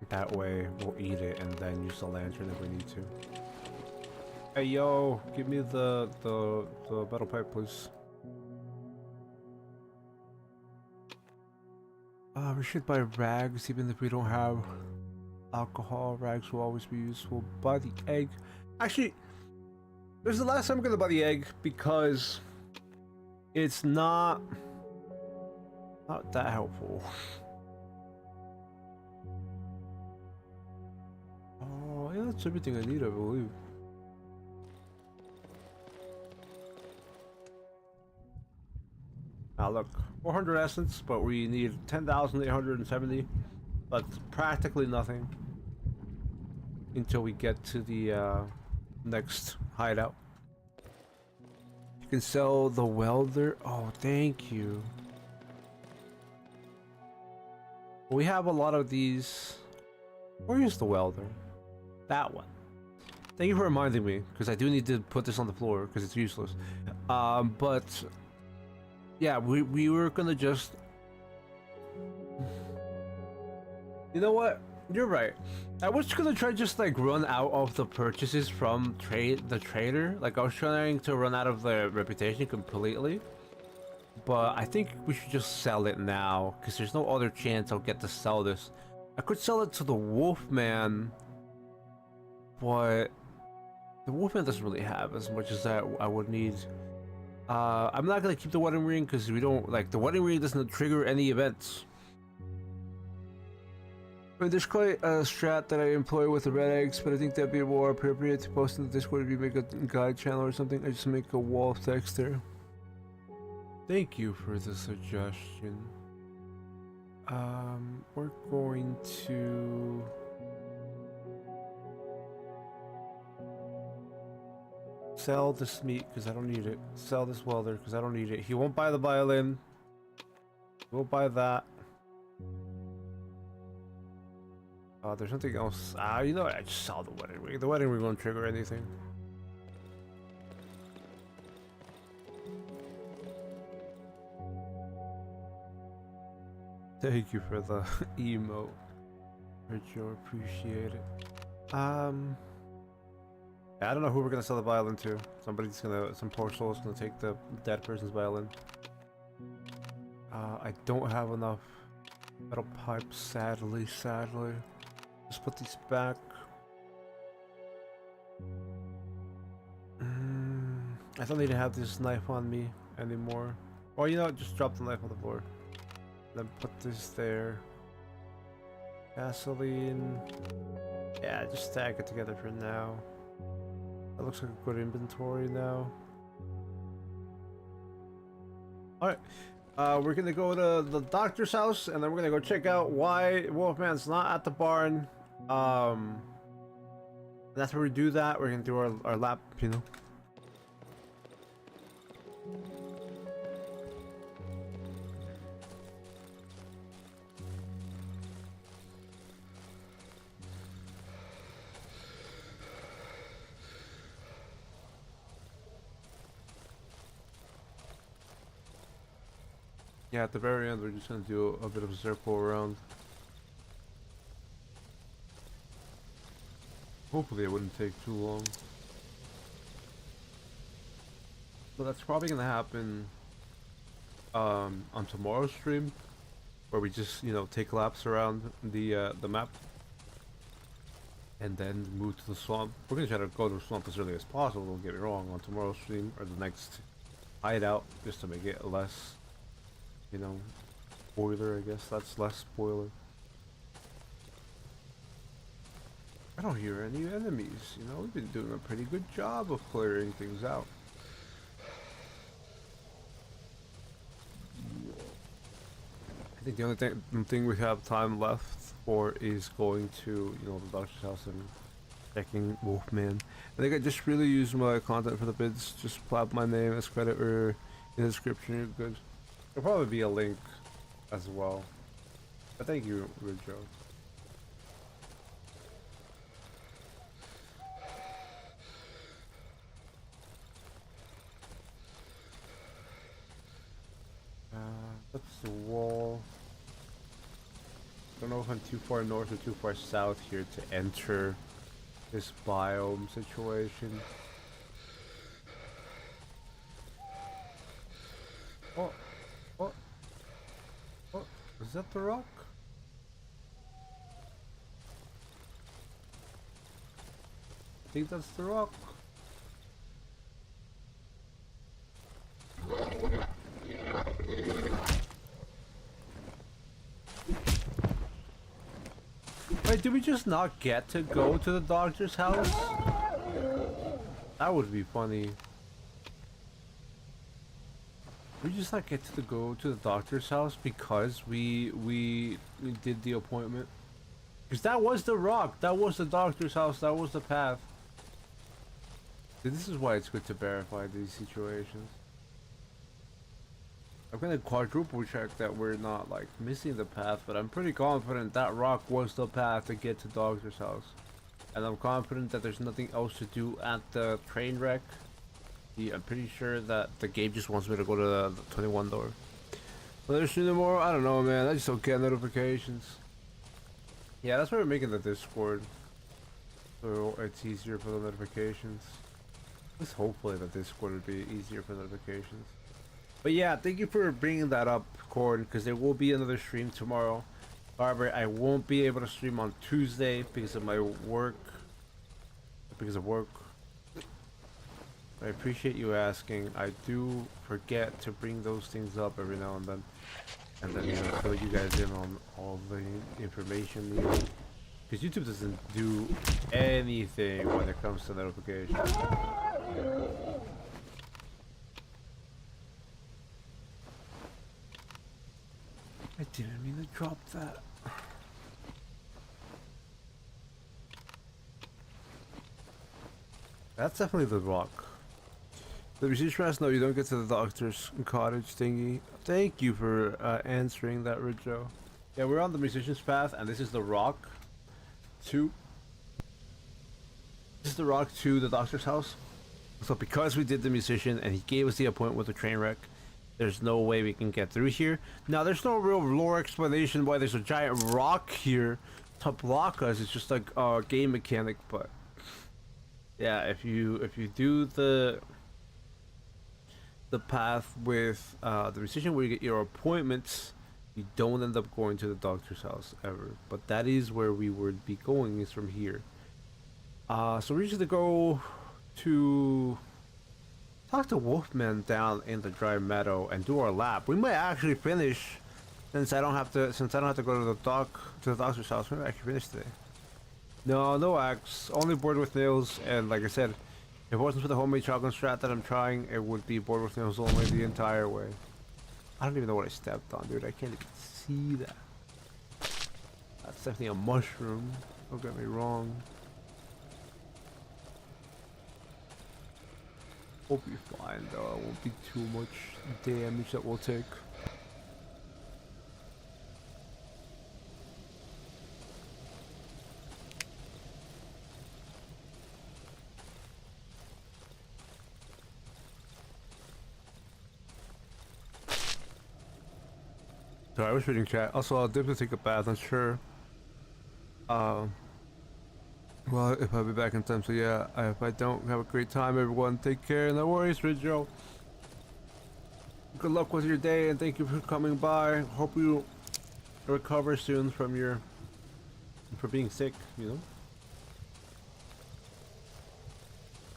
That way, we'll eat it and then use the lantern if we need to. Hey, yo! Give me the metal pipe, please. We should buy rags even if we don't have alcohol. Rags will always be useful. Buy the egg. Actually, this is the last time I'm gonna buy the egg because it's not that helpful. Oh, yeah, that's everything I need, I believe. Now look, 400 essence, but we need 10,870. That's practically nothing until we get to the next hideout. You can sell the welder. Oh, thank you. We have a lot of these. Where is the welder? That one. Thank you for reminding me, because I do need to put this on the floor because it's useless. But yeah, we were gonna just. You know what? You're right. I was gonna try just like run out of the purchases from the trader. Like I was trying to run out of the reputation completely. But I think we should just sell it now, because there's no other chance I'll get to sell this. I could sell it to the Wolfman, but the Wolfman doesn't really have as much as that I would need. I'm not gonna keep the wedding ring because we don't like the wedding ring doesn't trigger any events. I mean, there's quite a strat that I employ with the red eggs, but I think that'd be more appropriate to post in the Discord if you make a guide channel or something. I just make a wall of text there. Thank you for the suggestion. We're going to Sell this meat because I don't need it. Sell this welder because I don't need it. He won't buy the violin. He won't buy that. There's nothing else. You know what? I just saw the wedding ring. The wedding ring won't trigger anything. Thank you for the emote. Richard, appreciate it. I don't know who we're gonna sell the violin to. Some poor soul's gonna take the dead person's violin. I don't have enough metal pipes, sadly. Just put these back. I don't need to have this knife on me anymore. Or you know what, just drop the knife on the floor. Then put this there. Gasoline. Yeah, just stack it together for now. That looks like a good inventory now. Alright. We're gonna go to the doctor's house and then we're gonna go check out why Wolfman's not at the barn. That's where we do that. We're gonna do our lap, you know. Yeah, at the very end, we're just gonna do a bit of a circle around. Hopefully it wouldn't take too long. So that's probably gonna happen on tomorrow's stream, where we just, you know, take laps around the map and then move to the swamp. We're gonna try to go to the swamp as early as possible, don't get me wrong, on tomorrow's stream or the next hideout, just to make it less, you know, spoiler, I guess. That's less spoiler. I don't hear any enemies, you know, we've been doing a pretty good job of clearing things out. I think the only thing we have time left for is going to, you know, the doctor's house and checking Wolfman. I think I just really used my content for the bids, just plop my name as credit or in the description, you're good. There'll probably be a link as well. But thank you, good job. That's the wall. Don't know if I'm too far north or too far south here to enter this biome situation. Oh, oh, oh, is that the rock? I think that's the rock. Wait, did we just not get to go to the doctor's house? That would be funny. We just not get to go to the doctor's house because we did the appointment. Because that was the rock, that was the doctor's house, that was the path. See, this is why it's good to verify these situations. I'm gonna quadruple check that we're not like missing the path, but I'm pretty confident that rock was the path to get to doctor's house. And I'm confident that there's nothing else to do at the train wreck. Yeah, I'm pretty sure that the game just wants me to go to the 21 door. But there's no more, I don't know, man, I just don't get notifications. Yeah, that's why we're making the Discord, so it's easier for the notifications. At least hopefully the Discord would be easier for notifications. But yeah, thank you for bringing that up, Cord, because there will be another stream tomorrow. However, I won't be able to stream on Tuesday because of my work. I appreciate you asking. I do forget to bring those things up every now and then, you know, fill you guys in on all the information needed. Because YouTube doesn't do anything when it comes to notifications. I didn't mean to drop that. That's definitely the rock. The musician asked, no, you don't get to the doctor's cottage thingy. Thank you for answering that, Rijo. Yeah, we're on the musician's path, and this is the rock to... This is the rock to the doctor's house. So because we did the musician, and he gave us the appointment with the train wreck, there's no way we can get through here. Now, there's no real lore explanation why there's a giant rock here to block us. It's just like a game mechanic, but... Yeah, if you do the path with the musician where you get your appointments, you don't end up going to the doctor's house ever. But that is where we would be going, is from here. So we're just gonna go to talk to Wolfman down in the dry meadow and do our lap. We might actually finish, since I don't have to go to the doctor's house. We might actually finish today. No axe, only board with nails, and like I said, if it wasn't for the homemade shotgun strat that I'm trying, it would be board with nails only the entire way. I don't even know what I stepped on, dude. I can't even see that. That's definitely a mushroom. Don't get me wrong. We'll be fine though. It won't be too much damage that we'll take. Sorry, I was reading chat. Also, I'll definitely take a bath, I'm sure. Well, if I'll be back in time, so yeah, if I don't, have a great time, everyone. Take care, no worries, Rijo. Good luck with your day, and thank you for coming by. Hope you recover soon from for being sick, you know?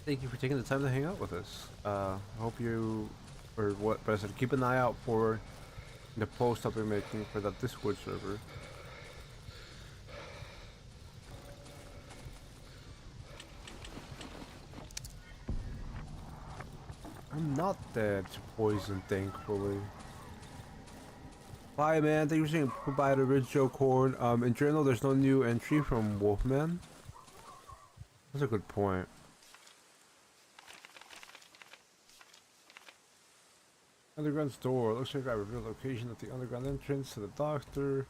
Thank you for taking the time to hang out with us. I hope you, or what, but I said keep an eye out for the post I'll be making for that Discord server. I'm not dead to poison, thankfully. Bye, man. Thank you for saying goodbye to Rich Joe Corn. In journal, there's no new entry from Wolfman. That's a good point. Underground store. Looks like I revealed location of the underground entrance to the doctor.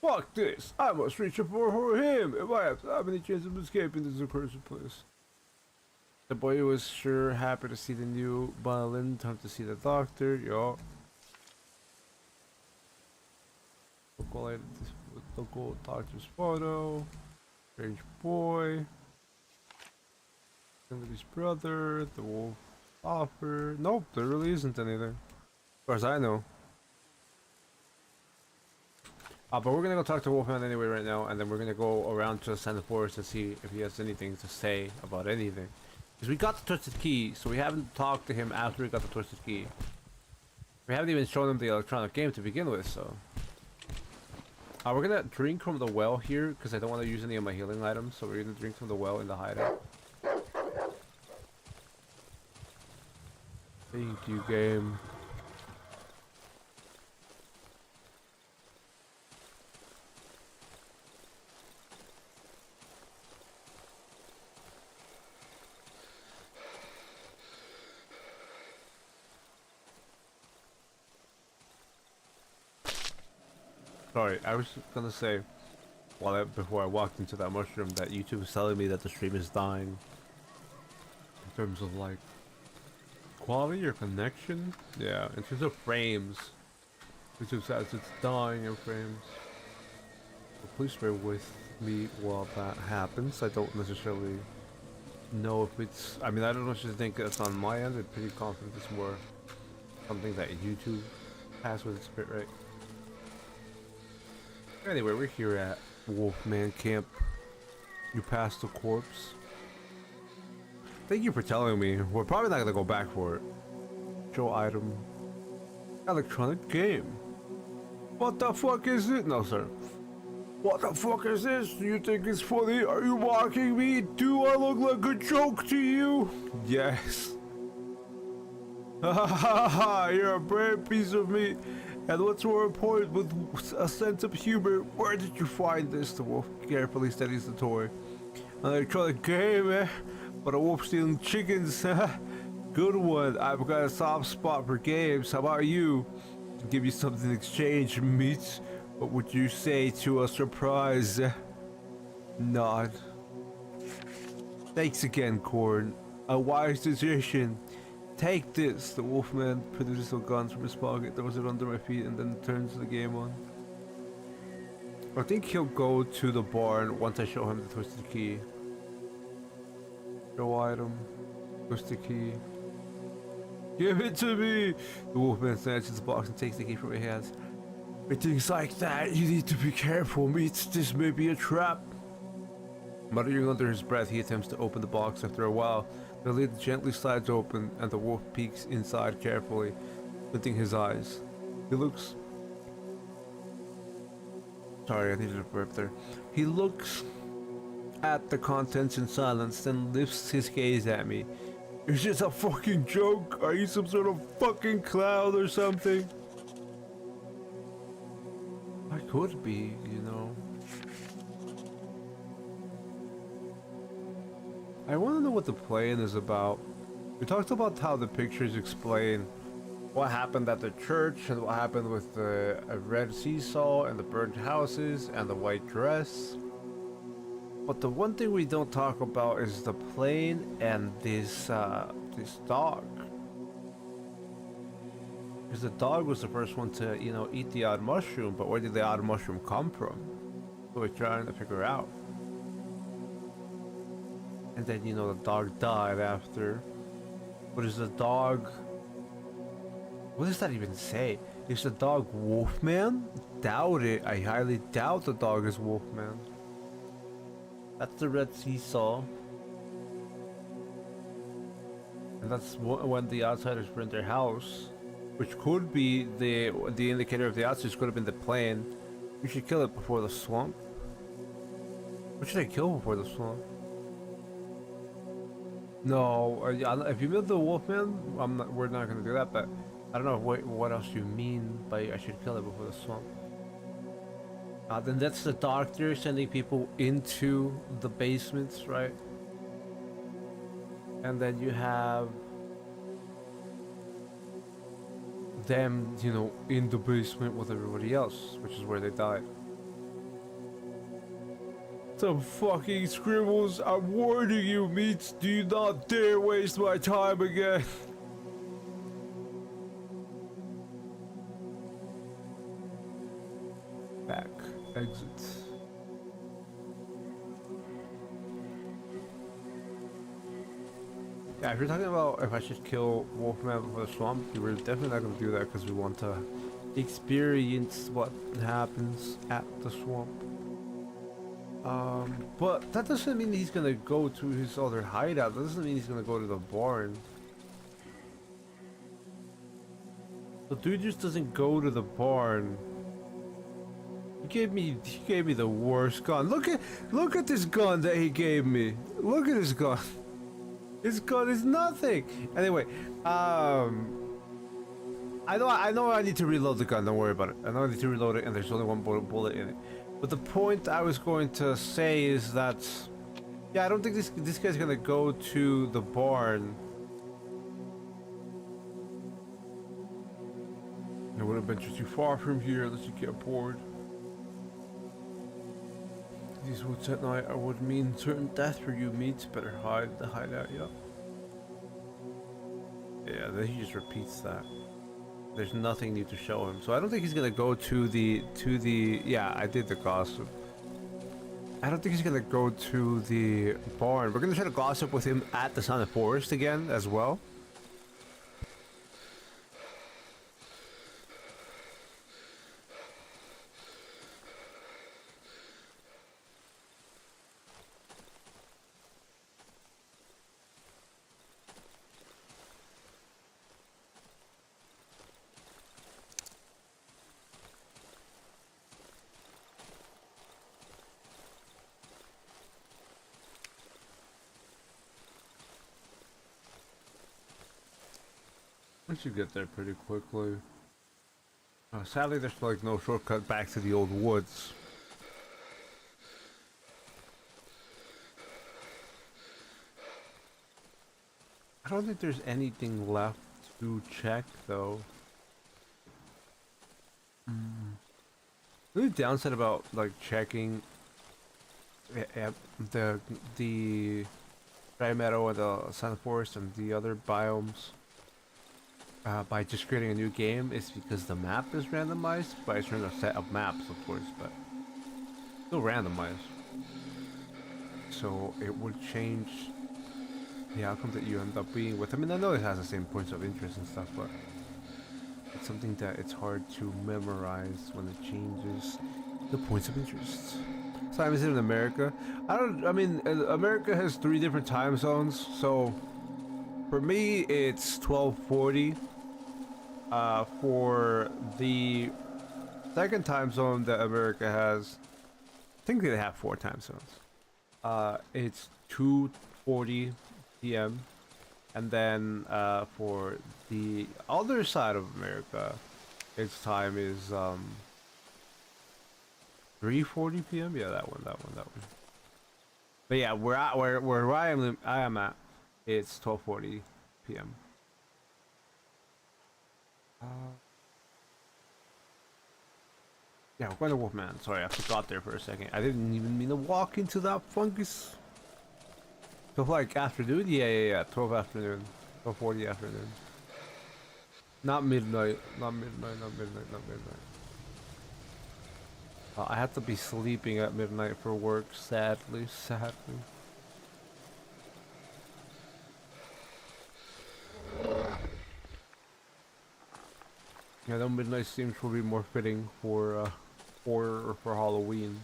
Fuck this! I must reach for him if I have any chance of escaping this accursed place. The boy was sure happy to see the new violin. Time to see the doctor. Yo. Local doctor's photo. Strange boy. Somebody's brother. The wolf offer. Nope, there really isn't anything. As far as I know. But we're gonna go talk to Wolfman anyway right now, and then we're gonna go around to the forest and see if he has anything to say about anything. Because we got the twisted key, so we haven't talked to him after we got the twisted key. We haven't even shown him the electronic game to begin with, so. We're gonna drink from the well here, because I don't want to use any of my healing items, so we're gonna drink from the well in the hideout. Thank you, game. Sorry, I was gonna say, before I walked into that mushroom, that YouTube is telling me that the stream is dying. In terms of like quality or connection? Yeah, in terms of frames. YouTube says it's dying in frames. So please bear with me while that happens. I don't necessarily know if it's, I mean, I don't necessarily think it's on my end. I'm pretty confident it's more something that YouTube has with its bitrate. Anyway, we're here at Wolfman Camp. You passed the corpse. Thank you for telling me. We're probably not gonna go back for it. Show item. Electronic game. What the fuck is it? No, sir. What the fuck is this? Do you think it's funny? Are you mocking me? Do I look like a joke to you? Yes. Ha ha ha ha! You're a brave piece of meat. And what's more important, with a sense of humor, where did you find this? The wolf carefully studies the toy. An electronic game, eh? But a wolf stealing chickens, huh? Good one. I've got a soft spot for games. How about you? Give you something in exchange, meat. What would you say to a surprise nod? Thanks again, Corn. A wise decision. Take this. The wolfman produces the guns from his pocket, throws it under my feet, and then turns the game on. I think he'll go to the barn once I show him the twisted key. Show item. Twisted key. Give it to me! The wolfman snatches the box and takes the key from my hands. With things like that, you need to be careful, meat. This may be a trap. Muttering under his breath, he attempts to open the box. After a while, the lid gently slides open and the wolf peeks inside carefully, squinting his eyes. He looks... Sorry, I needed a burp there. He looks at the contents in silence, then lifts his gaze at me. Is this a fucking joke? Are you some sort of fucking clown or something? I could be, you know. I want to know what the plan is about. We talked about how the pictures explain what happened at the church and what happened with the red seesaw and the burnt houses and the white dress. But the one thing we don't talk about is the plane and this dog. Because the dog was the first one to, you know, eat the odd mushroom, but where did the odd mushroom come from? So we're trying to figure out. And then, you know, the dog died after. But is the dog... What does that even say? Is the dog Wolfman? Doubt it. I highly doubt the dog is Wolfman. That's the red seesaw. And that's when the outsiders burnt their house. Which could be the indicator of the outsiders could have been the plane. We should kill it before the swamp. What should I kill before the swamp? No, if you build the Wolfman, we're not gonna do that, but I don't know what else you mean by I should kill it before the swamp. Then that's the doctor sending people into the basements, right? And then you have them, you know, in the basement with everybody else, which is where they died. Some fucking scribbles, I'm warning you, meats, do not dare waste my time again. Back, exit. Yeah, if you're talking about if I should kill Wolfman before the swamp, we're definitely not gonna do that because we want to experience what happens at the swamp. But that doesn't mean he's gonna go to his other hideout. That doesn't mean he's gonna go to the barn. The dude just doesn't go to the barn. He gave me the worst gun. Look at this gun that he gave me. Look at his gun. His gun is nothing. Anyway, I know I need to reload the gun. Don't worry about it. I know I need to reload it, and there's only one bullet in it. But the point I was going to say is that, yeah, I don't think this guy's gonna go to the barn. I wouldn't venture too far from here unless you get bored. These woods at night would mean certain death for you, meats. Better hide the hideout, yeah. Yeah, then he just repeats that. There's nothing new to show him, so I don't think he's gonna go to the yeah, I did the gossip. I don't think he's gonna go to the barn. We're gonna try to gossip with him at the Sun of Forest again as well. We should get there pretty quickly. Sadly, there's like no shortcut back to the old woods. I don't think there's anything left to check though. The only downside about like checking the dry meadow and the sun forest and the other biomes by just creating a new game is because the map is randomized by a certain set of maps, of course, but still randomized. So it would change the outcome that you end up being with. I mean, I know it has the same points of interest and stuff, but it's something that it's hard to memorize when it changes the points of interest. So I'm in America. I mean, America has 3 different time zones. So for me, it's 12:40. For the second time zone that America has, I think they have 4 time zones. It's 2:40 p.m. And then for the other side of America, its time is 3:40 p.m. Yeah, that one. But yeah, where I am at, it's 12:40 p.m. Yeah, we're going to Wolfman. Sorry, I forgot there for a second. I didn't even mean to walk into that fungus. 12 like afternoon? Yeah. 12 afternoon. 12:40 afternoon. Not midnight. Not midnight. I have to be sleeping at midnight for work, sadly. Yeah, the midnight streams will be more fitting for horror or for Halloween.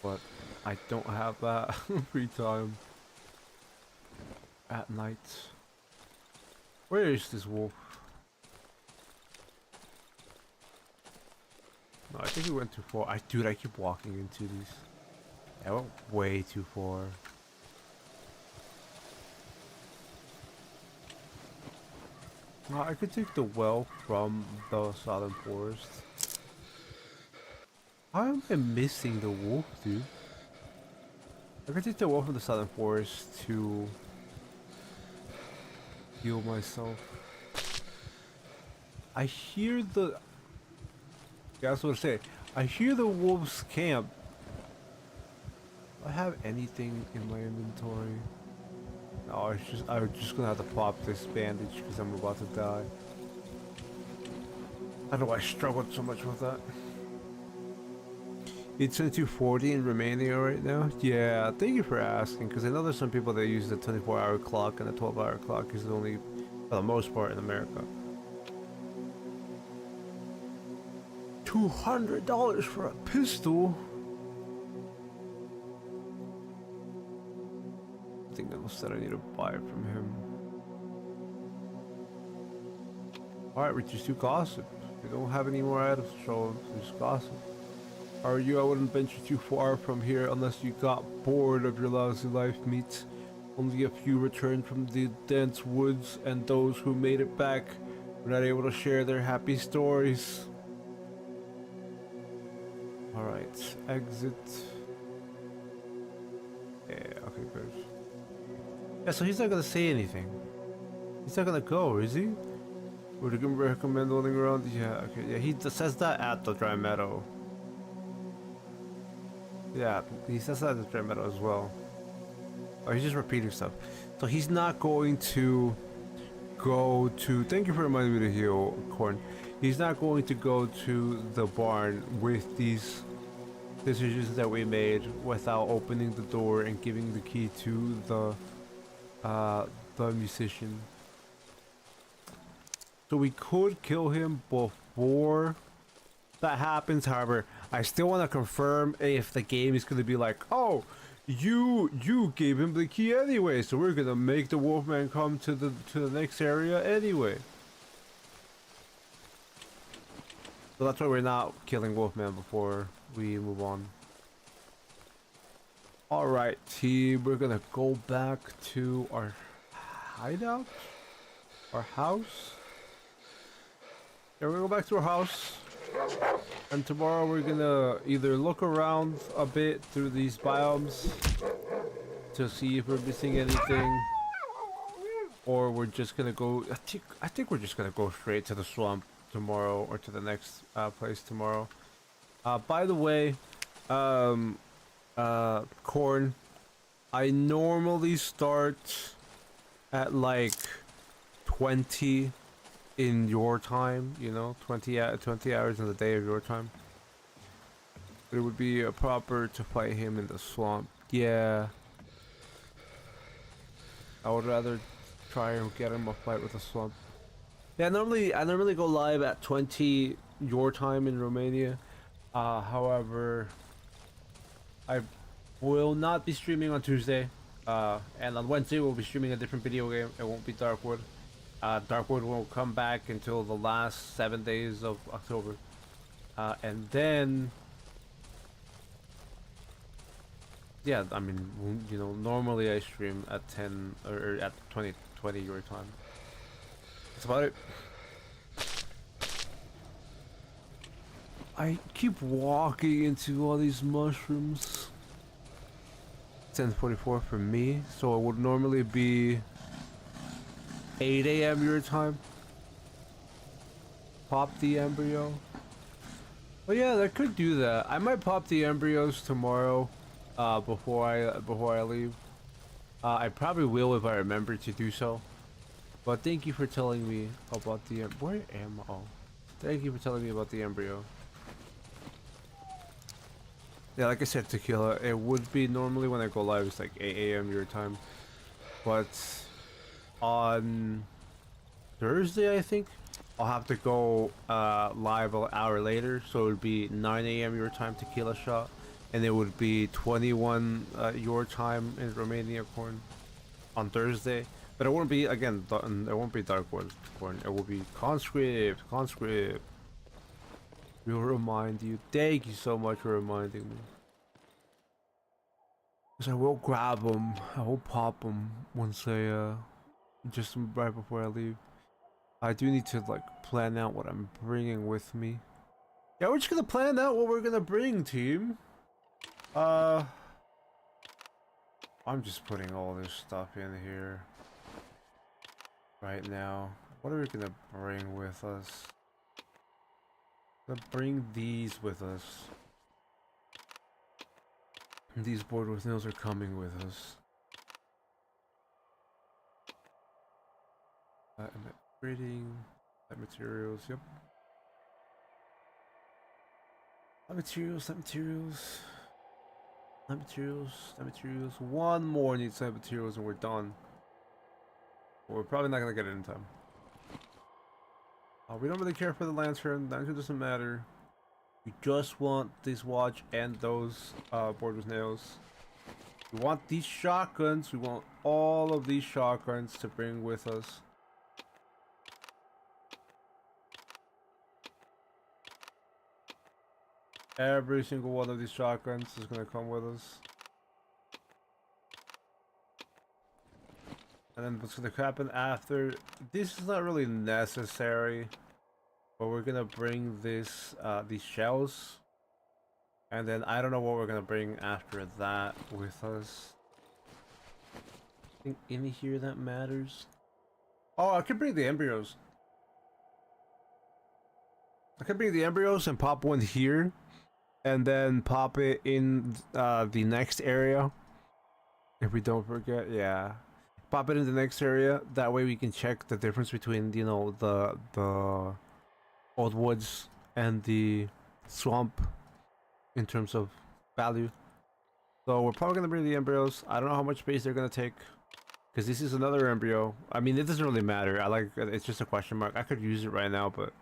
But I don't have that free time at night. Where is this wolf? No, I think we went too far. Dude, I keep walking into these. I went way too far. I could take the well from the southern forest. How am I missing the wolf, dude? I could take the well from the southern forest to heal myself. I hear the... Yeah, that's what I say. I hear the wolf's camp. Do I have anything in my inventory? No, I'm just gonna have to pop this bandage because I'm about to die. I don't know why I struggled so much with that. It's 22:40 and remaining right now? Yeah, thank you for asking, because I know there's some people that use the 24-hour clock and the 12-hour clock is only, for the most part, in America. $200 for a pistol? Something else that I need to buy from him. Alright, we're just do gossip. We don't have any more items to show them, so just gossip. Are you? I wouldn't venture too far from here unless you got bored of your lousy life, meat. Only a few returned from the dense woods, and those who made it back were not able to share their happy stories. Alright, exit. Yeah, okay, good. Yeah, so he's not gonna say anything. He's not gonna go, is he? Would you recommend holding around? Yeah, okay, yeah, he says that at the dry meadow. Yeah, he says that at the dry meadow as well. Oh, he's just repeating stuff. So he's not going to go to... Thank you for reminding me to heal, Corn. He's not going to go to the barn with these decisions that we made without opening the door and giving the key to the musician. So we could kill him before that happens. However, I still want to confirm if the game is going to be like, oh, you gave him the key anyway, so we're gonna make the Wolfman come to the next area anyway. So that's why we're not killing Wolfman before we move on. Alright, team, we're gonna go back to our hideout? Our house? Yeah, we're gonna go back to our house. And tomorrow we're gonna either look around a bit through these biomes to see if we're missing anything, or we're just gonna go. I think we're just gonna go straight to the swamp tomorrow, or to the next place tomorrow. By the way, um, corn. I normally start at like 20 in your time. You know, 20 hours in the day of your time. It would be proper to fight him in the swamp. Yeah, I would rather try and get him a fight with the swamp. Yeah, I normally go live at 20 your time in Romania. However, I will not be streaming on Tuesday. And on Wednesday we'll be streaming a different video game. It won't be Darkwood. Darkwood won't come back until the last 7 days of October. And then, yeah, I mean, you know, normally I stream at 10 or at 20 your time. That's about it. I keep walking into all these mushrooms. 10:44 for me, so it would normally be 8 a.m. your time. Pop the embryo. Oh yeah, I could do that. I might pop the embryos tomorrow, before I leave. I probably will if I remember to do so. But thank you for telling me about the where am I? Oh, thank you for telling me about the embryo. Yeah, like I said, Tequila, it would be normally when I go live, it's like 8 a.m. your time. But on Thursday, I think, I'll have to go live an hour later. So it would be 9 a.m. your time, Tequila Shot. And it would be 21 your time in Romania, Corn, on Thursday. But it won't be, again, it won't be Darkwood, Corn. It will be Conscript. We'll remind you. Thank you so much for reminding me. Cause I will grab them. I will pop them once I, just right before I leave. I do need to like plan out what I'm bringing with me. Yeah, we're just gonna plan out what we're gonna bring, team. I'm just putting all this stuff in here right now. What are we gonna bring with us? Let's bring these with us. These board with nails are coming with us. Reading materials, yep. Materials. One more needs materials and we're done. But we're probably not gonna get it in time. We don't really care for the lantern. Lantern doesn't matter. We just want this watch and those board with nails. We want these shotguns. We want all of these shotguns to bring with us. Every single one of these shotguns is gonna come with us. And then what's gonna happen after? This is not really necessary, but we're gonna bring this, these shells. And then I don't know what we're gonna bring after that with us. I think in here that matters. Oh, I can bring the embryos. I can bring the embryos and pop one here. And then pop it in the next area. If we don't forget, yeah. Pop it in the next area. That way we can check the difference between, you know, the old woods and the swamp in terms of value. So we're probably gonna bring the embryos. I don't know how much space they're gonna take, because this is another embryo. I mean, it doesn't really matter. It's just a question mark. I could use it right now, but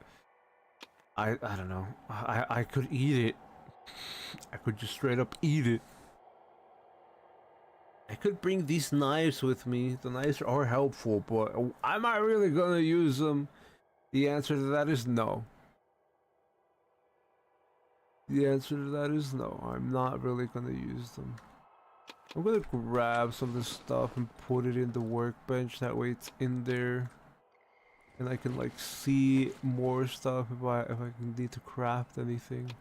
I don't know. I could eat it. I could just straight up eat it. I could bring these knives with me. The knives are helpful, but am I really gonna use them? The answer to that is no. The answer to that is no. I'm not really gonna use them. I'm gonna grab some of this stuff and put it in the workbench. That way it's in there. And I can like see more stuff if I can need to craft anything.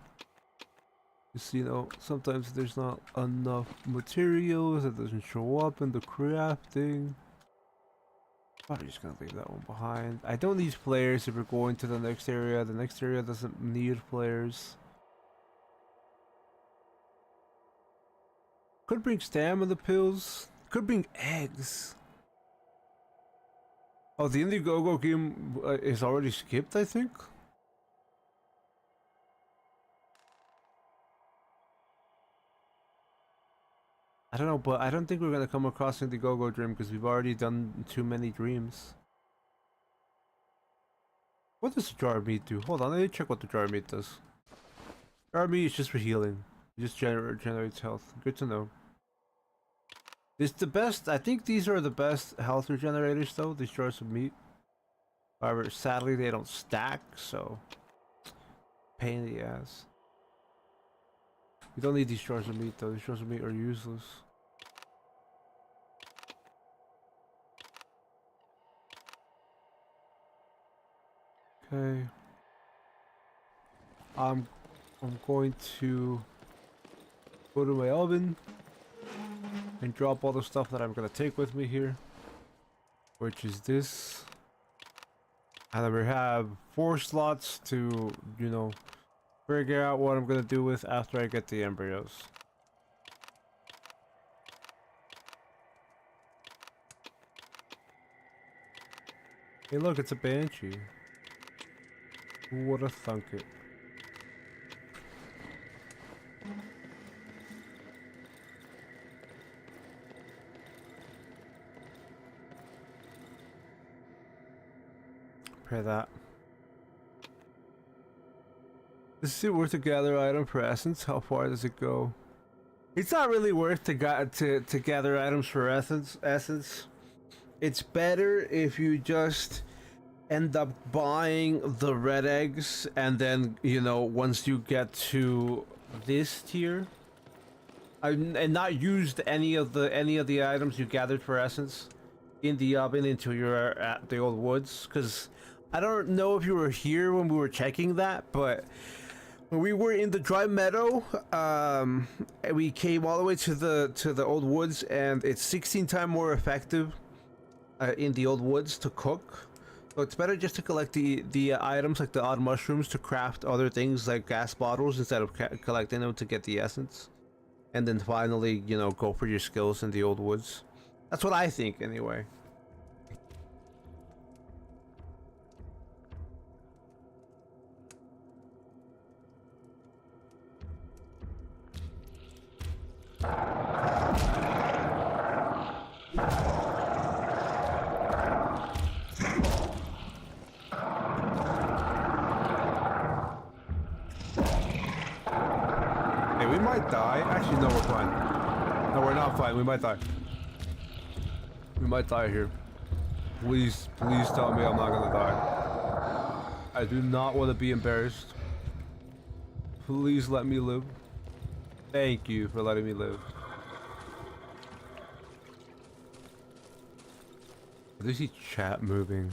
Just, you know, sometimes there's not enough materials, it doesn't show up in the crafting. Probably just gonna leave that one behind. I don't need players if we're going to the next area. The next area doesn't need players. Could bring stamina pills. Could bring eggs. Oh, the Indiegogo game is already skipped, I think. I don't know, but I don't think we're gonna come across Indiegogo Dream because we've already done too many dreams. What does the jar of meat do? Hold on, let me check what the jar of meat does. Jar of meat is just for healing. It just generates health. Good to know. It's the best. I think these are the best health regenerators, though. These jars of meat. However, sadly, they don't stack, so pain in the ass. You don't need these jars of meat, though. These jars of meat are useless. Okay. I'm going to go to my oven and drop all the stuff that I'm gonna take with me here, which is this. And then we have 4 slots to, you know, figure out what I'm gonna do with after I get the embryos. Hey look, it's a banshee. Who would have thunk it? Prepare that. Is it worth to gather item for essence? How far does it go? It's not really worth to gather items for essence. It's better if you just end up buying the red eggs, and then, you know, once you get to this tier, and not used any of the items you gathered for essence in the oven until you're at the old woods. Because I don't know if you were here when we were checking that, but when we were in the dry meadow, we came all the way to the old woods, and it's 16 times more effective in the old woods to cook. So it's better just to collect the items like the odd mushrooms to craft other things like gas bottles instead of collecting them to get the essence. And then finally, you know, go for your skills in the old woods. That's what I think anyway. Hey, we might die. Actually, no, we're fine. No, we're not fine. We might die. We might die here. Please, please tell me I'm not gonna die. I do not want to be embarrassed. Please let me live. Thank you for letting me live. Do you see chat moving?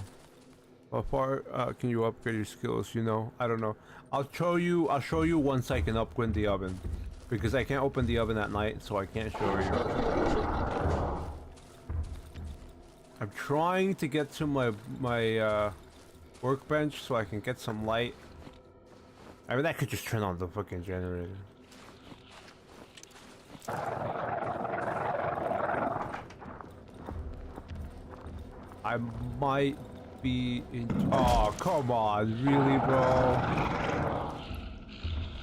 How far can you upgrade your skills? You know, I don't know. I'll show you once I can upgrade the oven, because I can't open the oven at night, so I can't show you. I'm trying to get to my workbench so I can get some light. I mean, I could just turn on the fucking generator. I might be in. Oh, come on, really, bro?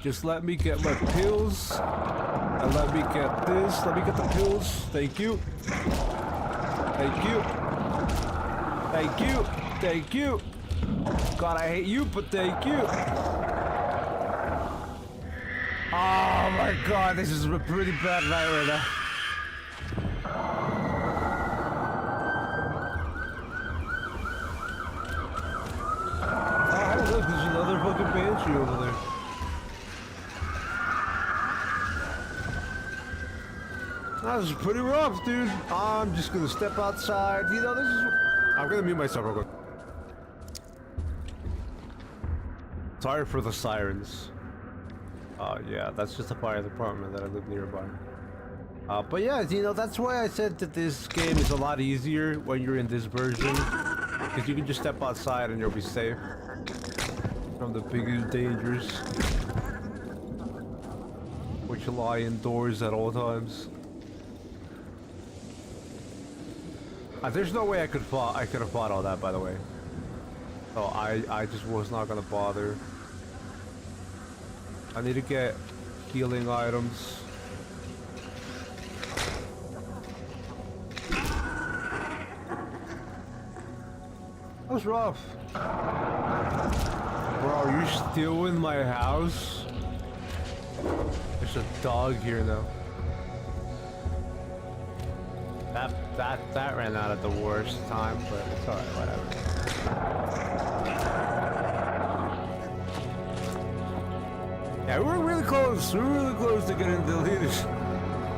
Just let me get my pills, and let me get this. Let me get the pills. Thank you. Thank you. Thank you. Thank you. God, I hate you, but thank you. Oh my God, this is a pretty bad night right now. Oh, look, there's another fucking banshee over there. That was pretty rough, dude. I'm just gonna step outside. You know, this is... I'm gonna mute myself real quick. Sorry for the sirens. Yeah, that's just the fire department that I live nearby. But yeah, you know, that's why I said that this game is a lot easier when you're in this version. Because you can just step outside and you'll be safe from the biggest dangers, which lie indoors at all times. There's no way I could have fought all that, by the way. So I just was not gonna bother. I need to get healing items. That was rough. Bro, are you still in my house? There's a dog here now. That ran out at the worst time, but it's alright, whatever. Yeah, we were really close. We were really close to getting deleted.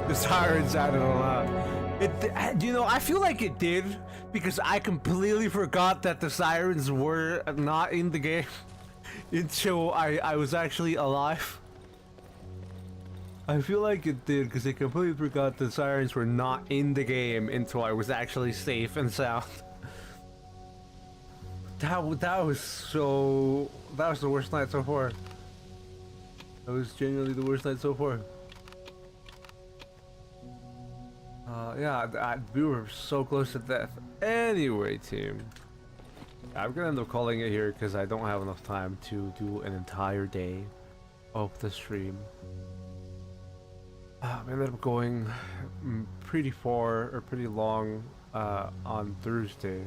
The sirens added a lot. You know, I feel like it did because I completely forgot that the sirens were not in the game until I was actually alive. I feel like it did because I completely forgot the sirens were not in the game until I was actually safe and sound. That was the worst night so far. That was genuinely the worst night so far. Yeah, we were so close to death. Anyway, team, I'm gonna end up calling it here because I don't have enough time to do an entire day of the stream. I ended up going pretty far or pretty long on Thursday,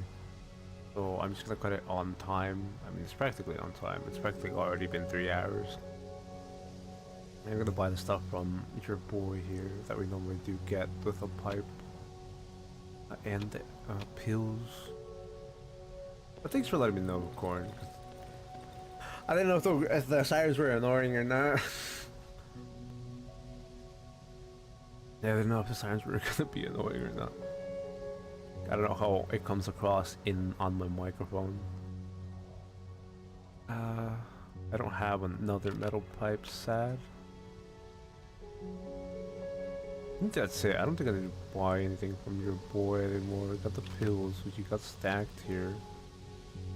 so I'm just gonna cut it on time. I mean, it's practically on time. It's practically already been 3 hours. I'm gonna buy the stuff from your boy here that we normally do get with a pipe and pills. But thanks for letting me know, Corn. I didn't know if the sirens were annoying or not. Yeah, I didn't know if the sirens were gonna be annoying or not. I don't know how it comes across on my microphone. I don't have another metal pipe, sad. I think that's it. I don't think I need to buy anything from your boy anymore. I got the pills, which you got stacked here.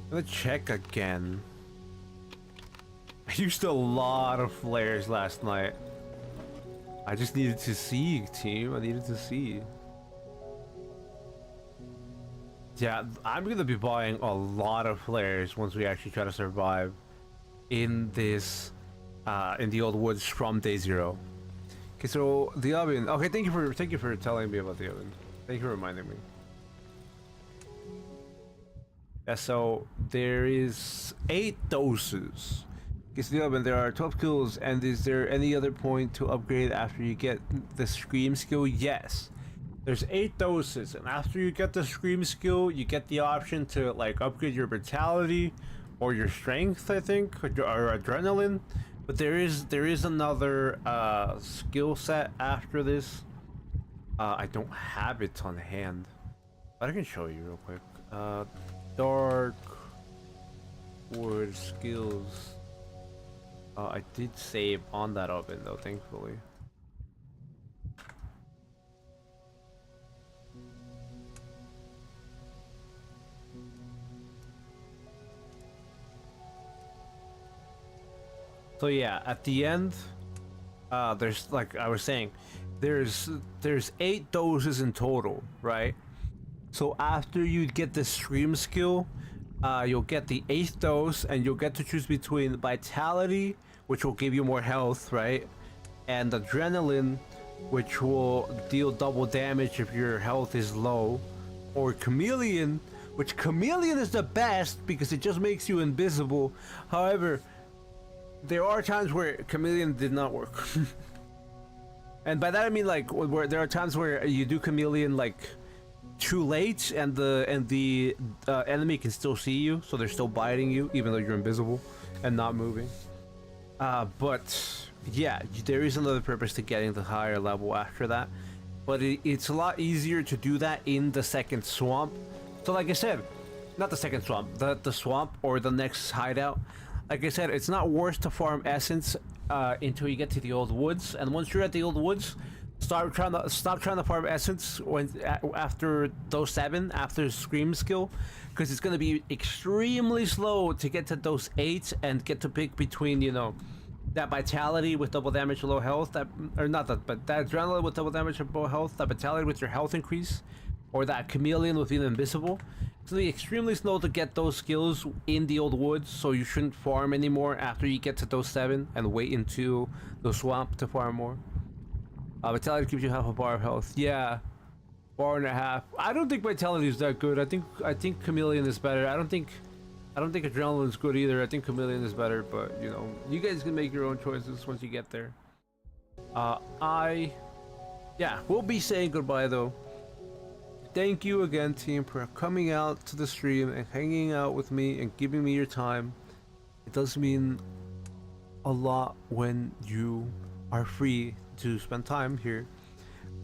I'm gonna check again. I used a lot of flares last night. I just needed to see, team. I needed to see. Yeah, I'm gonna be buying a lot of flares once we actually try to survive in this, in the old woods from day 0. Okay, so the oven. Okay, thank you for telling me about the oven. Thank you for reminding me. Yeah, so there is 8 doses. Okay, so the oven. There are 12 kills, and is there any other point to upgrade after you get the scream skill? Yes. There's 8 doses, and after you get the scream skill, you get the option to like upgrade your vitality or your strength, I think, or adrenaline. But there is another skill set after this. I don't have it on hand, but I can show you real quick. Darkwood skills. I did save on that oven though, thankfully. So yeah, at the end, there's, like I was saying, there's 8 doses in total, right? So after you get the stream skill, you'll get the 8th dose, and you'll get to choose between vitality, which will give you more health, right? And adrenaline, which will deal double damage if your health is low, or chameleon, which chameleon is the best because it just makes you invisible. However, there are times where chameleon did not work. And by that I mean like where there are times where you do chameleon like too late, and the enemy can still see you, so they're still biting you even though you're invisible and not moving. But yeah, there is another purpose to getting the higher level after that, but it's a lot easier to do that in the second swamp. So like I said, not the second swamp, the swamp or the next hideout. Like I said, it's not worth to farm essence until you get to the old woods, and once you're at the old woods, Stop trying to farm essence after those 7 after Scream skill, because it's gonna be extremely slow to get to those 8 and get to pick between, you know, that vitality with double damage low health, that, or not that, but that adrenaline with double damage and low health, that vitality with your health increase, or that chameleon with being invisible. It's gonna be extremely slow to get those skills in the old woods, so you shouldn't farm anymore after you get to those 7 and wait into the swamp to farm more. Vitality gives you half a bar of health. Yeah, bar and a half. I don't think vitality is that good. I think chameleon is better. I don't think adrenaline is good either. I think chameleon is better, but you know, you guys can make your own choices once you get there. Yeah, we'll be saying goodbye though. Thank you again, team, for coming out to the stream and hanging out with me and giving me your time. It does mean a lot when you are free to spend time here.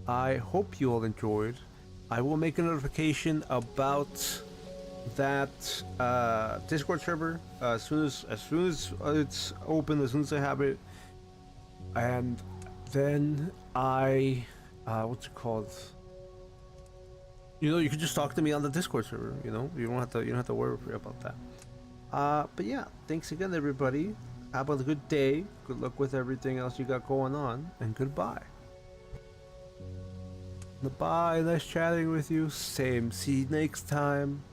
I hope you all enjoyed. I will make a notification about that Discord server as soon as it's open, as soon as I have it, and then what's it called? You know, you can just talk to me on the Discord server. You know, you don't have to worry about that. But yeah, thanks again, everybody. Have a good day. Good luck with everything else you got going on, and goodbye. Goodbye. Nice chatting with you. Same. See you next time.